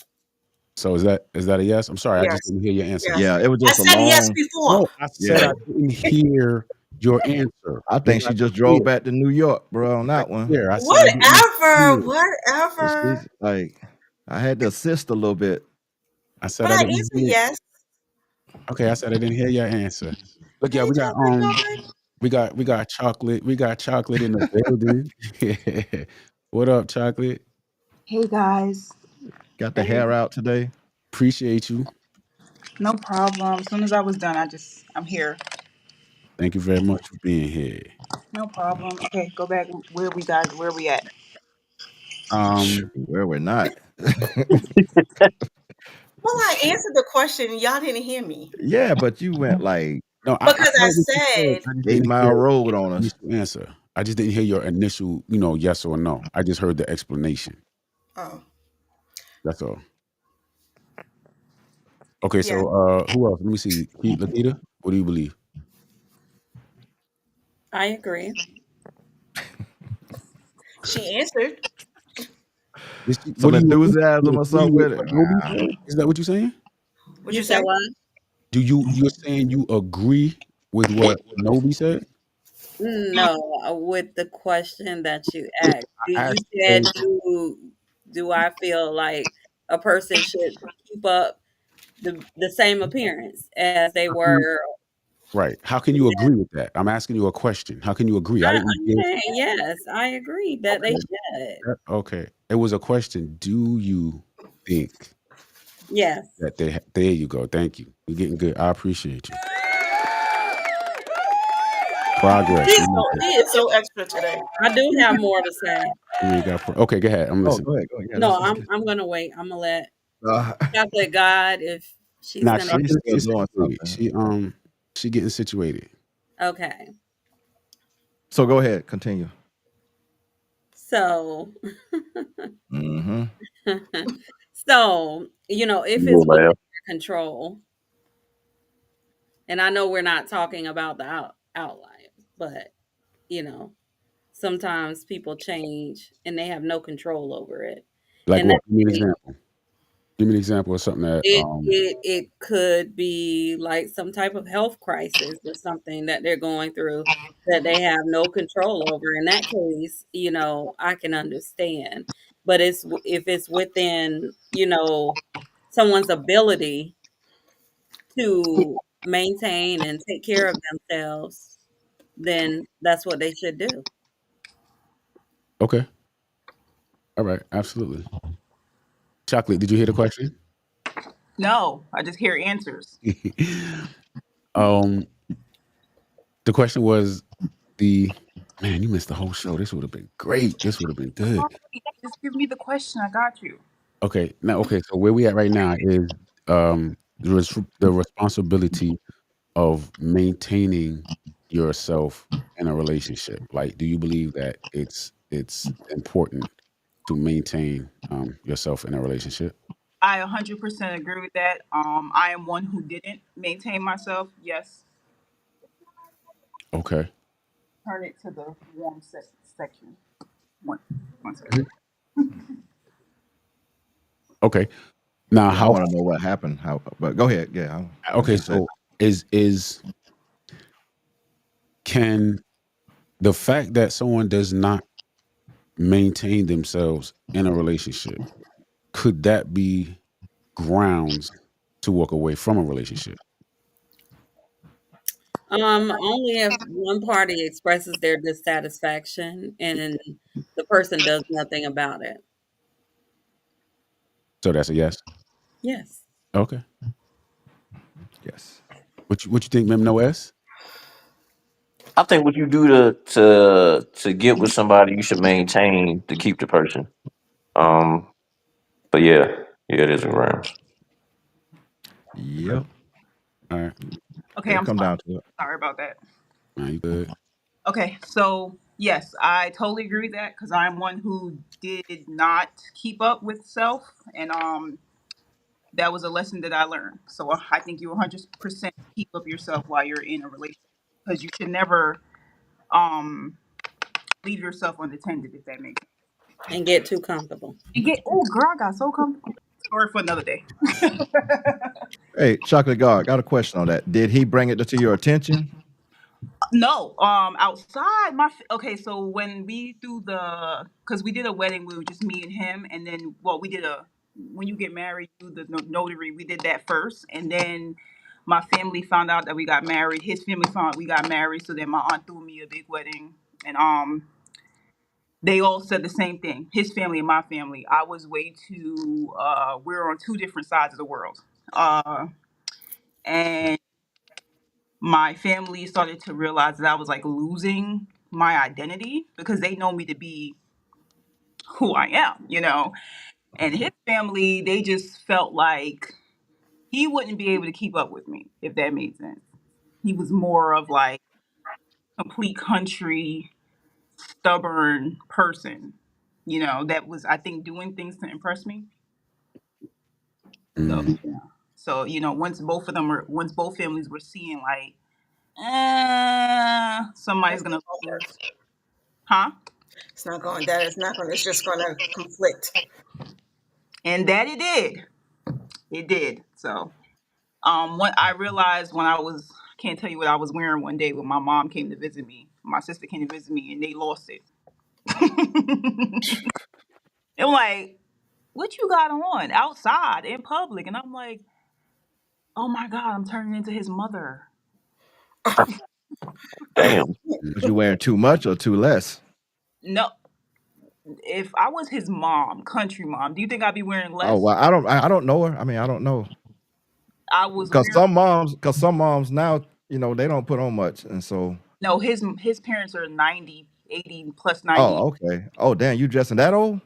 So is that a yes? I'm sorry, I just Yes. didn't hear your answer. Yes. Yeah, it was I just a said yes long. before. No, I said Yeah. I didn't hear your answer. I think she just drove back to New York, bro, on that one. Yeah, I said I didn't hear. Whatever. She's like, I had to assist a little bit. I said But I I didn't answered hear. yes. Okay, I said I didn't hear your answer. Look, yeah, Hey, chocolate. we got chocolate. We got chocolate in the building. What up, chocolate? Hey guys, Got the hair out today. Appreciate you. no problem. As soon as I was done, I'm here. Thank you very much for being here. No problem. Okay, go back where we at? Where we're not. Well, I answered the question. Y'all didn't hear me. Yeah, but you went like No, I Because I heard what you said. said, I just 8 didn't Mile hear Road on the us. initial answer. I just didn't hear your initial, yes or no. I just heard the explanation. oh, That's all. Okay, yeah. so who else? Let me see. Lakita, what do you believe? I agree. She answered. What Some do you enthusiasm or agree something with with it. what Nobi said? Is that what you're saying? What'd You you said say? what? You're saying you agree with what Nobi said? No, with the question that you asked. I You asked said, do I feel like a person should keep up the same appearance as they how can you, were? right. How can you agree with that? I'm asking you a question. How can you agree? I didn't I'm give saying yes, I agree that they okay. should. Okay. It was a question. Do you think Yes. that there you go. Thank you. You're getting good. I appreciate you. Progress. He is so extra today. I do have more to say. Okay, go ahead. I'm Oh, listening. go ahead. Go ahead. Yeah, No, let's get. I'm gonna wait. I'm gonna let Uh, Chocolate God if she's Nah, gonna. she's still she's doing situated. something. She getting situated. Okay, So go ahead. Continue. so Mm-hmm. so if You it's will within laugh. your control, and I know we're not talking about the outline, but you know sometimes people change and they have no control over it, Like and what? that's Give me an the example. Give me an example of something that it could be like some type of health crisis or something that they're going through that they have no control over. In that case, I can understand. But if it's within, someone's ability to maintain and take care of themselves, then that's what they should do. okay. All right, absolutely. Chocolate, did you hear the question? No, I just hear answers. um the question was the man, you missed the whole show. This would have been great. This would have been good. Sorry, just give me the question. I got you. Okay, so where we at right now is the responsibility of maintaining yourself in a relationship. Like, do you believe that it's important to maintain yourself in a relationship? I 100% agree with that. I am one who didn't maintain myself. Yes. Okay. Turn it to the section. One, one second. Mhm. Okay. Now Yeah, I how want to know what happened. How? But go ahead. Yeah. What okay, you said. so is can the fact that someone does not maintain themselves in a relationship, could that be grounds to walk away from a relationship? Only if one party expresses their dissatisfaction and the person does nothing about it. So that's a yes. Yes. Okay. Yes. What you think, Mem? No S? I think what you do to get with somebody, you should maintain to keep the person. Um, but yeah, it is a grounds. Yep. All right. Okay, It'll I'm come sorry. down to it. Sorry about that. Now you good. Okay, so yes, I totally agree with that because I'm one who did not keep up with self, and that was a lesson that I learned. So I think you 100% keep up yourself while you're in a relationship because you should never um leave yourself unattended if that makes sense. And get too comfortable. And get oh girl, I got so comfortable. Story for another day. Hey, Chocolate God, got a question on that. Did he bring it to your attention? No, outside okay. So when we do because we did a wedding, we were just me and him, and then we did when you get married, you do the notary. We did that first, and then my family found out that we got married. His family found out we got married, so then my aunt threw me a big wedding, and they all said the same thing. His family and my family. I was way too. We're on two different sides of the world, and my family started to realize that I was like losing my identity because they know me to be who I am. And his family, they just felt like he wouldn't be able to keep up with me, if that made sense. He was more of like complete country, stubborn person, that was, I think, doing things to impress me. So, Mm, yeah. So, once both families were seeing like Somebody's That's gonna not gonna work. lose, huh? It's not going. That is not going. It's just going to conflict. And that it did. It did. So, what I realized when I can't tell you what I was wearing one day when my mom came to visit me. My sister came to visit me, and they lost it. They're like, "What you got on outside in public?" And I'm like, "Oh my God, I'm turning into his mother." Damn. Was you wearing too much or too less? No, if I was his mom, country mom, do you think I'd be wearing Oh less? well, I don't know her. I mean, I don't know. I was Because wearing some moms now, they don't put on much, and so. no. His parents are 90, 80 plus 90. Oh, okay. Oh, damn, you dressing that old?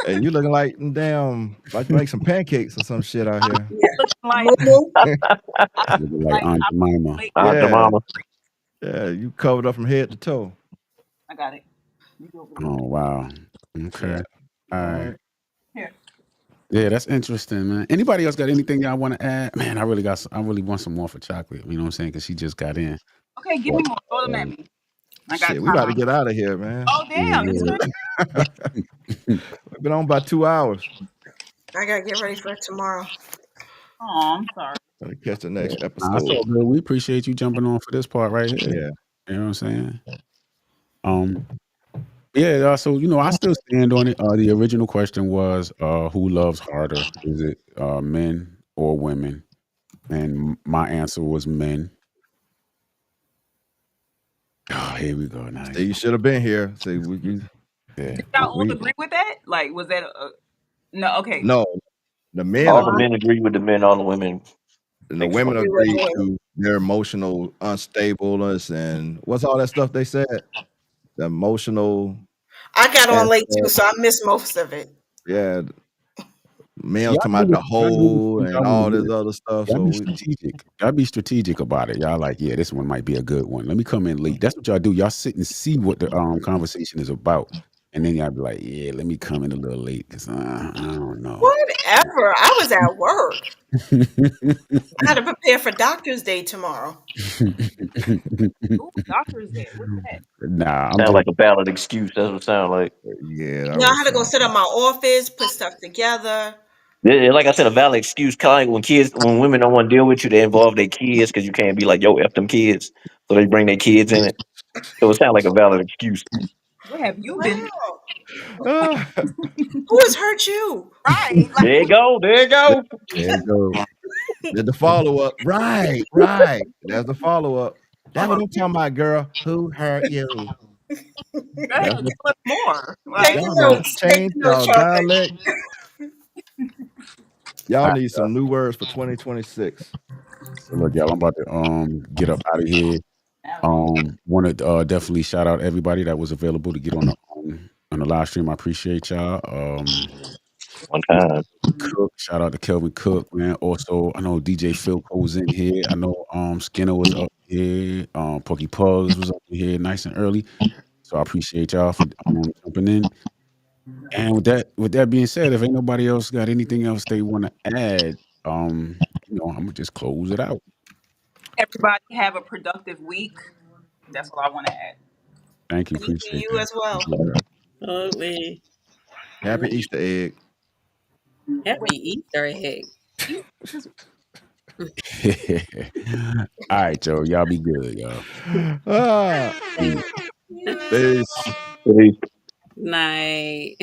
Hey, you looking like damn, like you make some pancakes or some shit out here. Yeah. Looking like Moo-moo. Looking like like Aunt I'm Jemima. late. Aunt Yeah, Jemima. yeah, you covered up from head to toe. I got it. You go over Oh wow. Okay. Yeah. All All right. right. here. Yeah, that's interesting, man. Anybody else got anything y'all want to add? Man, I really want some more for chocolate. You know what I'm saying? Because she just got in. Okay, give me more. Throw them at me. I got Shit, we about to time. get out of here, man. Oh damn! It's Yeah. 30. We've been on about 2 hours. I gotta get ready for tomorrow. Oh, I'm sorry. Gonna catch the next Nah, that's episode. all good. We appreciate you jumping on for this part right here. Yeah. You know what I'm saying? Yeah, so I still stand on it. The original question was, who loves harder? Is it men or women? And my answer was men. Oh, here we go. Now, See, you should have been here. See, yeah. Y'all all agree with that? Like, was that no? Okay. no, the men All the agree, men agree with the men. All the women. and the think so. women Agree with agree the women. to their emotional unstableness and what's all that stuff they said? The emotional I got on late too, aspect. so I missed most of it. Yeah, males Y'all talking do about what the y'all do what whole and y'all want all to this do. other stuff. Y'all So be strategic. Y'all be strategic about it. Y'all like, yeah, this one might be a good one. Let me come in late. That's what y'all do. Y'all sit and see what the conversation is about, and then y'all be like, yeah, let me come in a little late because I don't know. Whatever. I was at work. I had to prepare for Doctor's Day tomorrow. Ooh, Doctor's Day. What's that? Nah, I'm Sound just like a valid excuse. That's what it sound like. yeah, that Yeah, I was had to go set something. up my office, put stuff together. Yeah, like I said, a valid excuse. Kind of like when women don't want to deal with you, they involve their kids because you can't be like, yo, F them kids. So they bring their kids in it. So it sounds like a valid excuse. Where have you been? Wow. Ah, Who has hurt you? Right. Like, There you go. There you go. there you go. did the follow up? Right, right. That's the follow up. That's what I'm talking about, girl. Who hurt you? go That's ahead, what tell us more. Take Like, the y'all gonna notes. Take change the notes, y'all Chocolate. dialect. Y'all All right, need some new words for 2026. so look, y'all, I'm about to get up out of here. Want to definitely shout out everybody that was available to get on the live stream. I appreciate y'all. One time. Cook, shout out to Kelvin Cook, man. Also, I know DJ Phil was in here. I know Skinner was up here. Pokey Pugs was up here nice and early. So I appreciate y'all for jumping in. And with that being said, if ain't nobody else got anything else they want to add, I'm gonna just close it out. everybody have a productive week. That's all I want to add. Thank you, Thank you, appreciate you as well. that. Absolutely. Happy Easter egg. Happy Easter egg. All right, Joe. Y'all be good, y'all. Ah, Peace. peace. Peace. Night.